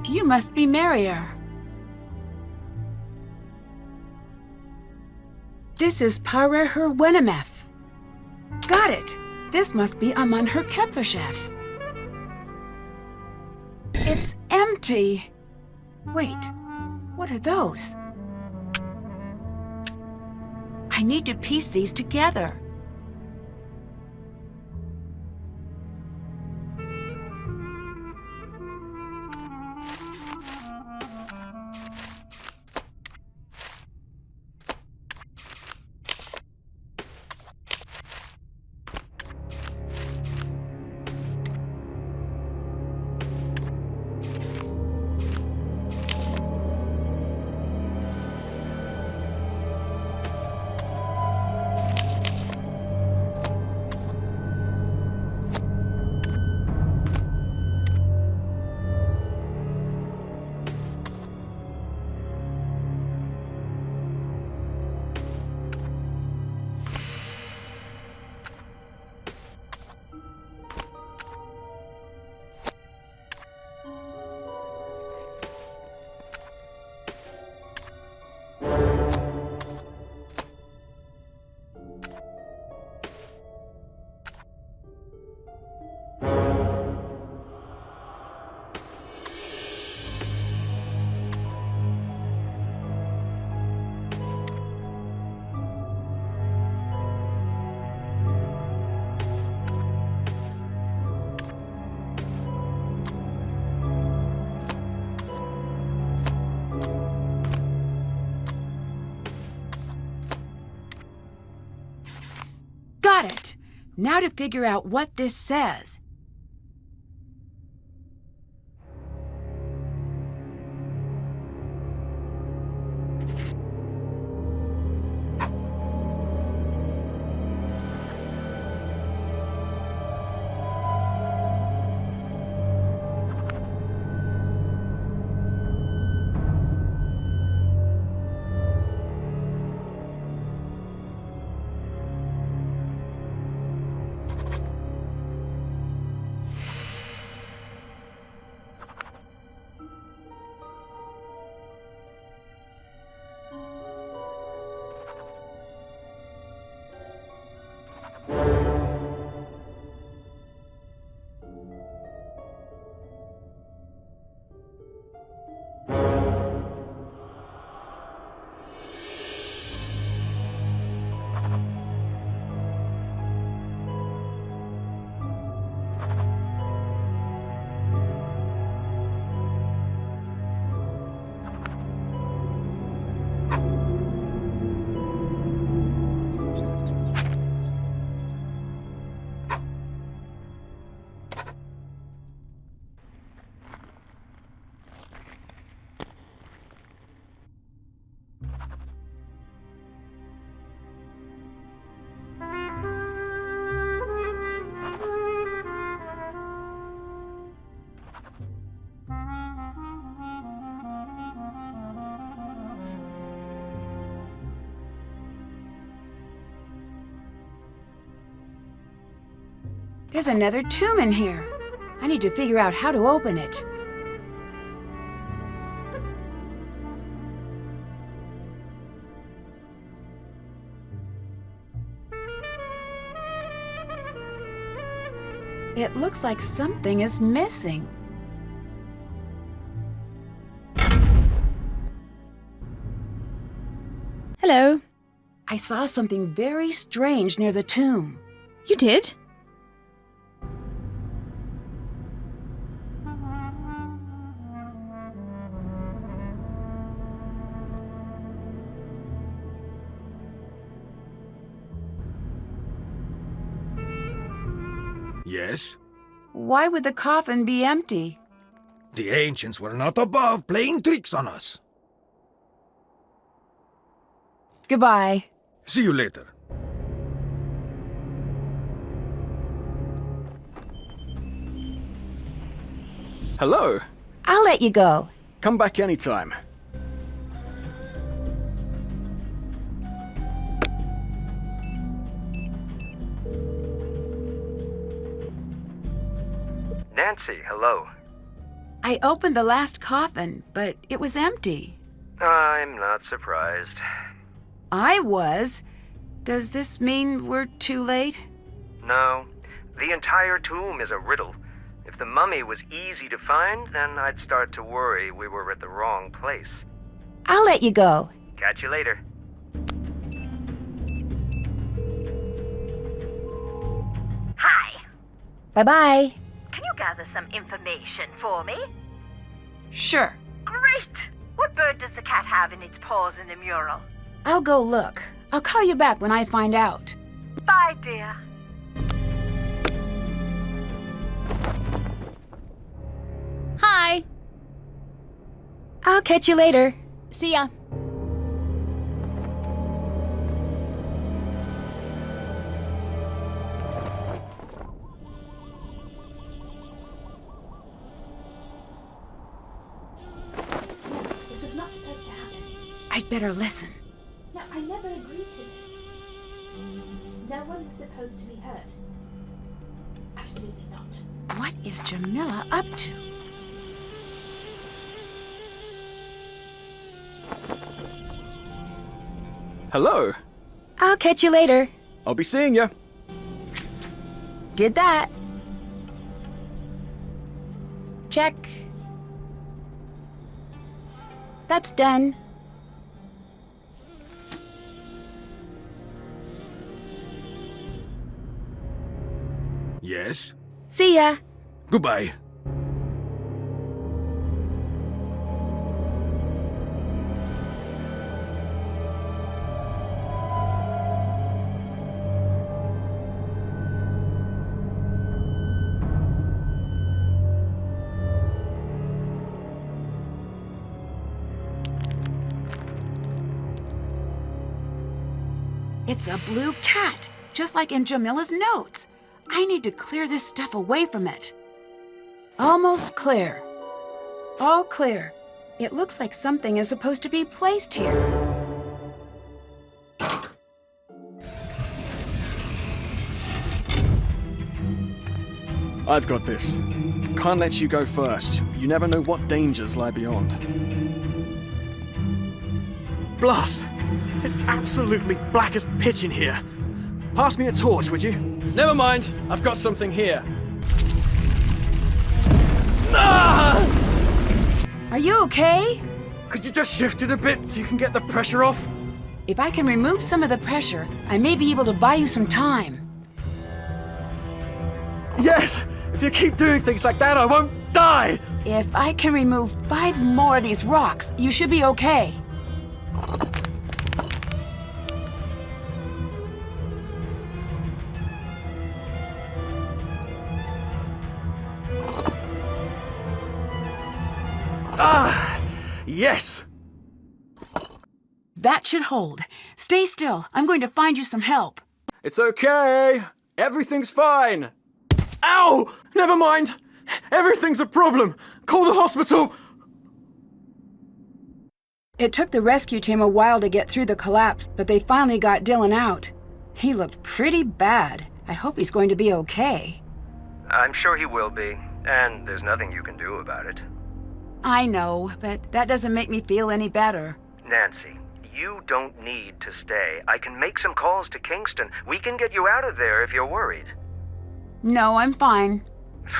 You must be Merrier. This is Pareherwenemef. Got it. This must be Amun Herkepashef. It's empty. Wait, what are those? I need to piece these together. Got it! Now to figure out what this says. There's another tomb in here. I need to figure out how to open it. It looks like something is missing. Hello. I saw something very strange near the tomb. You did? Yes? Why would the coffin be empty? The ancients were not above playing tricks on us. Goodbye. See you later. Hello. I'll let you go. Come back anytime. Nancy, hello. I opened the last coffin, but it was empty. I'm not surprised. I was. Does this mean we're too late? No, the entire tomb is a riddle. If the mummy was easy to find, then I'd start to worry we were at the wrong place. I'll let you go. Catch you later. Hi. Bye-bye. Can you gather some information for me? Sure. Great! What bird does the cat have in its paws in the mural? I'll go look. I'll call you back when I find out. Bye, dear. Hi. I'll catch you later. See ya. This was not supposed to happen. I'd better listen. No, I never agreed to this. No one was supposed to be hurt. Absolutely not. What is Jamila up to? Hello. I'll catch you later. I'll be seeing ya. Did that. Check. That's done. Yes? See ya. Goodbye. It's a blue cat, just like in Jamila's notes. I need to clear this stuff away from it. Almost clear. All clear. It looks like something is supposed to be placed here. I've got this. Can't let you go first. You never know what dangers lie beyond. Blast! It's absolutely black as pitch in here. Pass me a torch, would you? Never mind. I've got something here. Ah! Are you okay? Could you just shift it a bit so you can get the pressure off? If I can remove some of the pressure, I may be able to buy you some time. Yes! If you keep doing things like that, I won't die! If I can remove 5 more of these rocks, you should be okay. Ah! Yes! That should hold. Stay still. I'm going to find you some help. It's okay! Everything's fine! Ow! Never mind! Everything's a problem! Call the hospital! It took the rescue team a while to get through the collapse, but they finally got Dylan out. He looked pretty bad. I hope he's going to be okay. I'm sure he will be, and there's nothing you can do about it. I know, but that doesn't make me feel any better. Nancy, you don't need to stay. I can make some calls to Kingston. We can get you out of there if you're worried. No, I'm fine.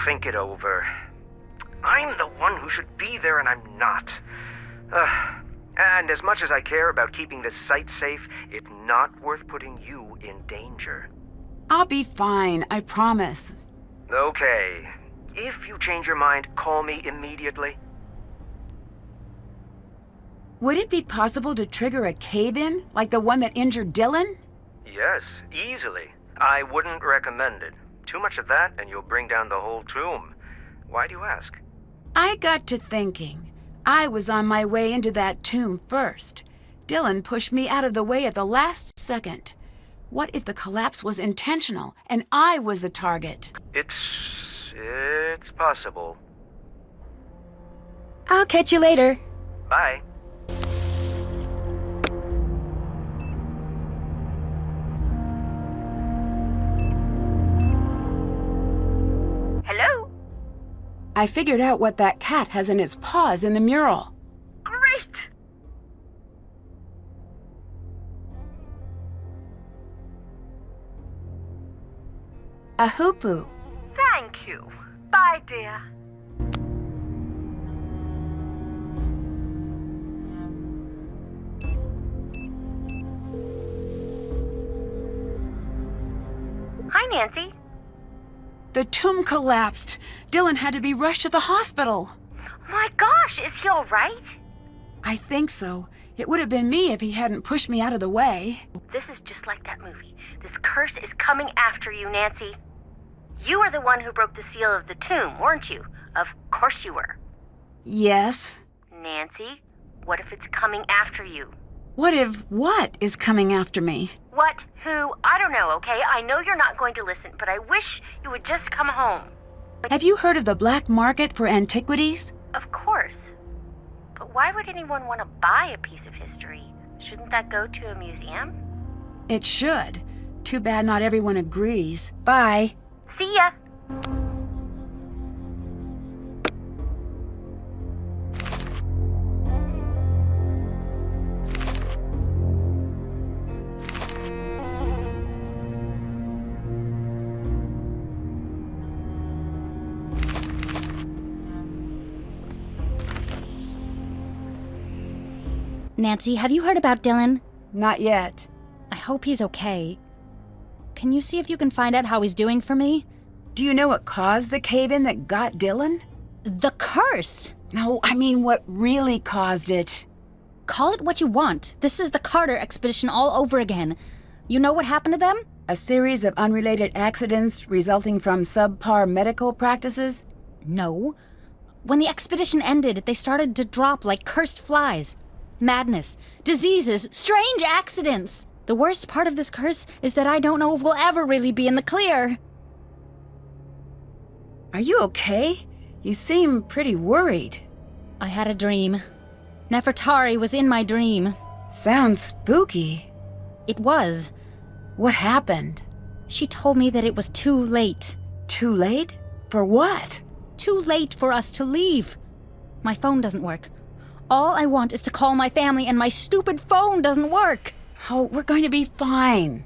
Think it over. I'm the one who should be there, and I'm not. And as much as I care about keeping this site safe, it's not worth putting you in danger. I'll be fine, I promise. Okay. If you change your mind, call me immediately. Would it be possible to trigger a cave-in, like the one that injured Dylan? Yes, easily. I wouldn't recommend it. Too much of that, and you'll bring down the whole tomb. Why do you ask? I got to thinking. I was on my way into that tomb first. Dylan pushed me out of the way at the last second. What if the collapse was intentional, and I was the target? It's possible. I'll catch you later. Bye. Hello? I figured out what that cat has in its paws in the mural. Great! A hoopoe. Thank you. Bye, dear. Hi, Nancy. The tomb collapsed. Dylan had to be rushed to the hospital. My gosh, is he all right? I think so. It would have been me if he hadn't pushed me out of the way. This is just like that movie. This curse is coming after you, Nancy. You were the one who broke the seal of the tomb, weren't you? Of course you were. Yes. Nancy, what if it's coming after you? What if what is coming after me? What? Who? I don't know, okay? I know you're not going to listen, but I wish you would just come home. Have you heard of the black market for antiquities? Of course. But why would anyone want to buy a piece of history? Shouldn't that go to a museum? It should. Too bad not everyone agrees. Bye. See ya! Nancy, have you heard about Dylan? Not yet. I hope he's okay. Can you see if you can find out how he's doing for me? Do you know what caused the cave-in that got Dylan? The curse! No, I mean what really caused it. Call it what you want. This is the Carter expedition all over again. You know what happened to them? A series of unrelated accidents resulting from subpar medical practices? No. When the expedition ended, they started to drop like cursed flies. Madness, diseases, strange accidents. The worst part of this curse is that I don't know if we'll ever really be in the clear. Are you okay? You seem pretty worried. I had a dream. Nefertari was in my dream. Sounds spooky. It was. What happened? She told me that it was too late. Too late? For what? Too late for us to leave. My phone doesn't work. All I want is to call my family, and my stupid phone doesn't work. Oh, we're going to be fine.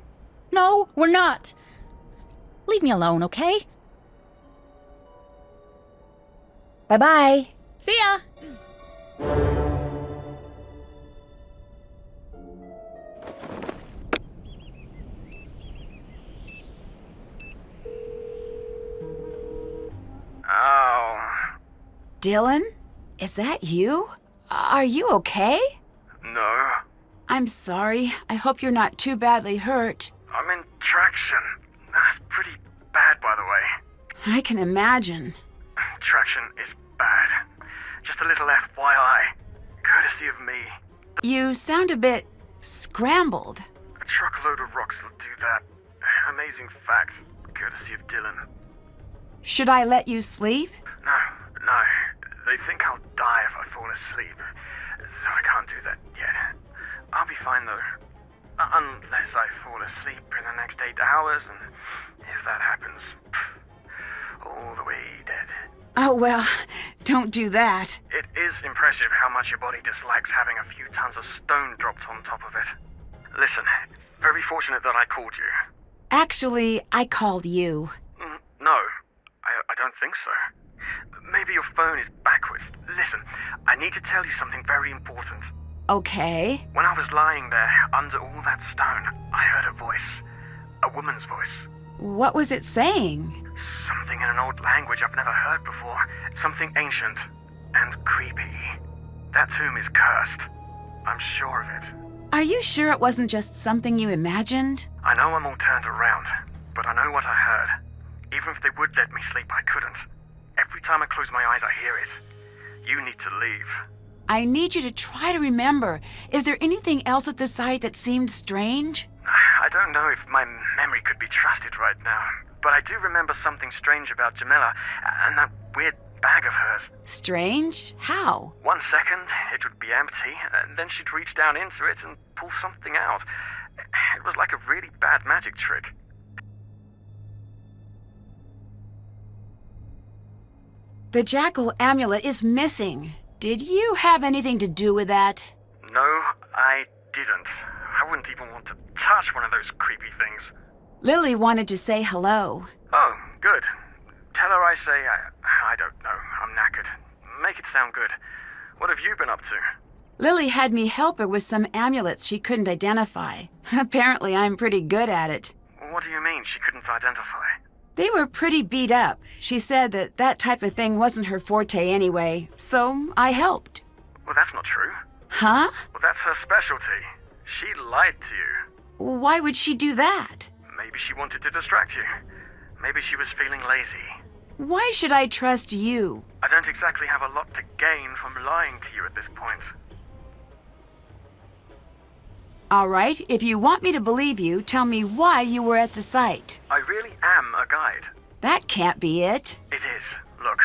No, we're not. Leave me alone, okay? Bye-bye. See ya! Oh. Dylan? Is that you? Are you okay? No. I'm sorry. I hope you're not too badly hurt. I'm in traction. That's pretty bad, by the way. I can imagine. Traction is bad. Just a little FYI. Courtesy of me. You sound a bit scrambled. A truckload of rocks will do that. Amazing fact. Courtesy of Dylan. Should I let you sleep? No. They think I'll die if I fall asleep. So I can't do that yet. I'll be fine though. Unless I fall asleep in the next 8 hours, and if that happens, all Oh, well, don't do that. It is impressive how much your body dislikes having a few tons of stone dropped on top of it. Listen, it's very fortunate that I called you. Actually, I called you. No, I don't think so. Maybe your phone is backwards. Listen, I need to tell you something very important. Okay. When I was lying there, under all that stone, I heard a voice. A woman's voice. What was it saying? Something in an old language I've never heard before. Something ancient and creepy. That tomb is cursed. I'm sure of it. Are you sure it wasn't just something you imagined? I know I'm all turned around, but I know what I heard. Even if they would let me sleep, I couldn't. Every time I close my eyes, I hear it. You need to leave. I need you to try to remember. Is there anything else at the site that seemed strange? I don't know if my memory could be trusted right now, but I do remember something strange about Jamila and that weird bag of hers. Strange? How? 1 second, it would be empty, and then she'd reach down into it and pull something out. It was like a really bad magic trick. The jackal amulet is missing. Did you have anything to do with that? No, I didn't. I wouldn't even want to touch one of those creepy things. Lily wanted to say hello. Oh, good. Tell her I say I don't know. I'm knackered. Make it sound good. What have you been up to? Lily had me help her with some amulets she couldn't identify. Apparently I'm pretty good at it. What do you mean she couldn't identify? They were pretty beat up. She said that type of thing wasn't her forte anyway, so I helped. Well, that's not true. Huh? Well, that's her specialty. She lied to you. Why would she do that? Maybe she wanted to distract you. Maybe she was feeling lazy. Why should I trust you? I don't exactly have a lot to gain from lying to you at this point. All right, if you want me to believe you, tell me why you were at the site. I really am a guide. That can't be it. It is. Look,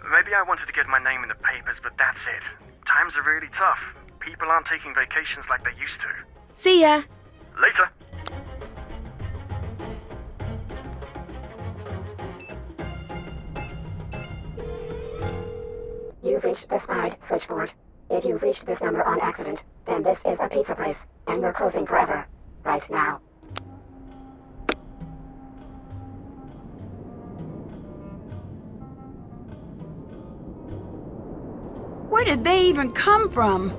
maybe I wanted to get my name in the papers, but that's it. Times are really tough. People aren't taking vacations like they used to. See ya. Later. You've reached the Slide switchboard. If you've reached this number on accident, then this is a pizza place, and we're closing forever. Right now. Where did they even come from?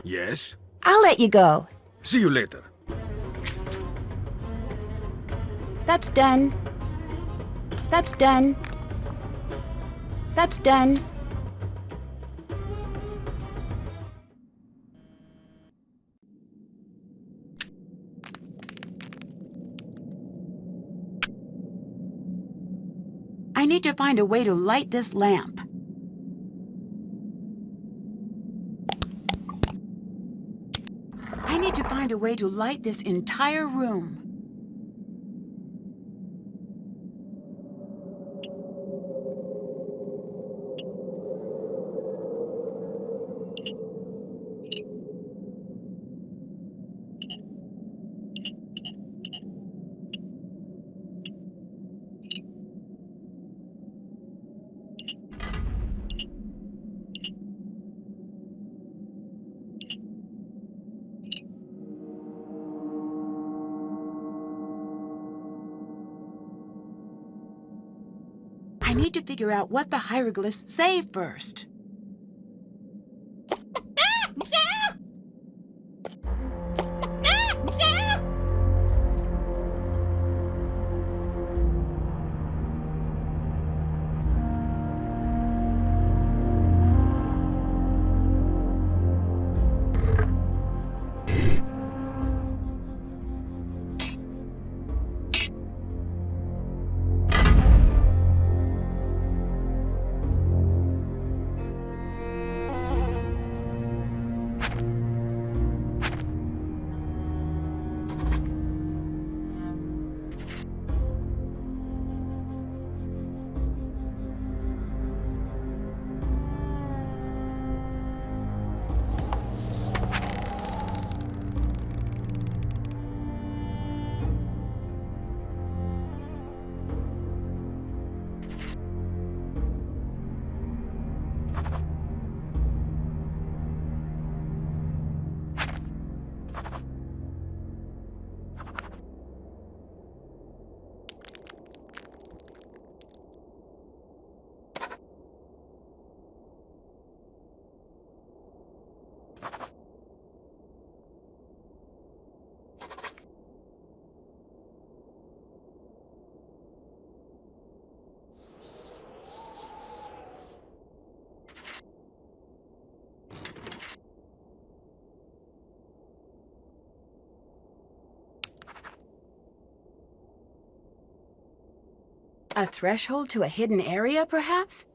Yes? I'll let you go. See you later. That's done. That's done. That's done. I need to find a way to light this lamp. I need to find a way to light this entire room. I need to figure out what the hieroglyphs say first. A threshold to a hidden area, perhaps?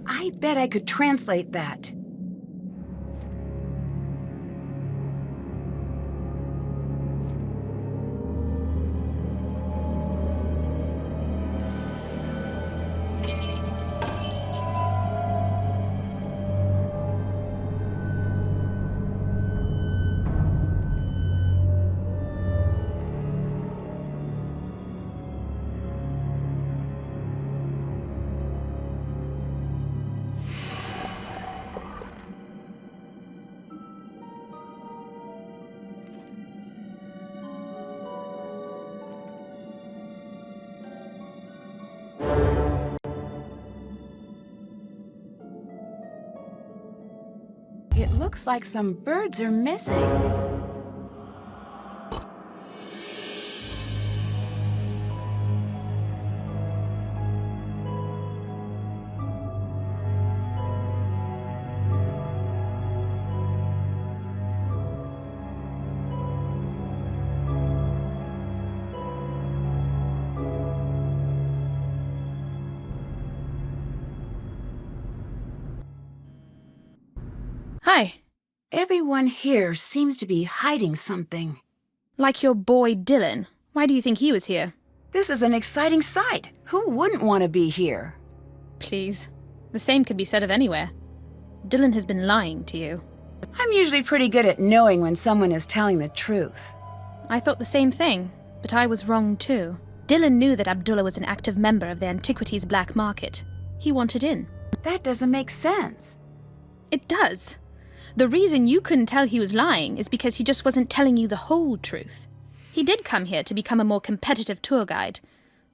I bet I could translate that. It looks like some birds are missing. Hi. Everyone here seems to be hiding something. Like your boy Dylan. Why do you think he was here? This is an exciting sight. Who wouldn't want to be here? Please. The same could be said of anywhere. Dylan has been lying to you. I'm usually pretty good at knowing when someone is telling the truth. I thought the same thing, but I was wrong too. Dylan knew that Abdullah was an active member of the antiquities black market. He wanted in. That doesn't make sense. It does. The reason you couldn't tell he was lying is because he just wasn't telling you the whole truth. He did come here to become a more competitive tour guide,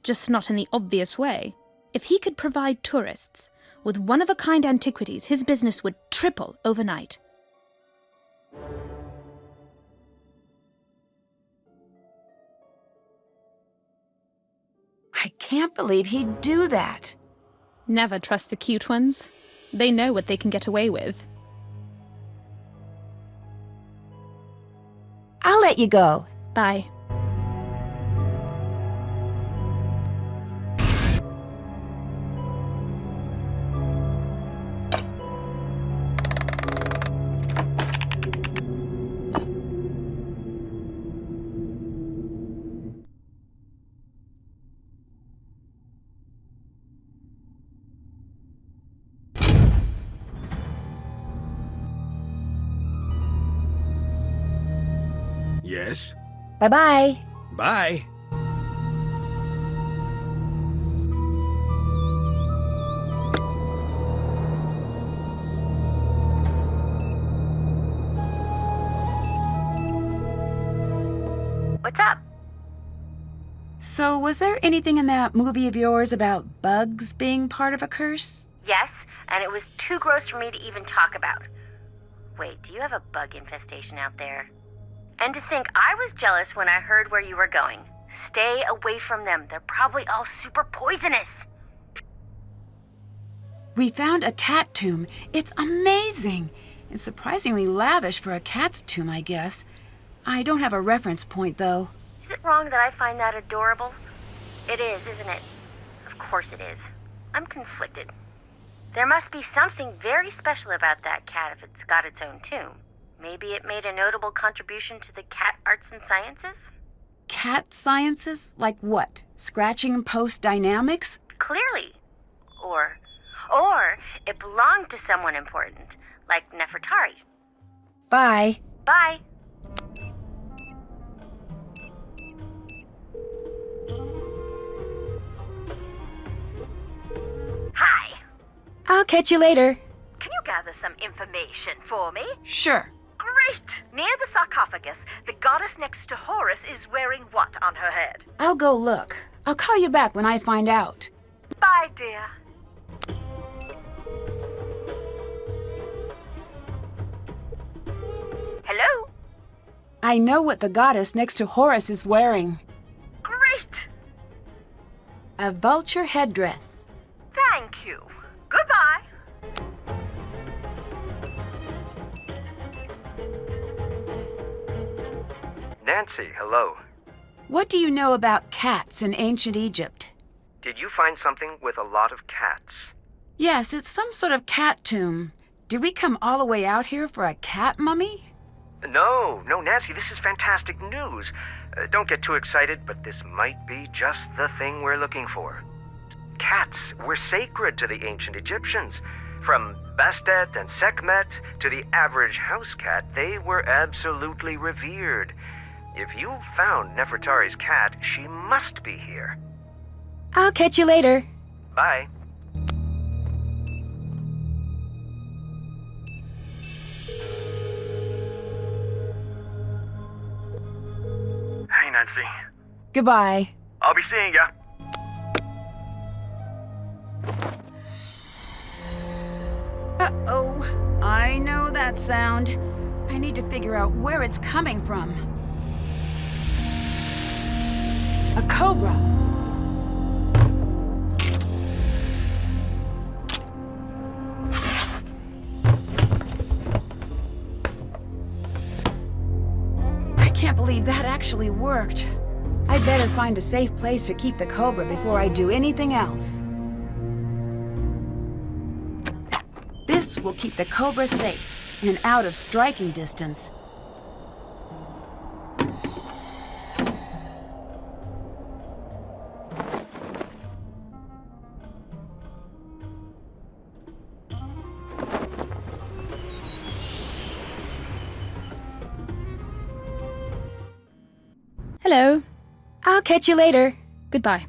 just not in the obvious way. If he could provide tourists with one-of-a-kind antiquities, his business would triple overnight. I can't believe he'd do that. Never trust the cute ones. They know what they can get away with. I'll let you go. Bye. Yes? Bye-bye. Bye. What's up? So, was there anything in that movie of yours about bugs being part of a curse? Yes, and it was too gross for me to even talk about. Wait, do you have a bug infestation out there? And to think I was jealous when I heard where you were going. Stay away from them. They're probably all super poisonous. We found a cat tomb. It's amazing. It's surprisingly lavish for a cat's tomb, I guess. I don't have a reference point, though. Is it wrong that I find that adorable? It is, isn't it? Of course it is. I'm conflicted. There must be something very special about that cat if it's got its own tomb. Maybe it made a notable contribution to the cat arts and sciences? Cat sciences? Like what? Scratching post dynamics? Clearly. Or it belonged to someone important, like Nefertari. Bye. Bye. Hi. I'll catch you later. Can you gather some information for me? Sure. Great! Near the sarcophagus, the goddess next to Horus is wearing what on her head? I'll go look. I'll call you back when I find out. Bye, dear. Hello? I know what the goddess next to Horus is wearing. Great! A vulture headdress. Thank you. Goodbye. Nancy, hello. What do you know about cats in ancient Egypt? Did you find something with a lot of cats? Yes, it's some sort of cat tomb. Did we come all the way out here for a cat mummy? No, Nancy, this is fantastic news. Don't get too excited, but this might be just the thing we're looking for. Cats were sacred to the ancient Egyptians. From Bastet and Sekhmet to the average house cat, they were absolutely revered. If you found Nefertari's cat, she must be here. I'll catch you later. Bye. Hey, Nancy. Goodbye. I'll be seeing ya. Uh-oh. I know that sound. I need to figure out where it's coming from. A cobra. I can't believe that actually worked. I'd better find a safe place to keep the cobra before I do anything else. This will keep the cobra safe and out of striking distance. Hello. I'll catch you later. Goodbye.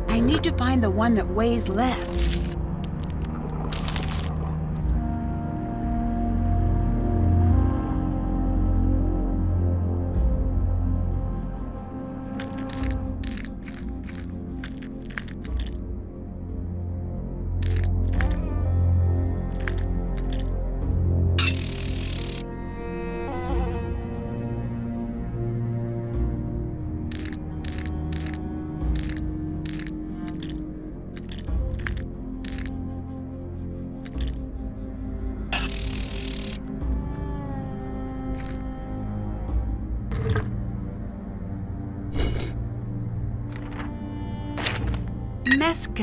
I need to find the one that weighs less.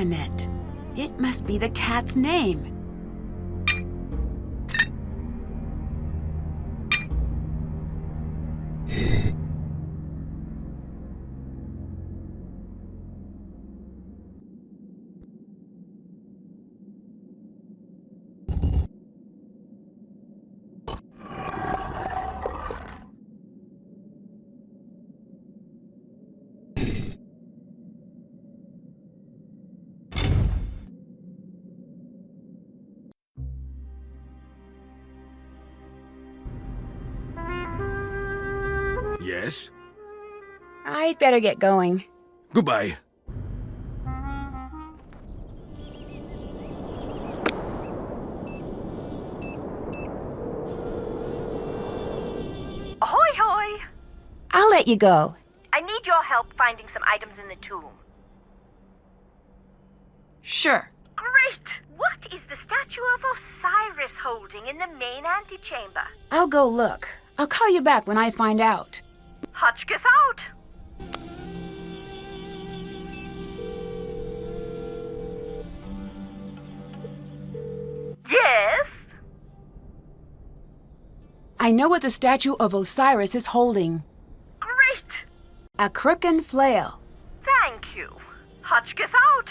Senet. It must be the cat's name. Yes? I'd better get going. Goodbye. Ahoy, hoy! I'll let you go. I need your help finding some items in the tomb. Sure. Great! What is the statue of Osiris holding in the main antechamber? I'll go look. I'll call you back when I find out. Hotchkiss out! Yes? I know what the statue of Osiris is holding. Great! A crooked flail. Thank you. Hotchkiss out!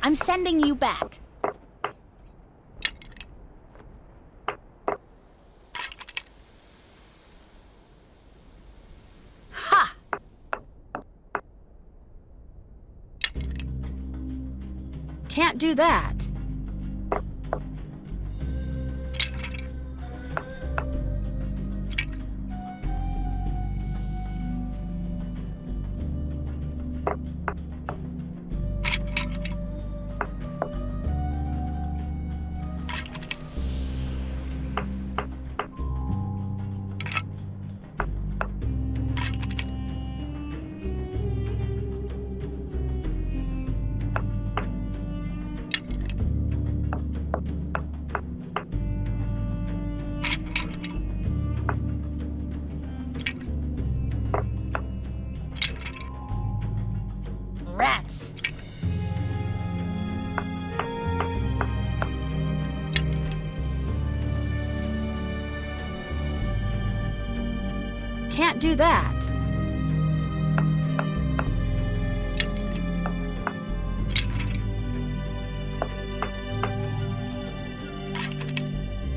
I'm sending you back. Ha! Can't do that. Rats. Can't do that.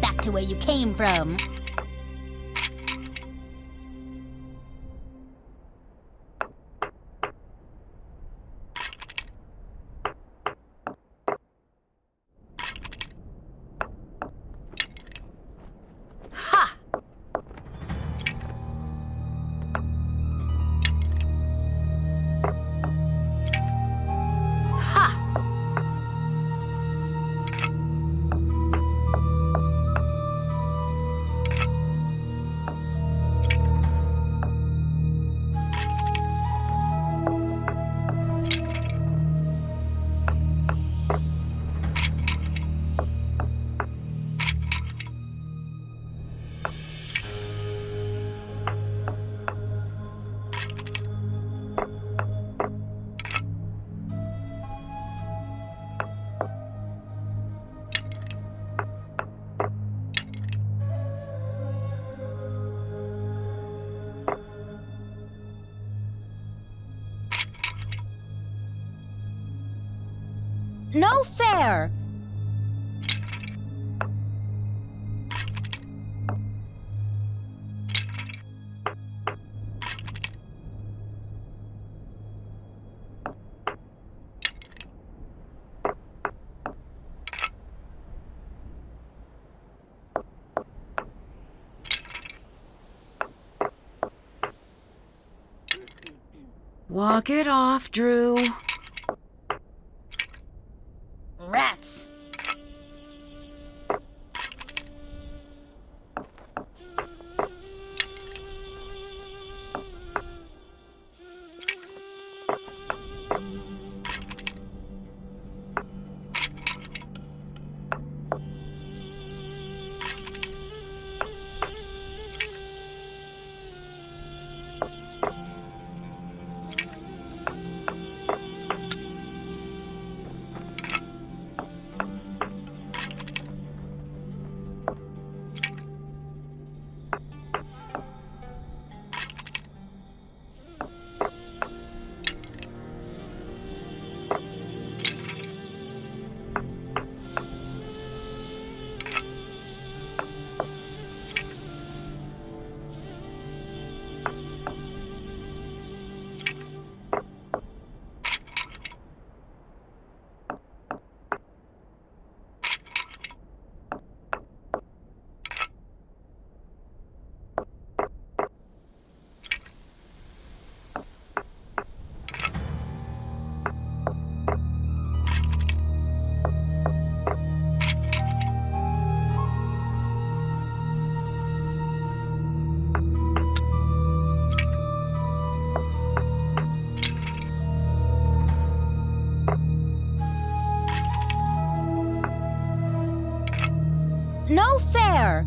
Back to where you came from. Ha! Ha! No fair! Walk it off, Drew. Rats. No fair!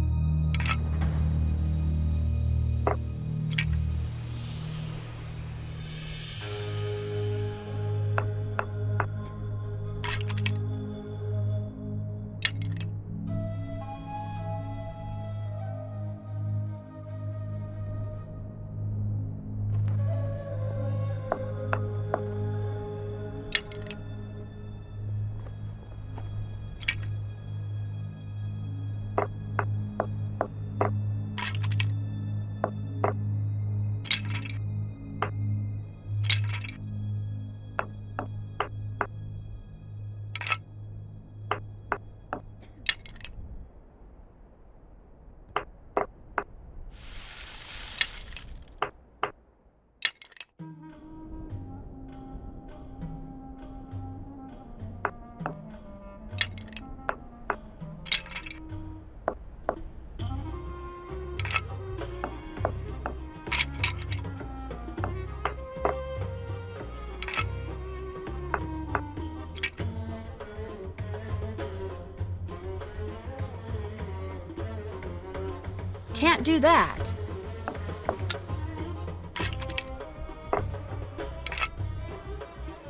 Can't do that.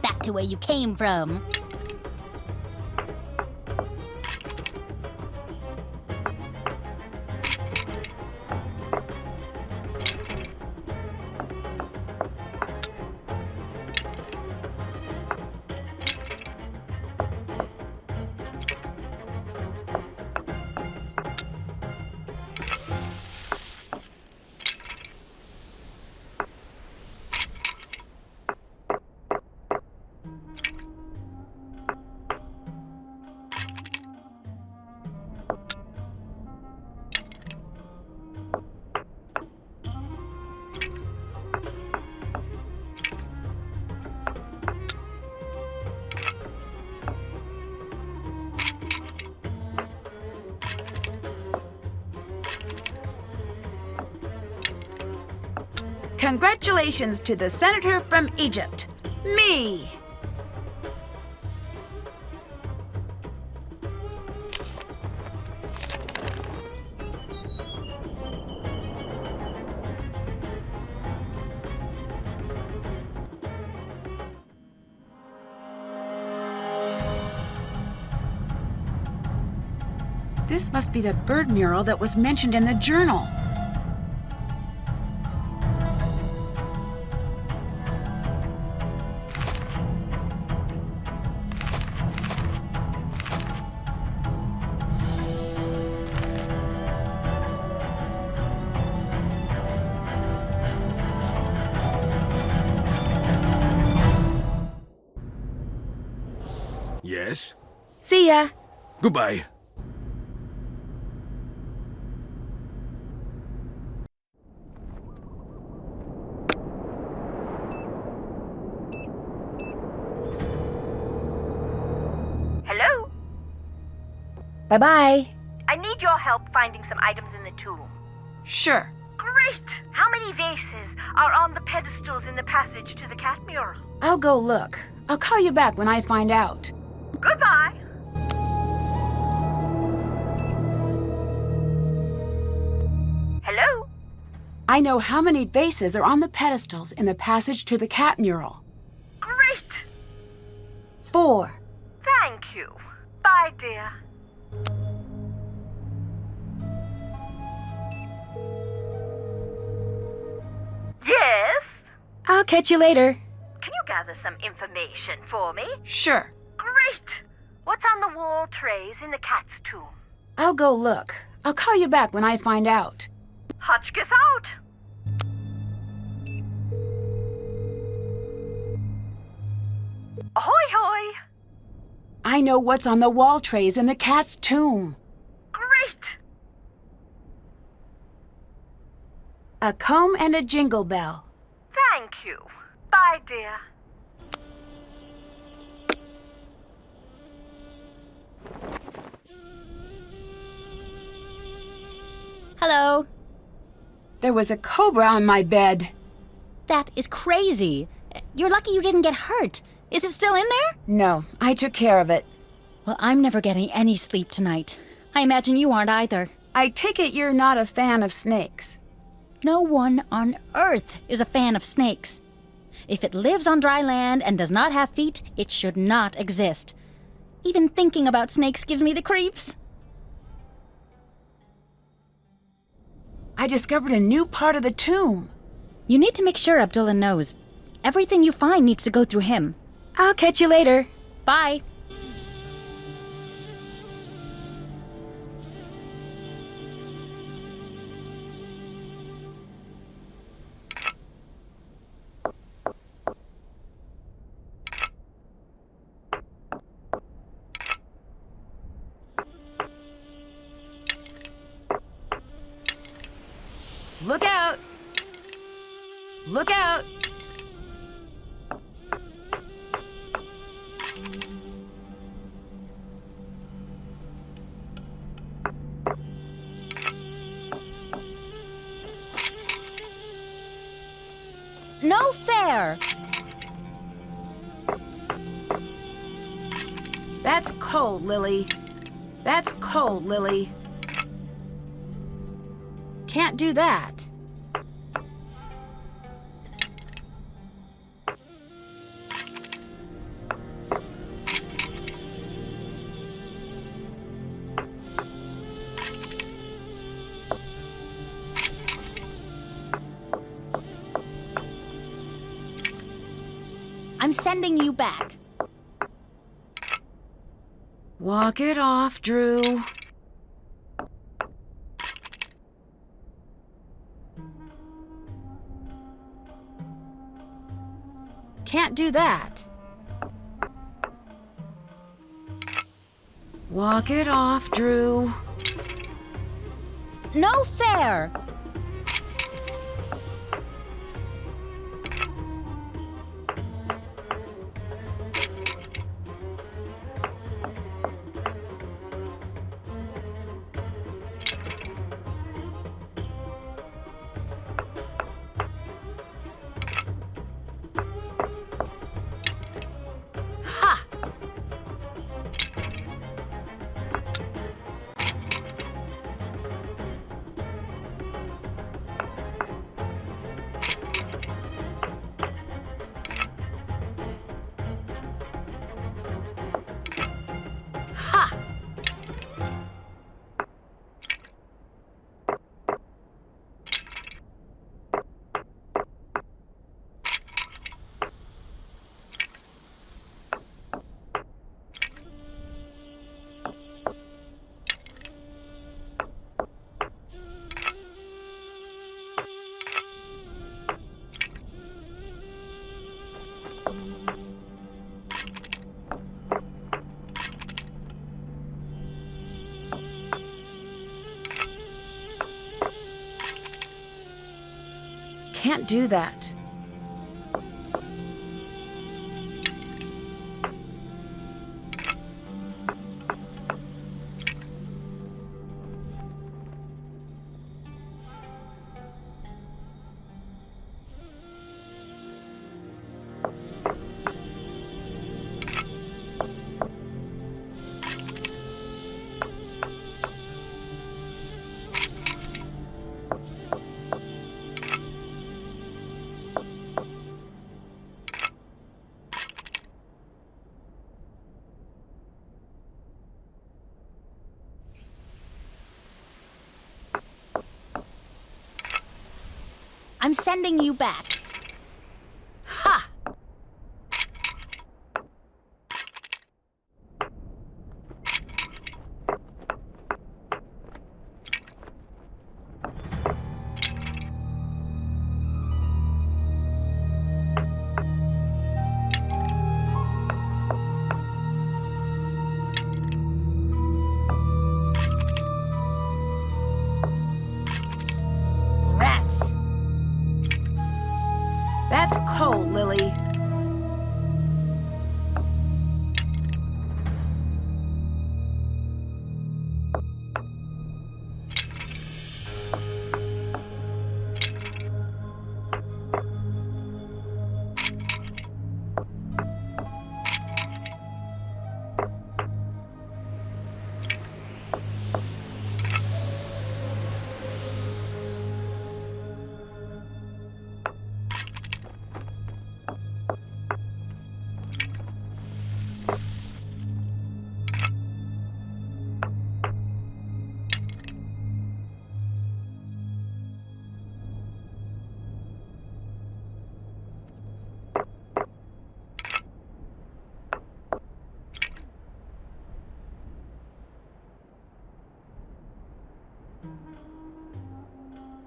Back to where you came from. Congratulations to the senator from Egypt, me! This must be the bird mural that was mentioned in the journal. Yes? See ya! Goodbye. Hello? Bye-bye. I need your help finding some items in the tomb. Sure. Great! How many vases are on the pedestals in the passage to the cat mural? I'll go look. I'll call you back when I find out. Goodbye! Hello? I know how many vases are on the pedestals in the passage to the cat mural. Great! 4. Thank you. Bye, dear. Yes? I'll catch you later. Can you gather some information for me? Sure. Great! What's on the wall trays in the cat's tomb? I'll go look. I'll call you back when I find out. Hotchkiss out! Ahoy hoy! I know what's on the wall trays in the cat's tomb. Great! A comb and a jingle bell. Thank you. Bye, dear. Hello. There was a cobra on my bed. That is crazy. You're lucky you didn't get hurt. Is it still in there? No, I took care of it. Well, I'm never getting any sleep tonight. I imagine you aren't either. I take it you're not a fan of snakes. No one on Earth is a fan of snakes. If it lives on dry land and does not have feet, it should not exist. Even thinking about snakes gives me the creeps. I discovered a new part of the tomb. You need to make sure Abdullah knows. Everything you find needs to go through him. I'll catch you later. Bye. Look out! Look out! No fair! That's cold, Lily. That's cold, Lily. Can't do that. I'm sending you back. Walk it off, Drew. Can't do that. Walk it off, Drew. No fair! Can't do that. I'm sending you back. Ha! Rats! That's cold, Lily.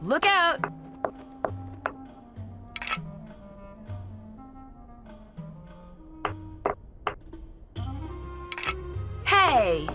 Look out! Hey!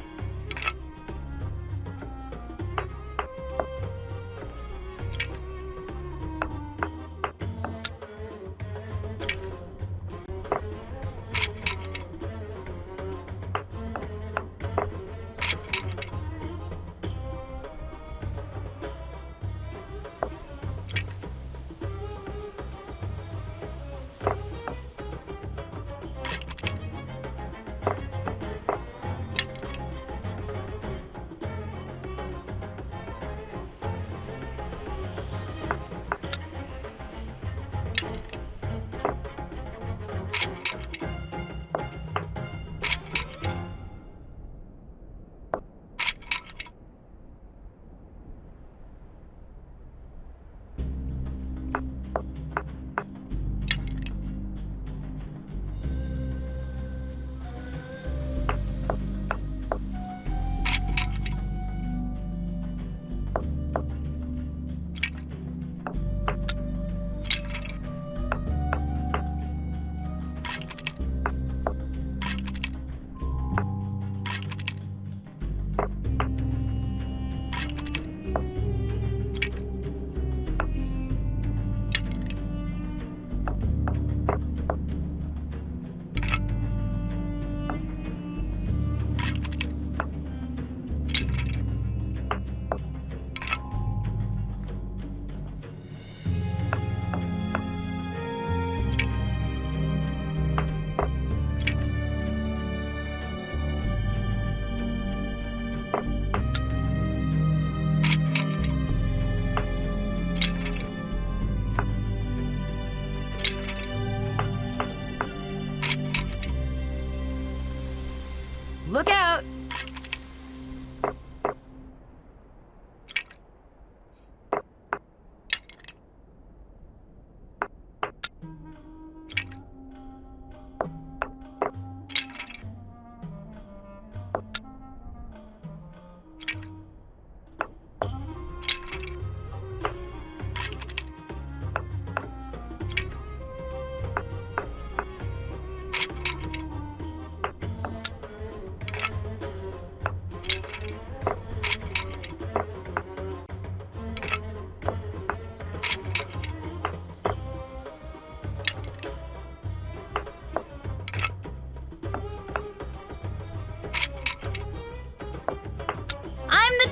Look out!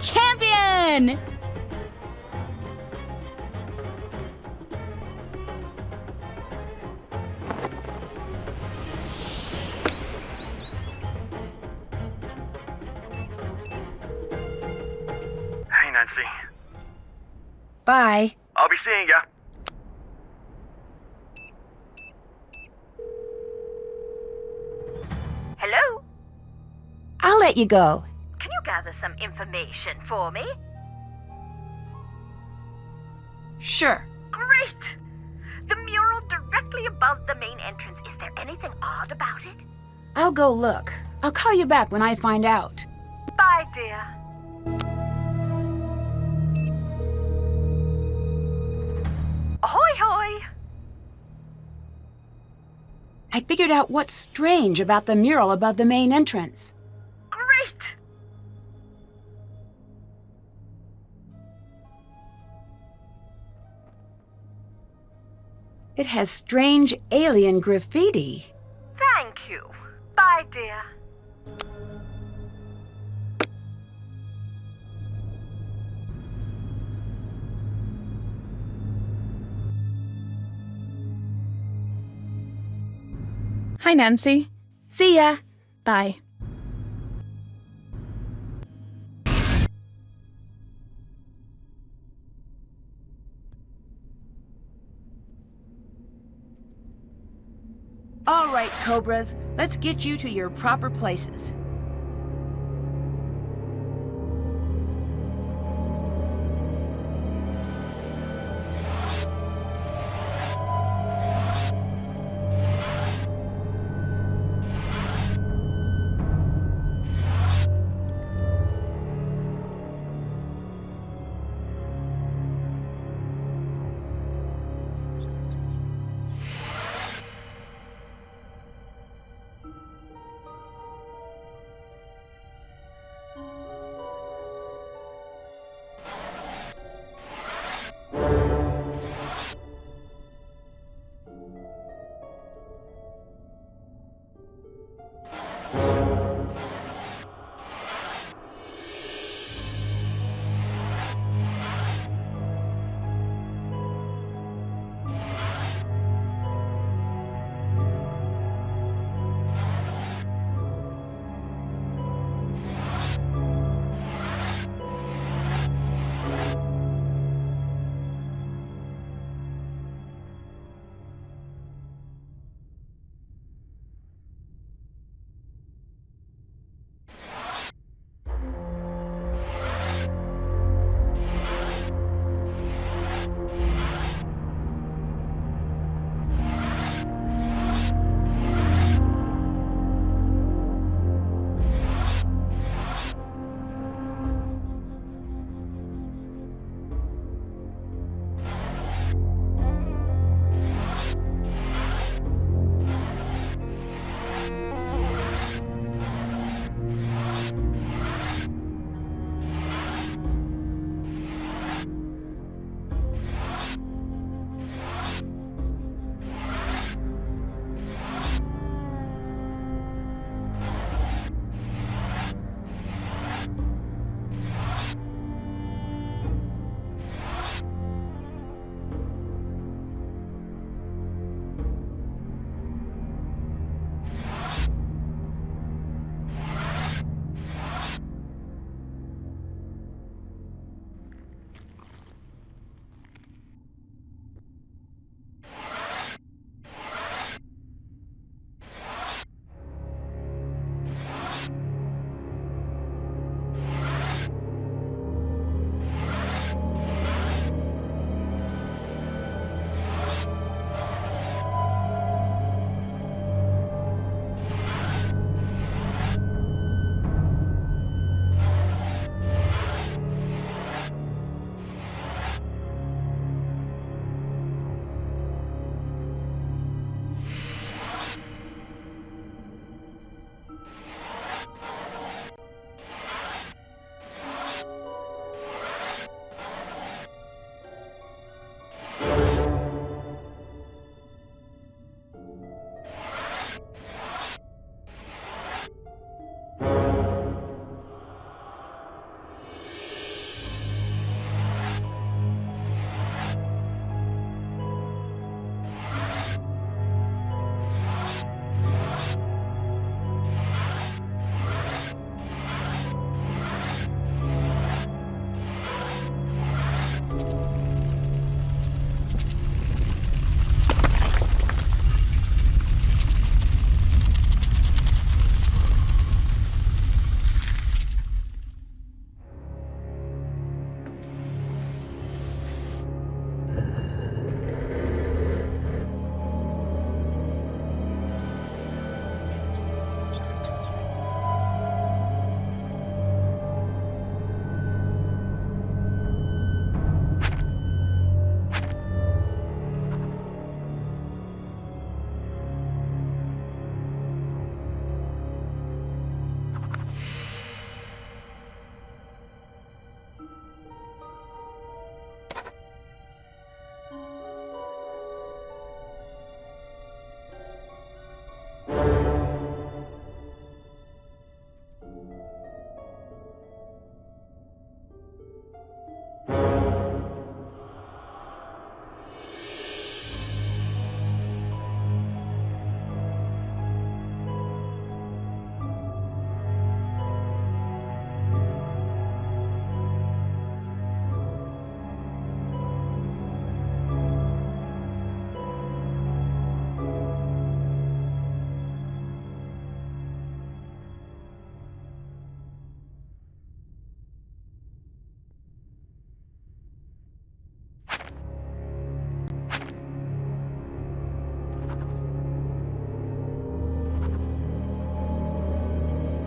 Champion! Hey, Nancy. Bye. I'll be seeing ya. Hello? I'll let you go. Can you gather some information for me? Sure. Great! The mural directly above the main entrance, is there anything odd about it? I'll go look. I'll call you back when I find out. Bye, dear. Ahoy, hoy! I figured out what's strange about the mural above the main entrance. Great! It has strange alien graffiti. Thank you. Bye, dear. Hi, Nancy. See ya. Bye. All right, Cobras, let's get you to your proper places.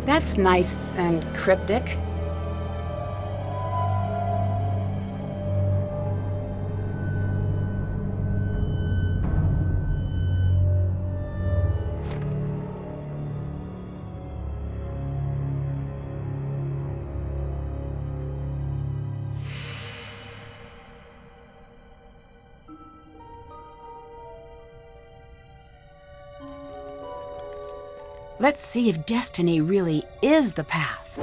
That's nice and cryptic. Let's see if destiny really is the path.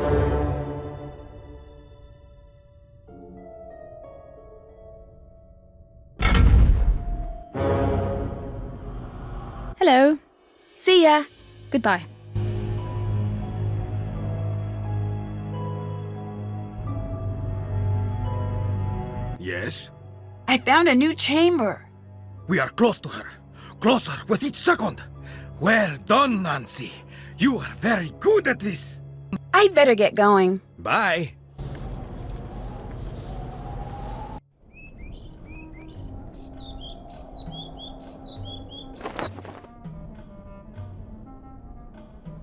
Hello. See ya. Goodbye. Yes? I found a new chamber. We are close to her. Closer with each second. Well done, Nancy. You are very good at this. I'd better get going. Bye.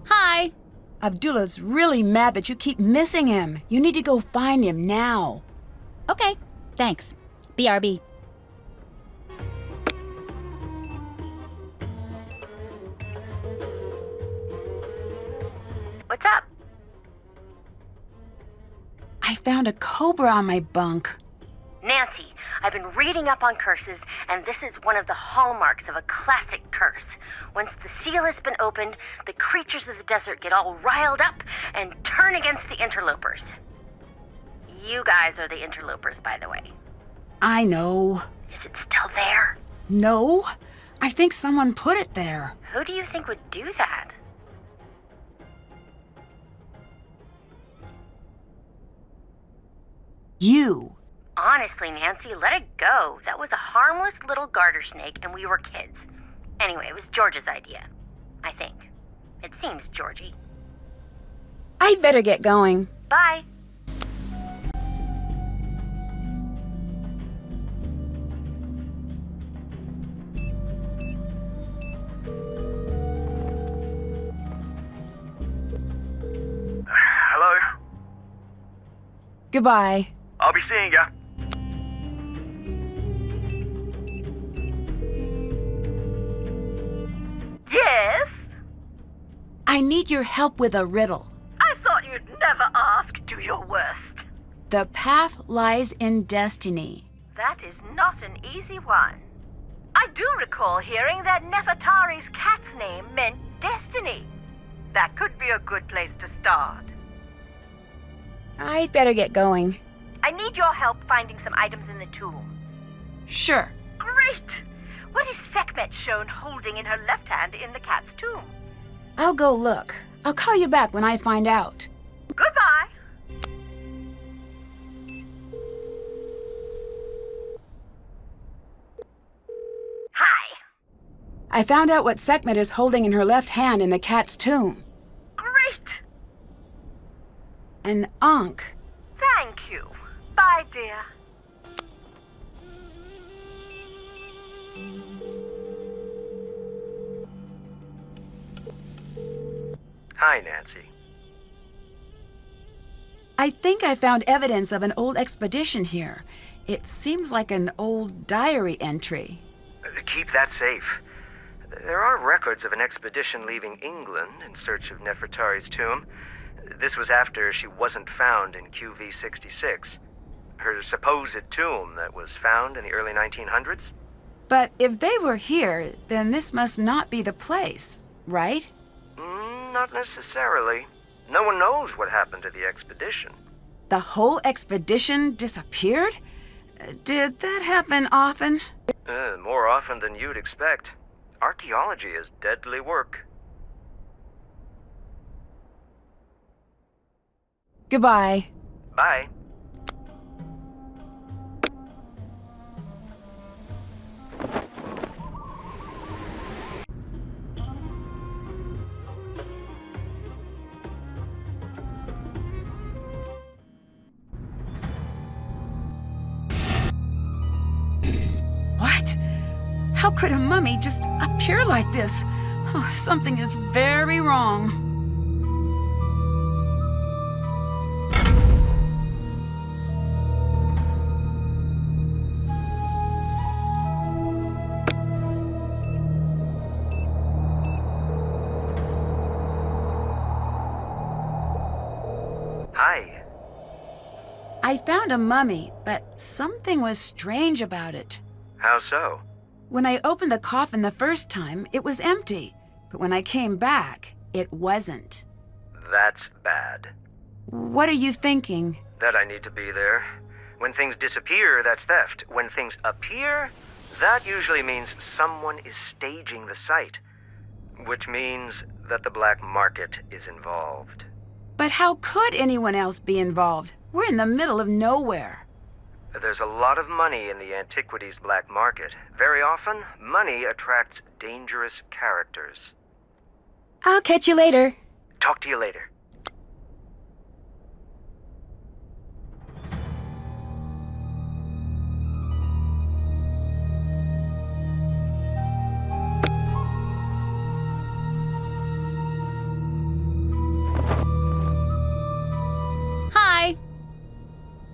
Hi. Abdullah's really mad that you keep missing him. You need to go find him now. Okay, thanks. BRB. What's up? I found a cobra on my bunk. Nancy, I've been reading up on curses, and this is one of the hallmarks of a classic curse. Once the seal has been opened, the creatures of the desert get all riled up and turn against the interlopers. You guys are the interlopers, by the way. I know. Is it still there? No, I think someone put it there. Who do you think would do that? You. Honestly, Nancy, let it go. That was a harmless little garter snake, and we were kids. Anyway, it was George's idea. I think. It seems Georgie. I'd better get going. Bye. Hello? Goodbye. I'll be seeing ya. Yes? I need your help with a riddle. I thought you'd never ask. Do your worst. The path lies in destiny. That is not an easy one. I do recall hearing that Nefertari's cat's name meant destiny. That could be a good place to start. I'd better get going. I need your help finding some items in the tomb. Sure. Great! What is Sekhmet shown holding in her left hand in the cat's tomb? I'll go look. I'll call you back when I find out. Goodbye! Hi. I found out what Sekhmet is holding in her left hand in the cat's tomb. Great! An ankh. Thank you. Bye, dear. Hi, Nancy. I think I found evidence of an old expedition here. It seems like an old diary entry. Keep that safe. There are records of an expedition leaving England in search of Nefertari's tomb. This was after she wasn't found in QV-66, her supposed tomb that was found in the early 1900s. But if they were here, then this must not be the place, right? Not necessarily. No one knows what happened to the expedition. The whole expedition disappeared? Did that happen often? More often than you'd expect. Archaeology is deadly work. Goodbye. Bye. What? How could a mummy just appear like this? Oh, something is very wrong. I found a mummy, but something was strange about it. How so? When I opened the coffin the first time, it was empty. But when I came back, it wasn't. That's bad. What are you thinking? That I need to be there. When things disappear, that's theft. When things appear, that usually means someone is staging the site. Which means that the black market is involved. But how could anyone else be involved? We're in the middle of nowhere. There's a lot of money in the antiquities black market. Very often, money attracts dangerous characters. I'll catch you later. Talk to you later. Hi.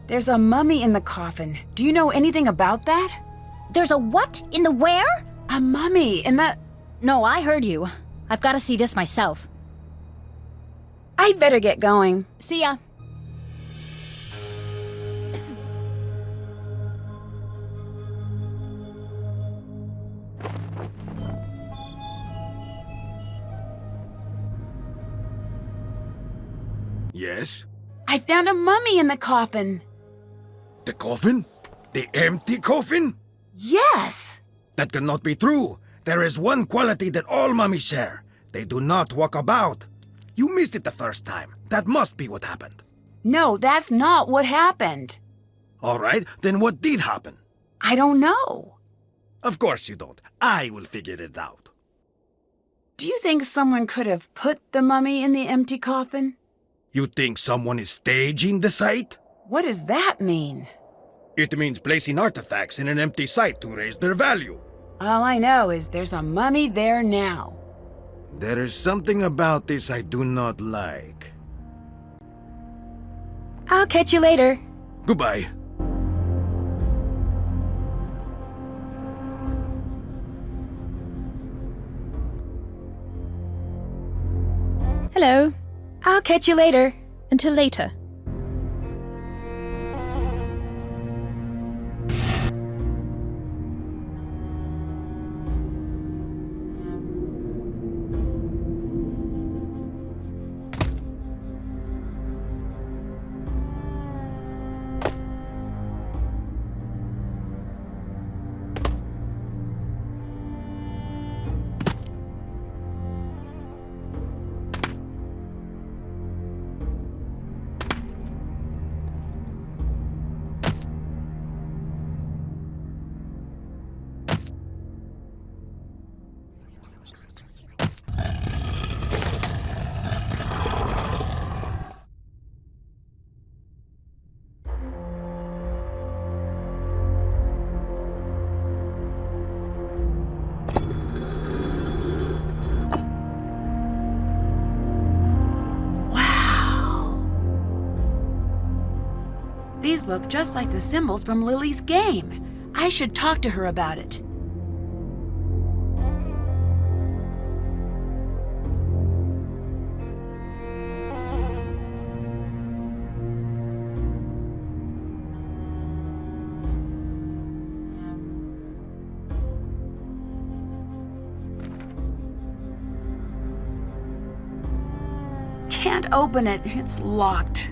There's a mummy in the coffin. Do you know anything about that? There's a what? In the where? A mummy in the... No, I heard you. I've got to see this myself. I'd better get going. See ya. Yes? I found a mummy in the coffin. The coffin? The empty coffin? Yes! That cannot be true. There is one quality that all mummies share. They do not walk about. You missed it the first time. That must be what happened. No, that's not what happened. All right, then what did happen? I don't know. Of course you don't. I will figure it out. Do you think someone could have put the mummy in the empty coffin? You think someone is staging the site? What does that mean? It means placing artifacts in an empty site to raise their value. All I know is there's a mummy there now. There is something about this I do not like. I'll catch you later. Goodbye. Hello. I'll catch you later. Until later. These look just like the symbols from Lily's game. I should talk to her about it. Can't open it. It's locked.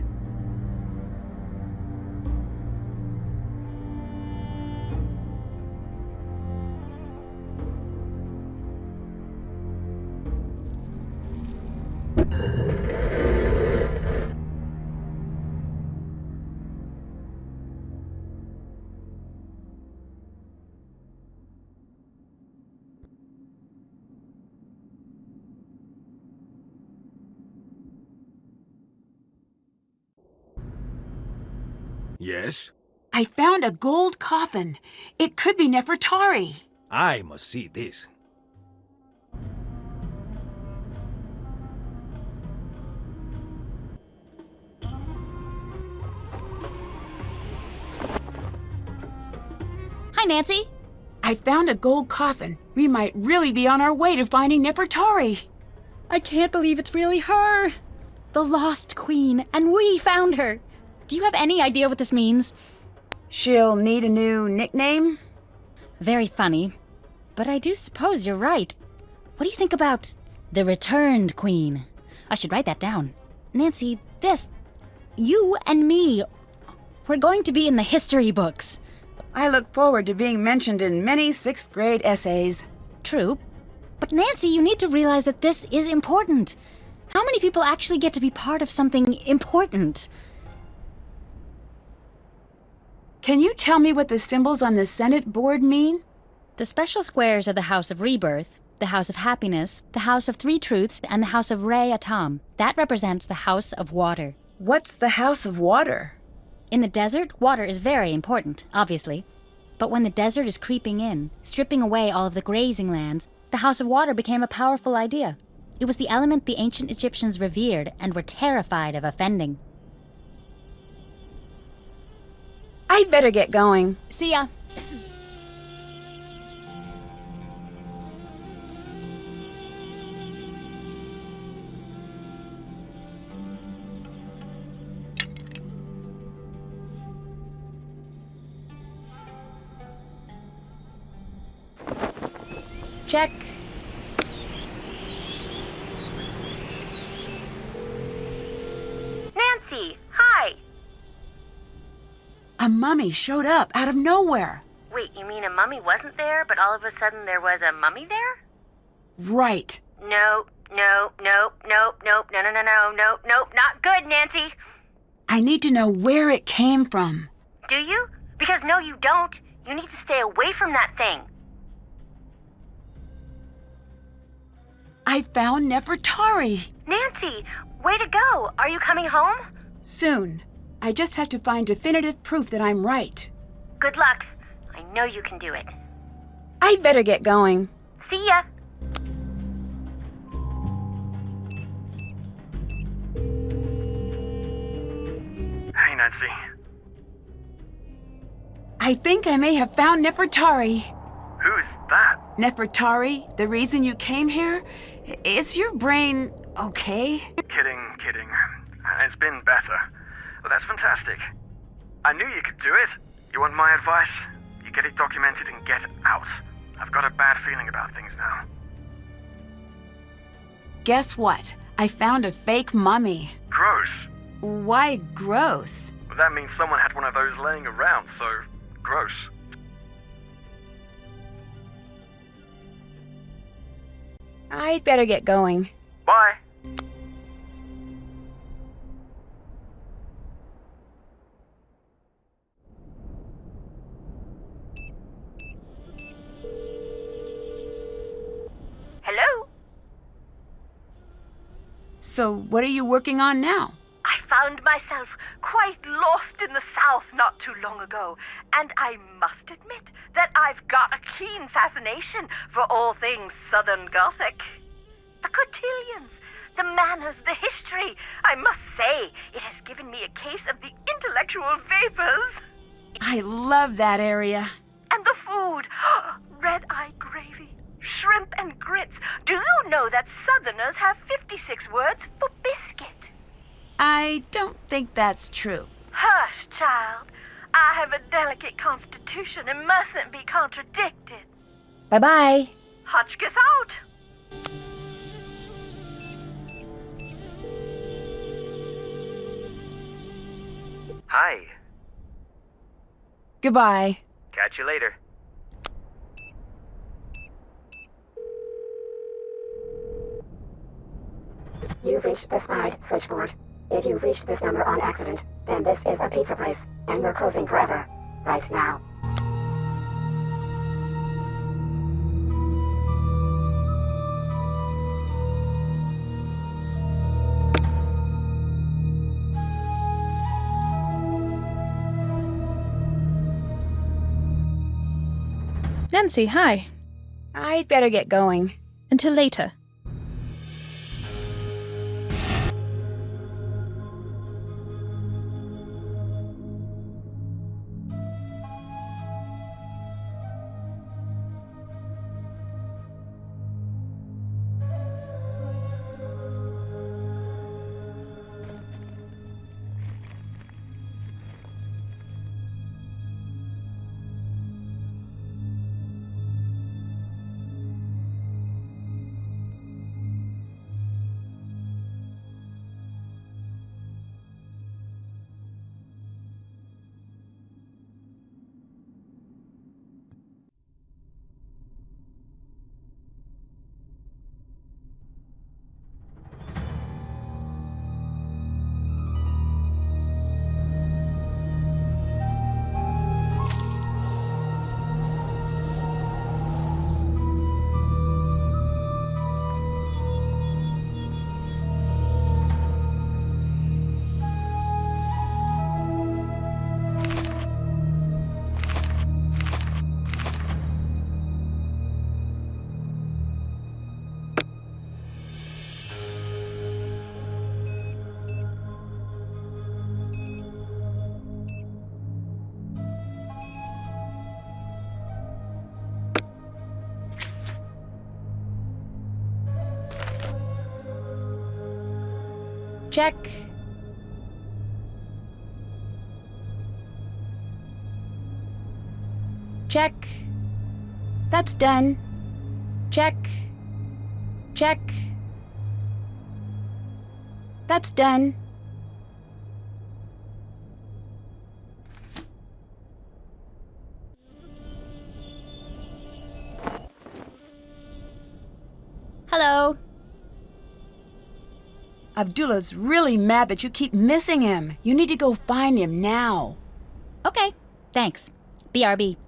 Yes? I found a gold coffin. It could be Nefertari. I must see this. Hi, Nancy. I found a gold coffin. We might really be on our way to finding Nefertari. I can't believe it's really her. The lost queen, and we found her. Do you have any idea what this means? She'll need a new nickname? Very funny. But I do suppose you're right. What do you think about the Returned Queen? I should write that down. Nancy, you and me, we're going to be in the history books. I look forward to being mentioned in many 6th grade essays. True. But Nancy, you need to realize that this is important. How many people actually get to be part of something important? Can you tell me what the symbols on the Senate board mean? The special squares are the House of Rebirth, the House of Happiness, the House of Three Truths, and the House of Re Atom. That represents the House of Water. What's the House of Water? In the desert, water is very important, obviously. But when the desert is creeping in, stripping away all of the grazing lands, the House of Water became a powerful idea. It was the element the ancient Egyptians revered and were terrified of offending. I'd better get going. See ya. Check. Nancy, hi. A mummy showed up out of nowhere. Wait, you mean a mummy wasn't there, but all of a sudden there was a mummy there? Right. No, not good, Nancy. I need to know where it came from. Do you? Because no, you don't. You need to stay away from that thing. I found Nefertari. Nancy, way to go. Are you coming home? Soon. I just have to find definitive proof that I'm right. Good luck. I know you can do it. I'd better get going. See ya. Hey, Nancy. I think I may have found Nefertari. Who's that? Nefertari, the reason you came here? Is your brain okay? Kidding. It's been better. Well, that's fantastic. I knew you could do it. You want my advice? You get it documented and get out. I've got a bad feeling about things now. Guess what? I found a fake mummy. Gross. Why gross? Well, that means someone had one of those laying around, so gross. I'd better get going. Bye. Hello? So, what are you working on now? I found myself quite lost in the South not too long ago, and I must admit that I've got a keen fascination for all things Southern Gothic. The cotillions, the manners, the history. I must say, it has given me a case of the intellectual vapors. I love that area. And the food, red-eye gravy, shrimp and grits. Do you know that Southerners have 56 words for biscuit? I don't think that's true. Hush, child. I have a delicate constitution and mustn't be contradicted. Bye-bye. Hotchkiss out. Hi. Goodbye. Catch you later. You've reached the Slide switchboard. If you've reached this number on accident, then this is a pizza place, and we're closing forever. Right now. Nancy, hi. I'd better get going. Until later. Check. Check. That's done. Check. Check. That's done. Hello. Abdullah's really mad that you keep missing him. You need to go find him now. Okay, thanks. BRB.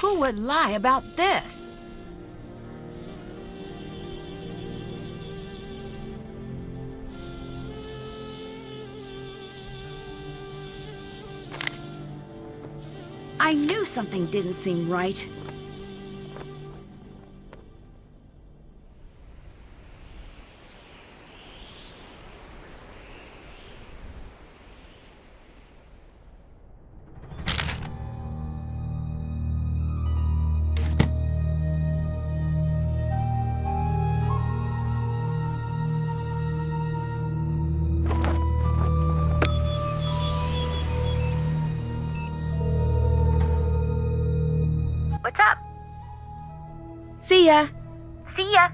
Who would lie about this? I knew something didn't seem right. What's up? See ya. See ya.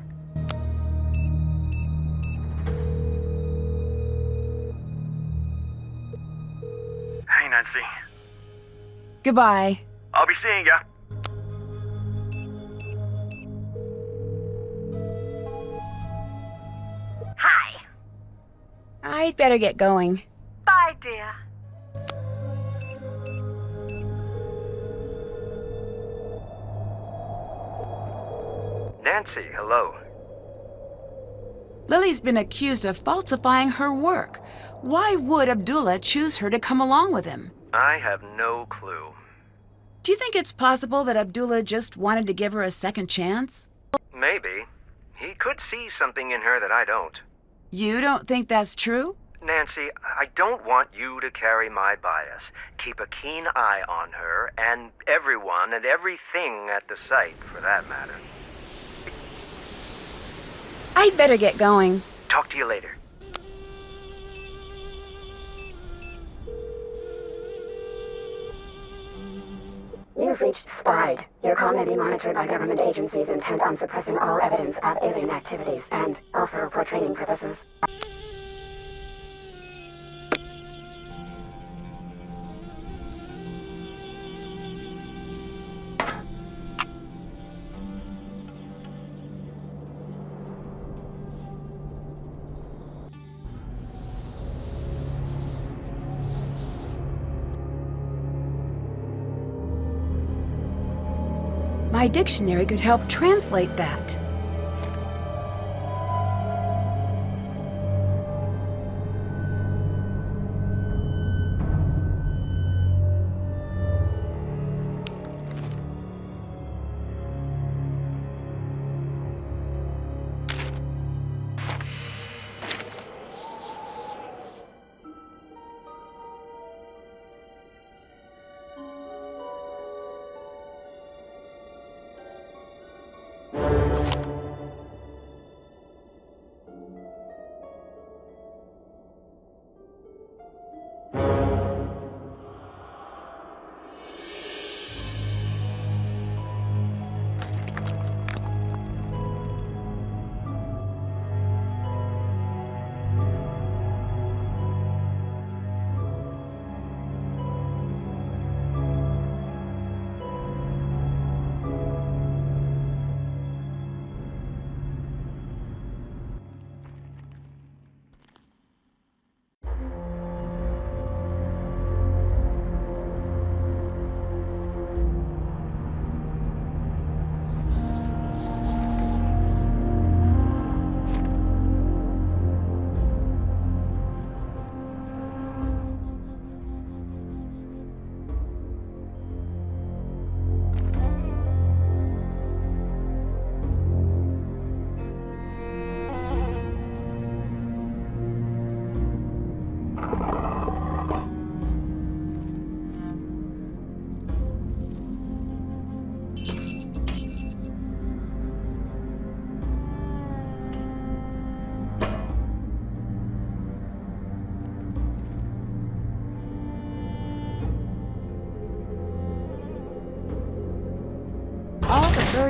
Hey, Nancy. Goodbye. I'll be seeing ya. Hi. I'd better get going. Bye, dear. Nancy, hello. Lily's been accused of falsifying her work. Why would Abdullah choose her to come along with him? I have no clue. Do you think it's possible that Abdullah just wanted to give her a second chance? Maybe. He could see something in her that I don't. You don't think that's true? Nancy, I don't want you to carry my bias. Keep a keen eye on her, and everyone and everything at the site, for that matter. I'd better get going. Talk to you later. You've reached SPIED. Your call may be monitored by government agencies intent on suppressing all evidence of alien activities, and also for training purposes. My dictionary could help translate that.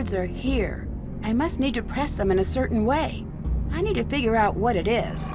words are here. I must need to press them in a certain way. I need to figure out what it is.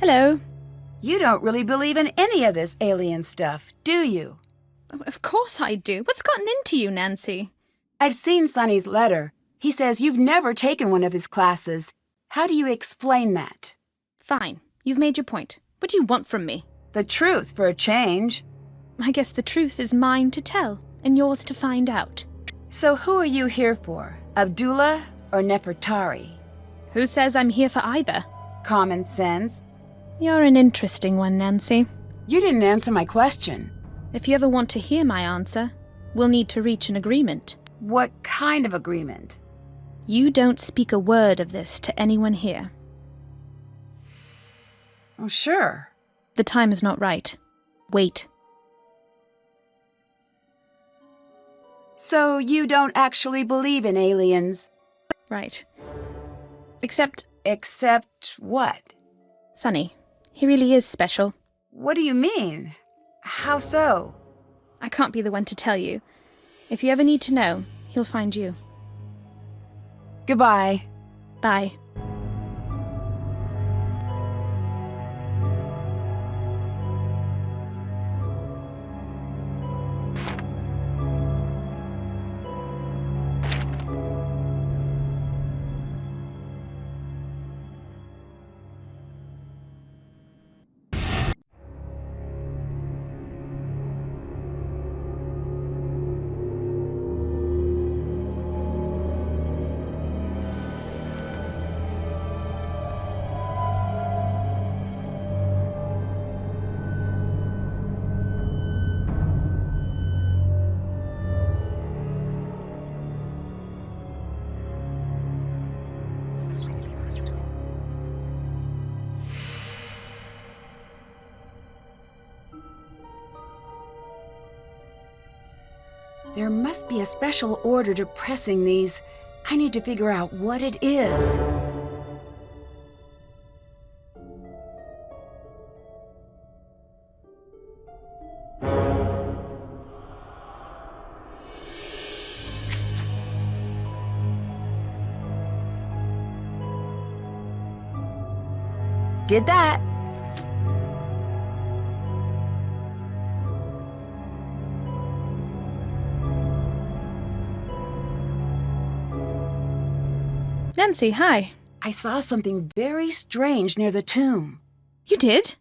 Hello. You don't really believe in any of this alien stuff, do you? Of course I do. What's gotten into you, Nancy? I've seen Sonny's letter. He says you've never taken one of his classes. How do you explain that? Fine. You've made your point. What do you want from me? The truth, for a change. I guess the truth is mine to tell, and yours to find out. So who are you here for? Abdullah or Nefertari? Who says I'm here for either? Common sense. You're an interesting one, Nancy. You didn't answer my question. If you ever want to hear my answer, we'll need to reach an agreement. What kind of agreement? You don't speak a word of this to anyone here. Oh, sure. The time is not right. Wait. So you don't actually believe in aliens? Right. Except what? Sonny. He really is special. What do you mean? How so? I can't be the one to tell you. If you ever need to know, he'll find you. Goodbye. Bye. There must be a special order to pressing these. I need to figure out what it is. Did that. Nancy, hi. I saw something very strange near the tomb. You did?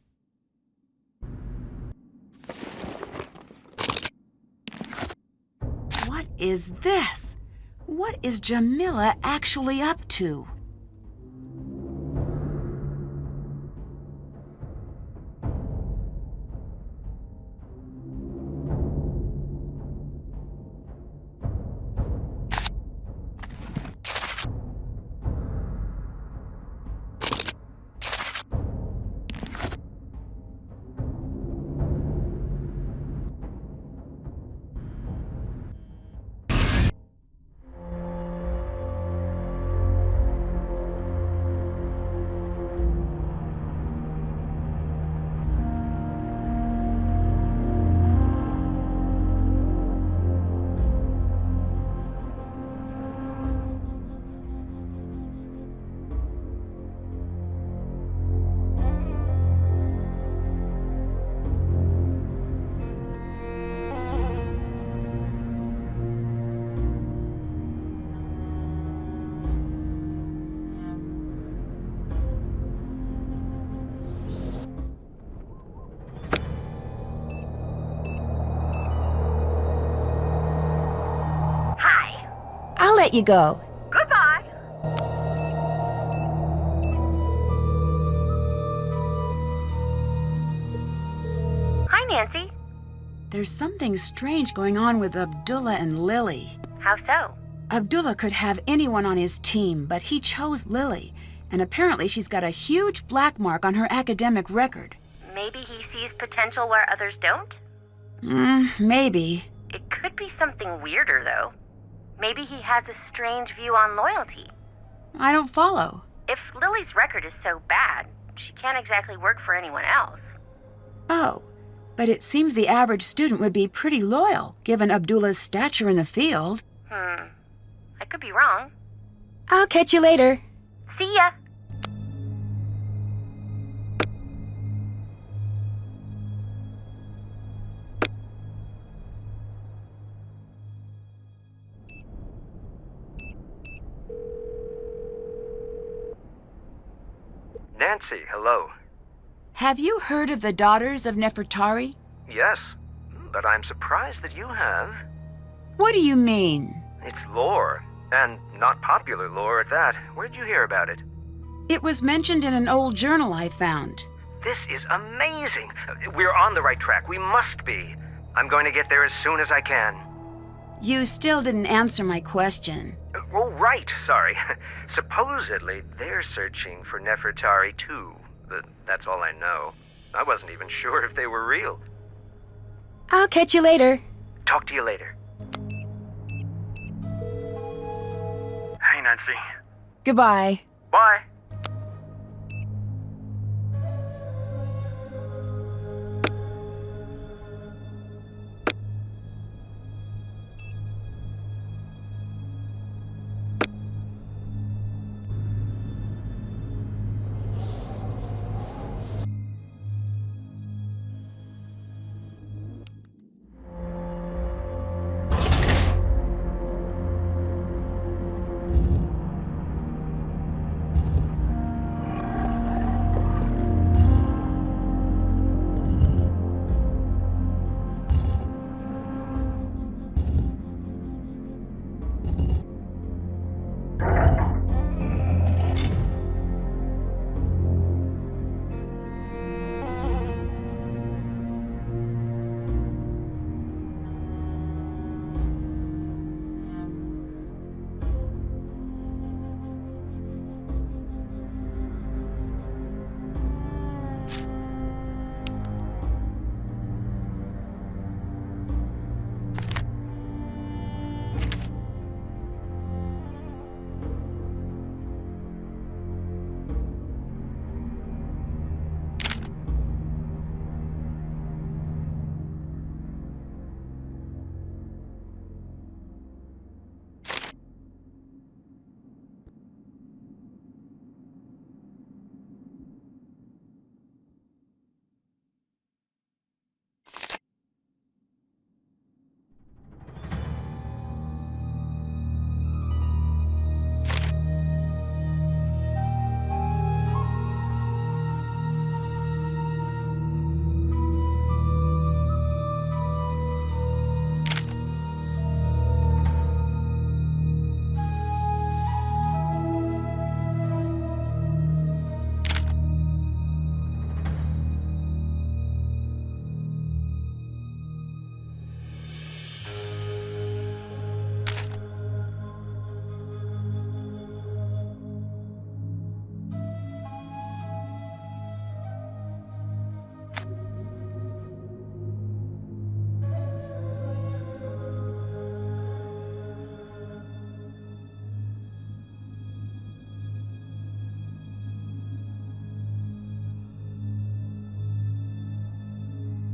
What is this? What is Jamila actually up to? let you go. Goodbye. Hi, Nancy. There's something strange going on with Abdullah and Lily. How so? Abdullah could have anyone on his team, but he chose Lily. And apparently she's got a huge black mark on her academic record. Maybe he sees potential where others don't? Maybe. It could be something weirder, though. Maybe he has a strange view on loyalty. I don't follow. If Lily's record is so bad, she can't exactly work for anyone else. Oh, but it seems the average student would be pretty loyal, given Abdullah's stature in the field. I could be wrong. I'll catch you later. See ya! Nancy, hello. Have you heard of the Daughters of Nefertari? Yes, but I'm surprised that you have. What do you mean? It's lore, and not popular lore at that. Where'd you hear about it? It was mentioned in an old journal I found. This is amazing. We're on the right track. We must be. I'm going to get there as soon as I can. You still didn't answer my question. Oh, right. Sorry. Supposedly, they're searching for Nefertari, too. That's all I know. I wasn't even sure if they were real. I'll catch you later. Talk to you later. Hey, Nancy. Goodbye. Bye.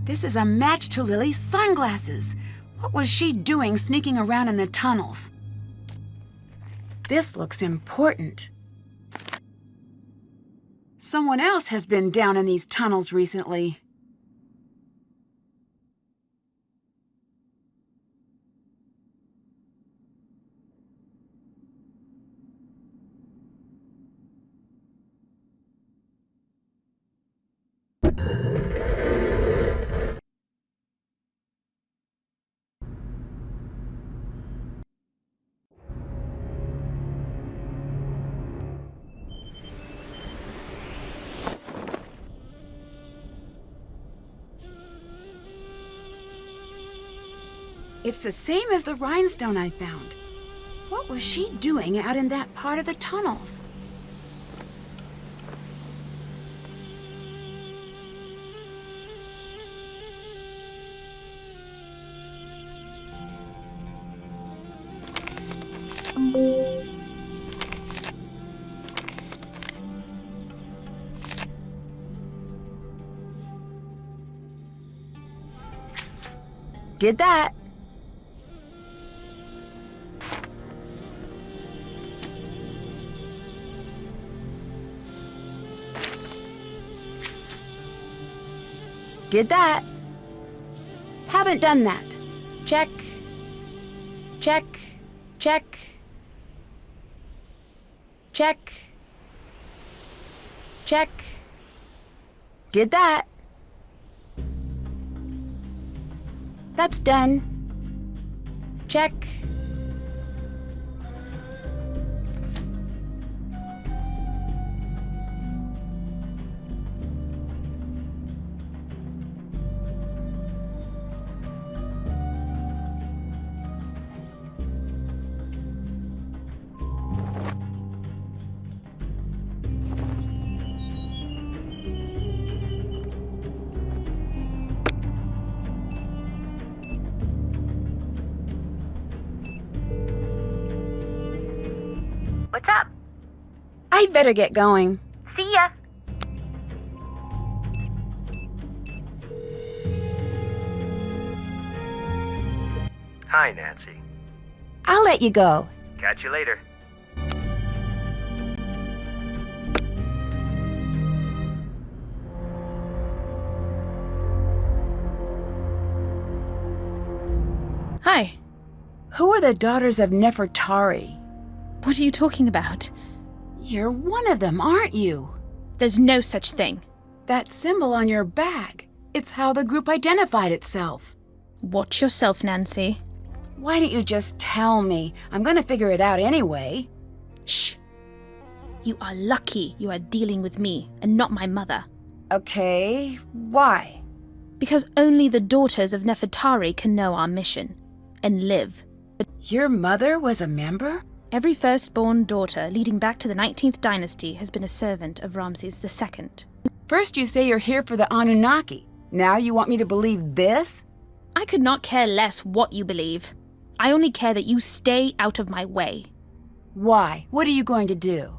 This is a match to Lily's sunglasses. What was she doing sneaking around in the tunnels? This looks important. Someone else has been down in these tunnels recently. It's the same as the rhinestone I found. What was she doing out in that part of the tunnels? Did that. Did that. Haven't done that. Check. Check. Check. Check. Check. Did that. That's done. Check. What's up? I'd better get going. See ya. Hi, Nancy. I'll let you go. Catch you later. Hi. Who are the daughters of Nefertari? What are you talking about? You're one of them, aren't you? There's no such thing. That symbol on your bag. It's how the group identified itself. Watch yourself, Nancy. Why don't you just tell me? I'm gonna figure it out anyway. Shh. You are lucky you are dealing with me and not my mother. Okay, why? Because only the daughters of Nefertari can know our mission and live. Your mother was a member? Every firstborn daughter leading back to the 19th dynasty has been a servant of Ramses II. First you say you're here for the Anunnaki. Now you want me to believe this? I could not care less what you believe. I only care that you stay out of my way. Why? What are you going to do?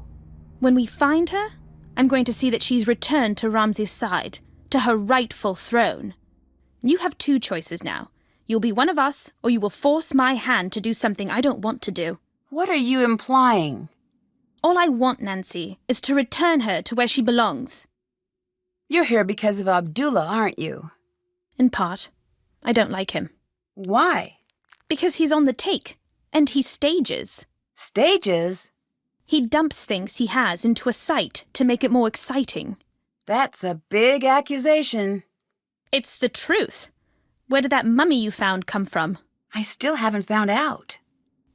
When we find her, I'm going to see that she's returned to Ramses' side, to her rightful throne. You have two choices now. You'll be one of us, or you will force my hand to do something I don't want to do. What are you implying? All I want, Nancy, is to return her to where she belongs. You're here because of Abdullah, aren't you? In part. I don't like him. Why? Because he's on the take, and he stages. Stages? He dumps things he has into a site to make it more exciting. That's a big accusation. It's the truth. Where did that mummy you found come from? I still haven't found out.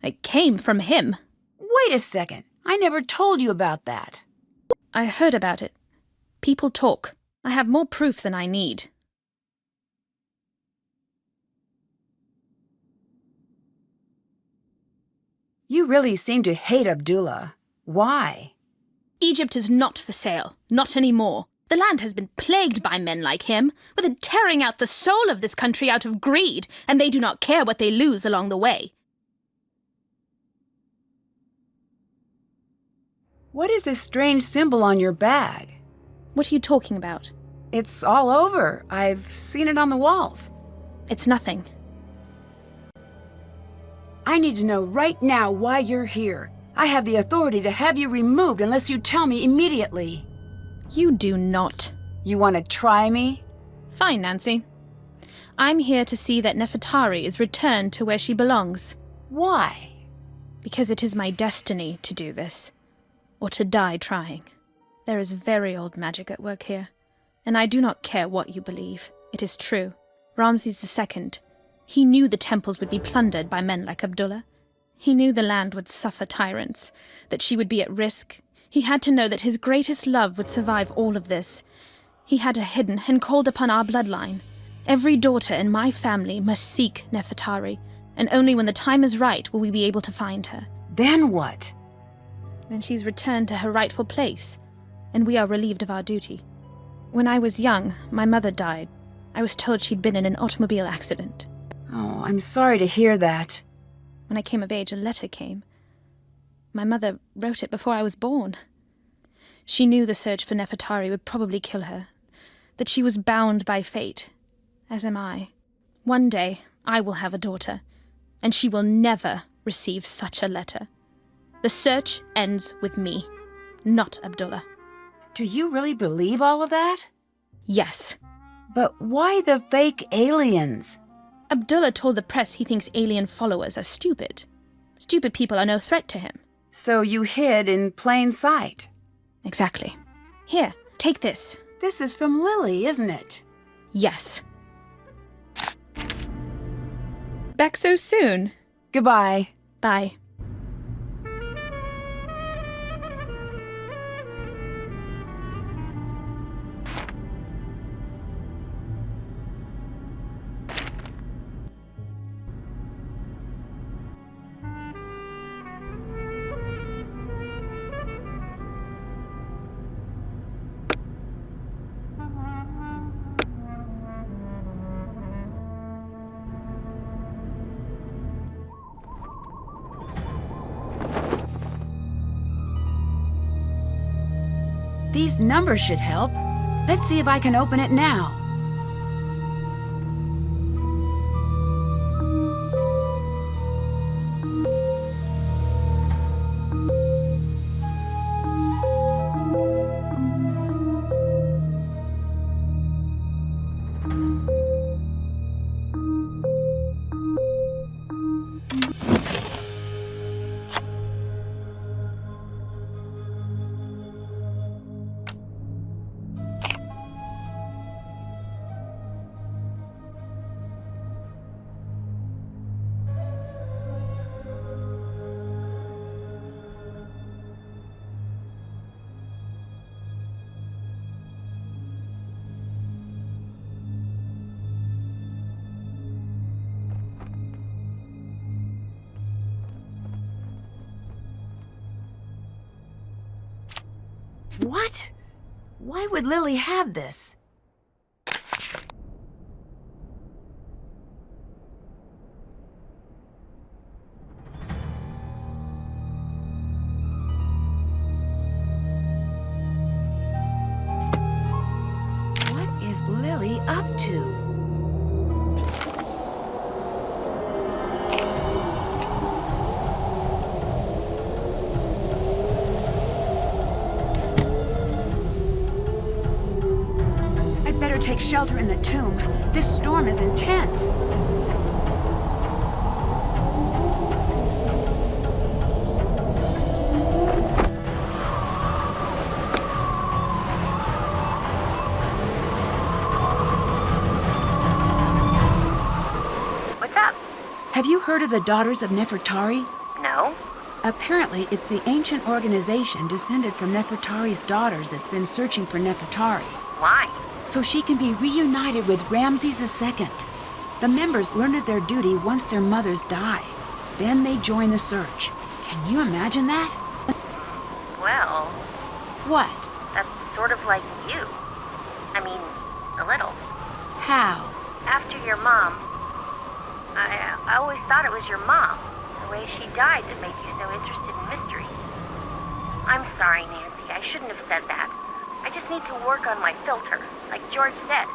It came from him. Wait a second. I never told you about that. I heard about it. People talk. I have more proof than I need. You really seem to hate Abdullah. Why? Egypt is not for sale. Not anymore. The land has been plagued by men like him, with it tearing out the soul of this country out of greed, and they do not care what they lose along the way. What is this strange symbol on your bag? What are you talking about? It's all over. I've seen it on the walls. It's nothing. I need to know right now why you're here. I have the authority to have you removed unless you tell me immediately. You do not. You want to try me? Fine, Nancy. I'm here to see that Nefertari is returned to where she belongs. Why? Because it is my destiny to do this. Or to die trying. There is very old magic at work here, and I do not care what you believe. It is true. Ramses II, he knew the temples would be plundered by men like Abdullah. He knew the land would suffer tyrants, that she would be at risk. He had to know that his greatest love would survive all of this. He had a hidden and called upon our bloodline. Every daughter in my family must seek Nefertari, and only when the time is right will we be able to find her. Then what? Then she's returned to her rightful place, and we are relieved of our duty. When I was young, my mother died. I was told she'd been in an automobile accident. Oh, I'm sorry to hear that. When I came of age, a letter came. My mother wrote it before I was born. She knew the search for Nefertari would probably kill her, that she was bound by fate, as am I. One day, I will have a daughter, and she will never receive such a letter. The search ends with me, not Abdullah. Do you really believe all of that? Yes. But why the fake aliens? Abdullah told the press he thinks alien followers are stupid. Stupid people are no threat to him. So you hid in plain sight? Exactly. Here, take this. This is from Lily, isn't it? Yes. Back so soon? Goodbye. Bye. These numbers should help. Let's see if I can open it now. What? Why would Lily have this? What is Lily up to? Take shelter in the tomb. This storm is intense. What's up? Have you heard of the Daughters of Nefertari? No. Apparently, it's the ancient organization descended from Nefertari's daughters that's been searching for Nefertari. Why? So she can be reunited with Ramses II. The members learn of their duty once their mothers die. Then they join the search. Can you imagine that? Well... What? That's sort of like you. I mean, a little. How? After your mom... I always thought it was your mom. The way she died that made you so interested in mysteries. I'm sorry, Nancy. I shouldn't have said that. I just need to work on my filter, like George said.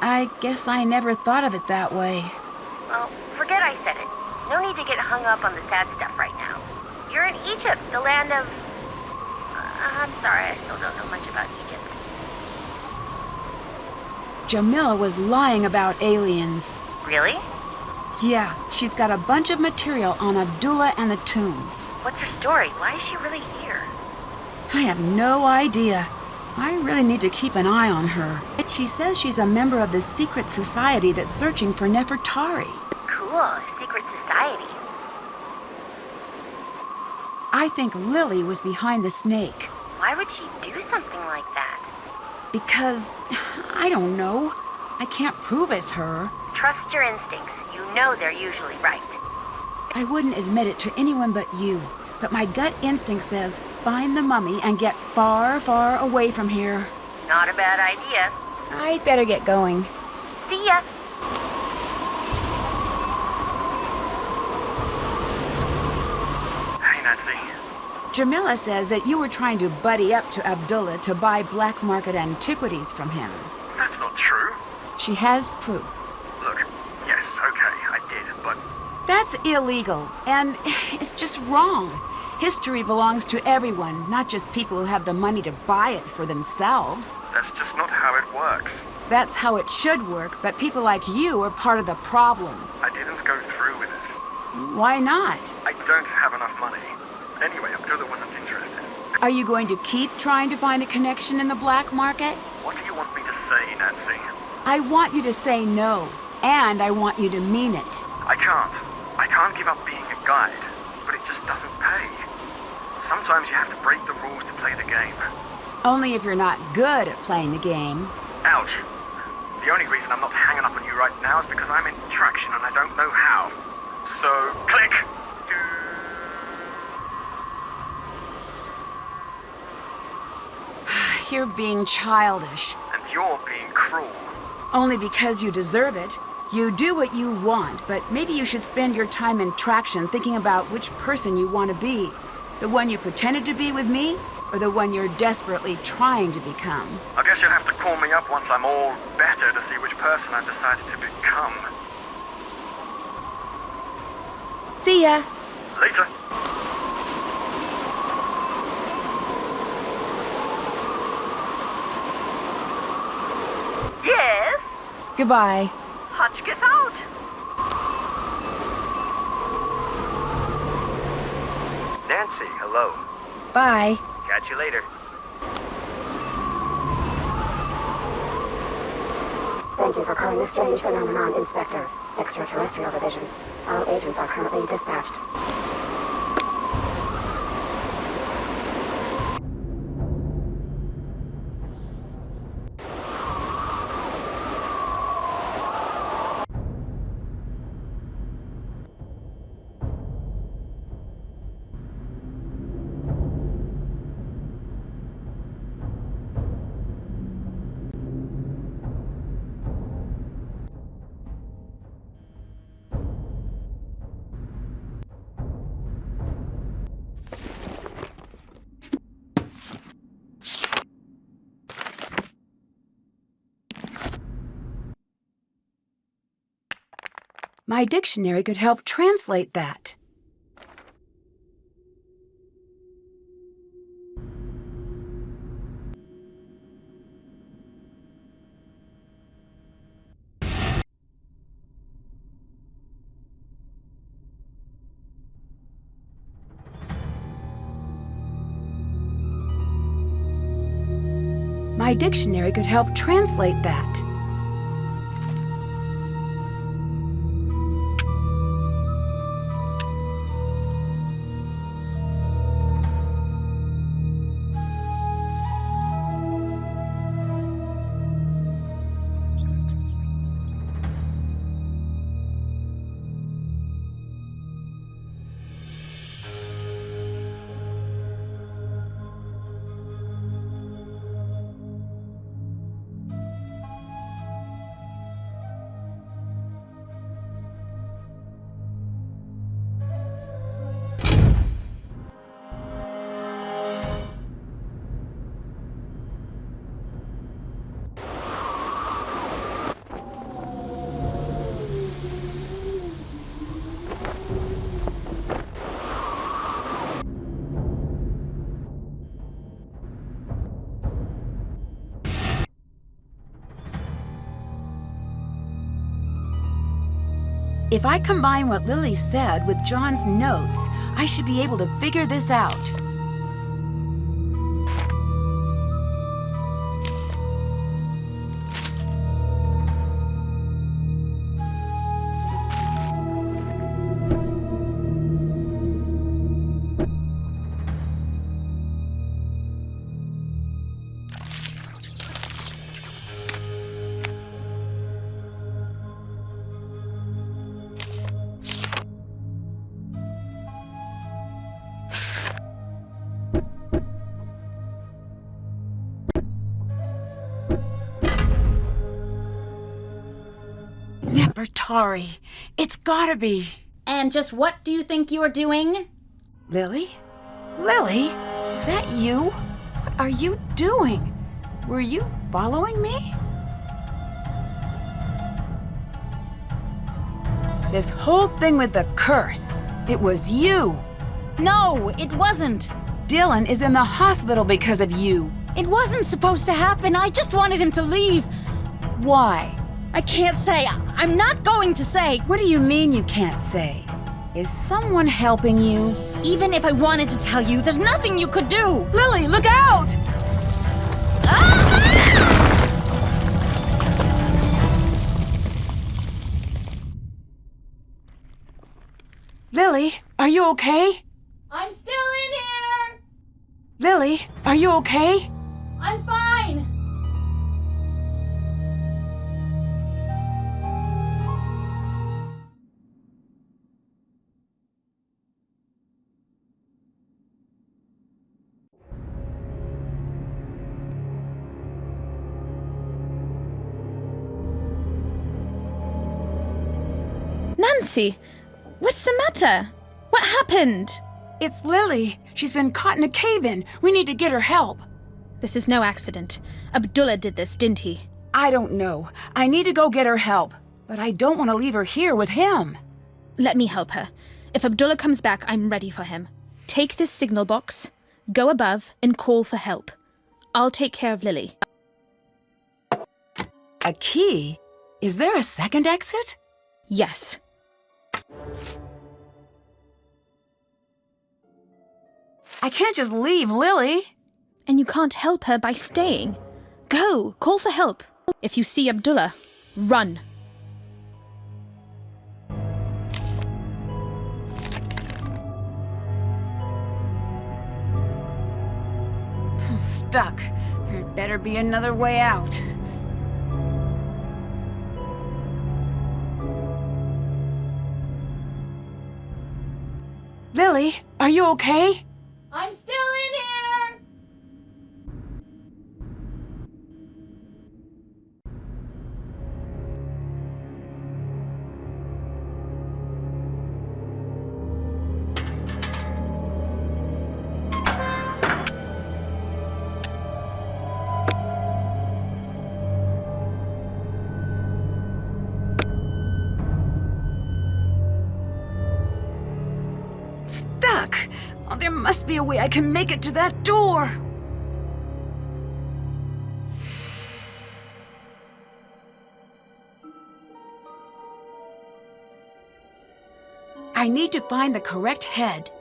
I guess I never thought of it that way. Well, forget I said it. No need to get hung up on the sad stuff right now. You're in Egypt, the land of... I'm sorry, I still don't know much about Egypt. Jamila was lying about aliens. Really? Yeah, she's got a bunch of material on Abdullah and the tomb. What's her story? Why is she really here? I have no idea. I really need to keep an eye on her. She says she's a member of the secret society that's searching for Nefertari. Cool, a secret society. I think Lily was behind the snake. Why would she do something like that? Because, I don't know. I can't prove it's her. Trust your instincts. You know they're usually right. I wouldn't admit it to anyone but you, but my gut instinct says find the mummy and get far, far away from here. Not a bad idea. I'd better get going. See ya. Hey, Nancy. Jamila says that you were trying to buddy up to Abdullah to buy black market antiquities from him. That's not true. She has proof. Look, yes, okay, I did, but... That's illegal, and it's just wrong. History belongs to everyone, not just people who have the money to buy it for themselves. That's just not how it works. That's how it should work, but people like you are part of the problem. I didn't go through with it. Why not? I don't have enough money. Anyway, Abdullah wasn't interested. Are you going to keep trying to find a connection in the black market? What do you want me to say, Nancy? I want you to say no, and I want you to mean it. I can't. I can't give up being a guide, but it just doesn't pay. Sometimes you have to break the rules to play the game. Only if you're not good at playing the game. Ouch. The only reason I'm not hanging up on you right now is because I'm in traction and I don't know how. So, click! You're being childish. And you're being cruel. Only because you deserve it. You do what you want, but maybe you should spend your time in traction thinking about which person you want to be. The one you pretended to be with me, or the one you're desperately trying to become? I guess you'll have to call me up once I'm all better to see which person I've decided to become. See ya. Later. Yes? Goodbye. Hotchkiss out. Nancy, hello. Bye. Catch you later. Thank you for calling the Strange Phenomenon Inspectors, Extraterrestrial Division. All agents are currently dispatched. My dictionary could help translate that. My dictionary could help translate that. If I combine what Lily said with John's notes, I should be able to figure this out. Laboratory. It's gotta be. And just what do you think you're doing? Lily? Lily? Is that you? What are you doing? Were you following me? This whole thing with the curse, it was you. No, it wasn't. Dylan is in the hospital because of you. It wasn't supposed to happen. I just wanted him to leave. Why? I can't say. I'm not going to say. What do you mean you can't say? Is someone helping you? Even if I wanted to tell you, there's nothing you could do. Lily, look out! Lily, are you okay? I'm still in here. Lily, are you okay? I'm fine. Nancy, what's the matter? What happened? It's Lily. She's been caught in a cave-in. We need to get her help. This is no accident. Abdullah did this, didn't he? I don't know. I need to go get her help. But I don't want to leave her here with him. Let me help her. If Abdullah comes back, I'm ready for him. Take this signal box, go above, and call for help. I'll take care of Lily. A key? Is there a second exit? Yes. I can't just leave Lily. And you can't help her by staying. Go, call for help. If you see Abdullah, run. Stuck. There better be another way out. Lily, are you okay? I'm still in here. Stuck! Oh, there must be a way I can make it to that door! I need to find the correct head.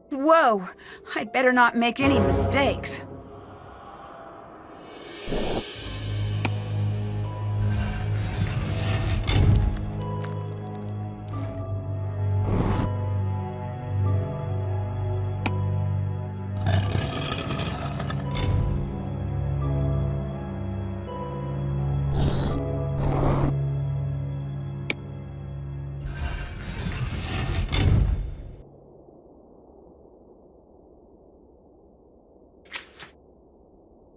Whoa! I better not make any mistakes.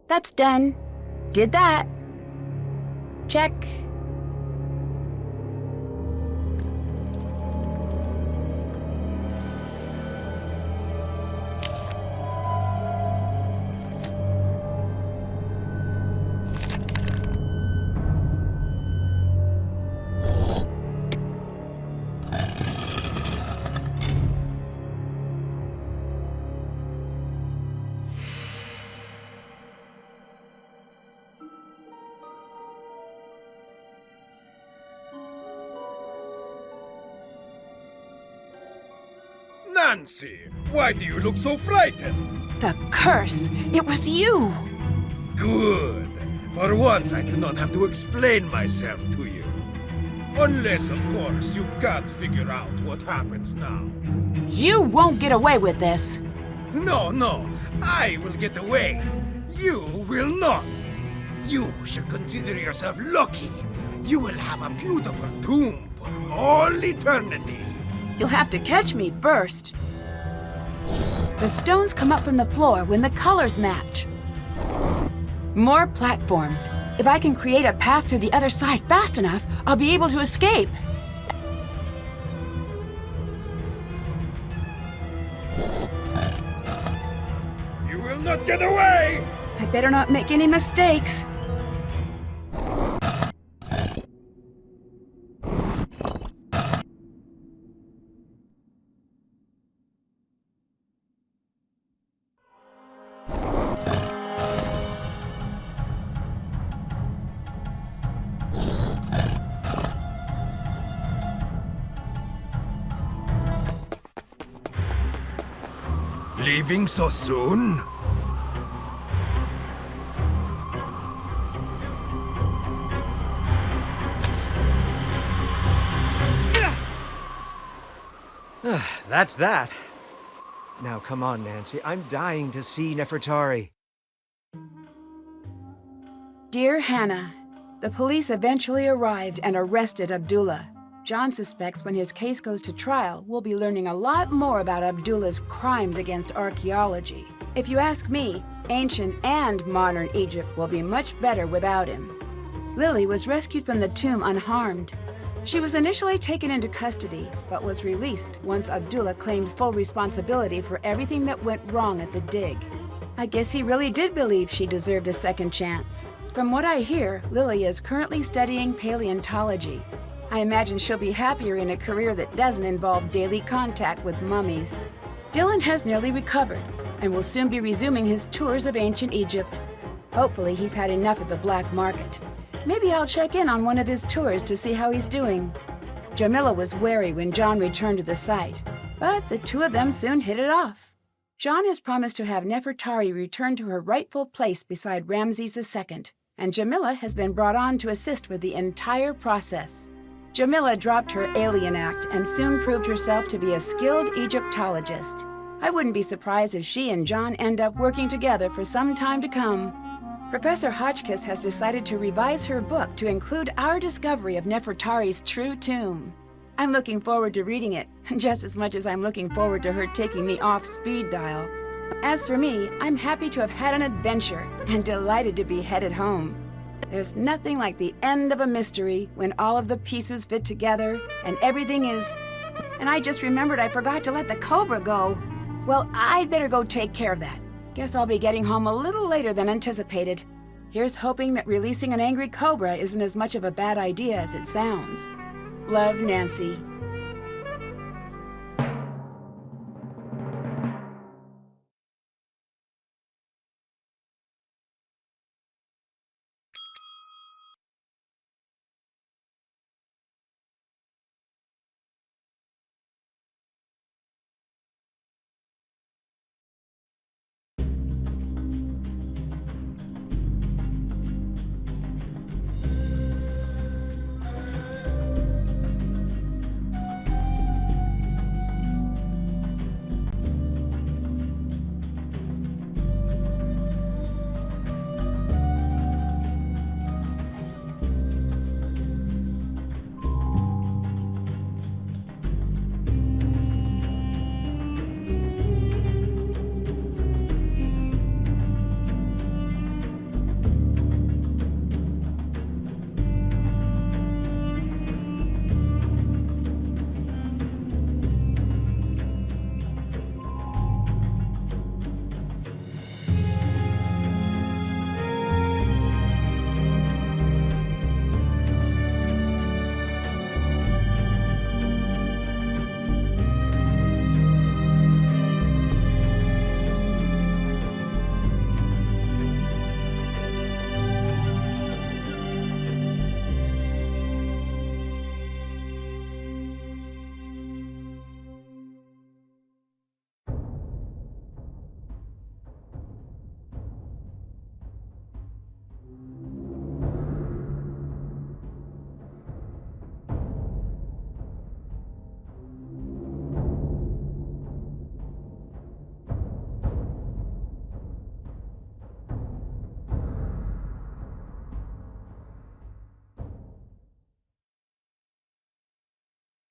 That's done. Did that. Check. Nancy, why do you look so frightened? The curse! It was you! Good. For once, I do not have to explain myself to you. Unless, of course, you can't figure out what happens now. You won't get away with this. No, I will get away. You will not. You should consider yourself lucky. You will have a beautiful tomb for all eternity. You'll have to catch me first. The stones come up from the floor when the colors match. More platforms. If I can create a path to the other side fast enough, I'll be able to escape. You will not get away! I better not make any mistakes. Leaving so soon? That's that. Now come on, Nancy. I'm dying to see Nefertari. Dear Hannah, the police eventually arrived and arrested Abdullah. John suspects when his case goes to trial, we'll be learning a lot more about Abdullah's crimes against archaeology. If you ask me, ancient and modern Egypt will be much better without him. Lily was rescued from the tomb unharmed. She was initially taken into custody, but was released once Abdullah claimed full responsibility for everything that went wrong at the dig. I guess he really did believe she deserved a second chance. From what I hear, Lily is currently studying paleontology. I imagine she'll be happier in a career that doesn't involve daily contact with mummies. Dylan has nearly recovered and will soon be resuming his tours of ancient Egypt. Hopefully he's had enough of the black market. Maybe I'll check in on one of his tours to see how he's doing. Jamila was wary when John returned to the site, but the two of them soon hit it off. John has promised to have Nefertari return to her rightful place beside Ramses II, and Jamila has been brought on to assist with the entire process. Jamila dropped her alien act and soon proved herself to be a skilled Egyptologist. I wouldn't be surprised if she and John end up working together for some time to come. Professor Hotchkiss has decided to revise her book to include our discovery of Nefertari's true tomb. I'm looking forward to reading it, just as much as I'm looking forward to her taking me off speed dial. As for me, I'm happy to have had an adventure and delighted to be headed home. There's nothing like the end of a mystery when all of the pieces fit together and everything is... And I just remembered I forgot to let the cobra go. Well, I'd better go take care of that. Guess I'll be getting home a little later than anticipated. Here's hoping that releasing an angry cobra isn't as much of a bad idea as it sounds. Love, Nancy.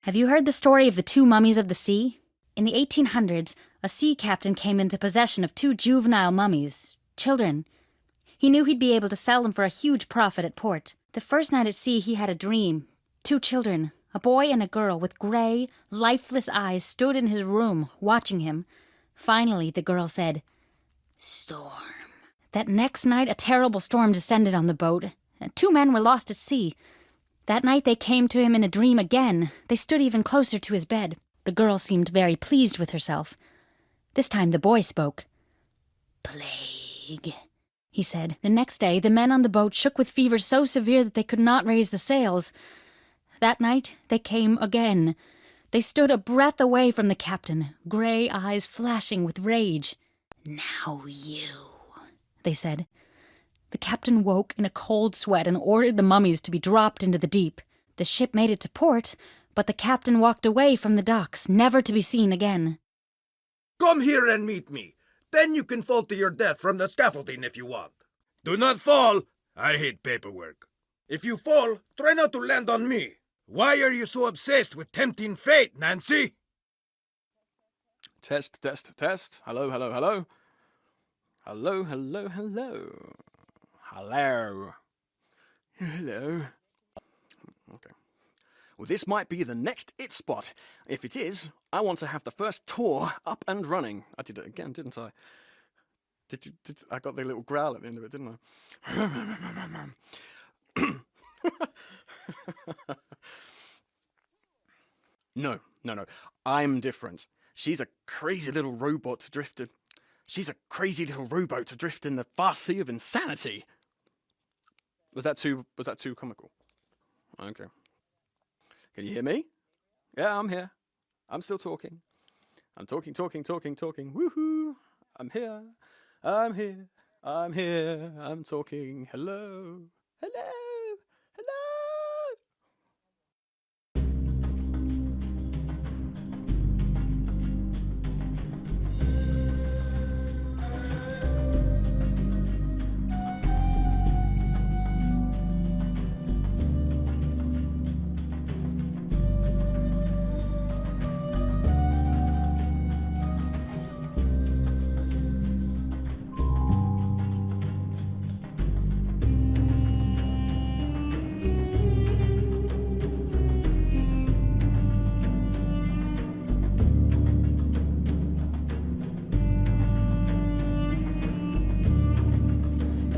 Have you heard the story of the two mummies of the sea? In the 1800s, A sea captain came into possession of 2 juvenile mummies, children. He knew he'd be able to sell them for a huge profit at port. The first night at sea, he had a dream. 2 children, a boy and a girl with grey, lifeless eyes, stood in his room, watching him. Finally, the girl said, "Storm." That next night, a terrible storm descended on the boat, and 2 men were lost at sea. That night, they came to him in a dream again. They stood even closer to his bed. The girl seemed very pleased with herself. This time, the boy spoke. "Plague," he said. The next day, the men on the boat shook with fever so severe that they could not raise the sails. That night, they came again. They stood a breath away from the captain, grey eyes flashing with rage. "Now you," they said. The captain woke in a cold sweat and ordered the mummies to be dropped into the deep. The ship made it to port, but the captain walked away from the docks, never to be seen again. Come here and meet me. Then you can fall to your death from the scaffolding if you want. Do not fall. I hate paperwork. If you fall, try not to land on me. Why are you so obsessed with tempting fate, Nancy? Test, test, test. Hello, hello, hello. Hello, hello, hello. Hello. Hello. Okay. Well, this might be the next it spot. If it is, I want to have the first tour up and running. I did it again, didn't I? I got the little growl at the end of it, didn't I? No. I'm different. She's a crazy little robot to drift in. She's a crazy little rowboat to drift in the vast sea of insanity. Was that too comical? Okay. Can you hear me? Yeah, I'm here. I'm still talking. I'm talking. Woohoo! I'm here. I'm talking. Hello.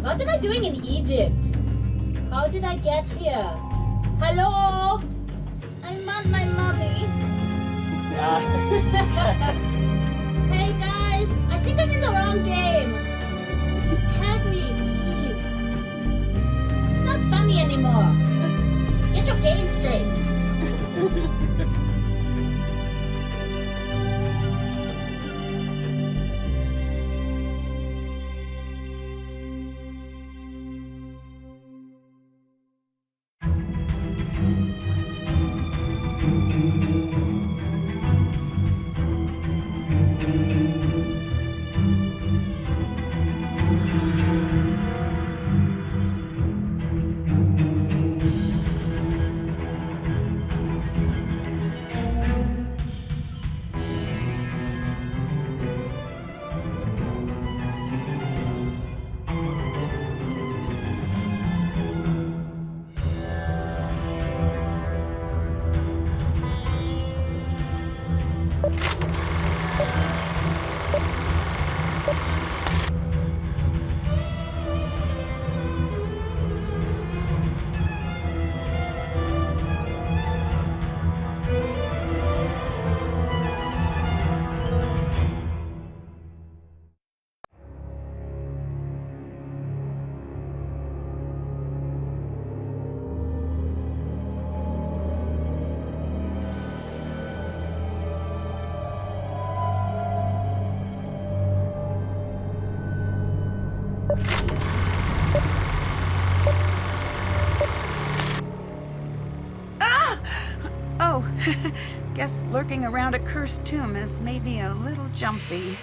What am I doing in Egypt? How did I get here? Hello? I want my mommy. Hey guys, I think I'm in the wrong game. Help me, please. It's not funny anymore. Get your game straight. Guess lurking around a cursed tomb has made me a little jumpy.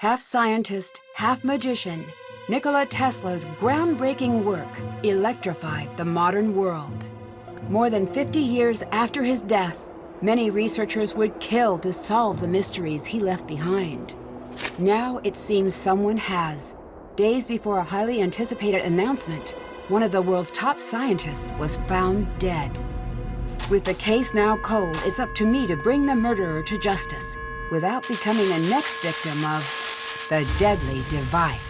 Half scientist, half magician, Nikola Tesla's groundbreaking work electrified the modern world. More than 50 years after his death, many researchers would kill to solve the mysteries he left behind. Now it seems someone has. Days before a highly anticipated announcement, one of the world's top scientists was found dead. With the case now cold, it's up to me to bring the murderer to justice without becoming a next victim of the deadly device.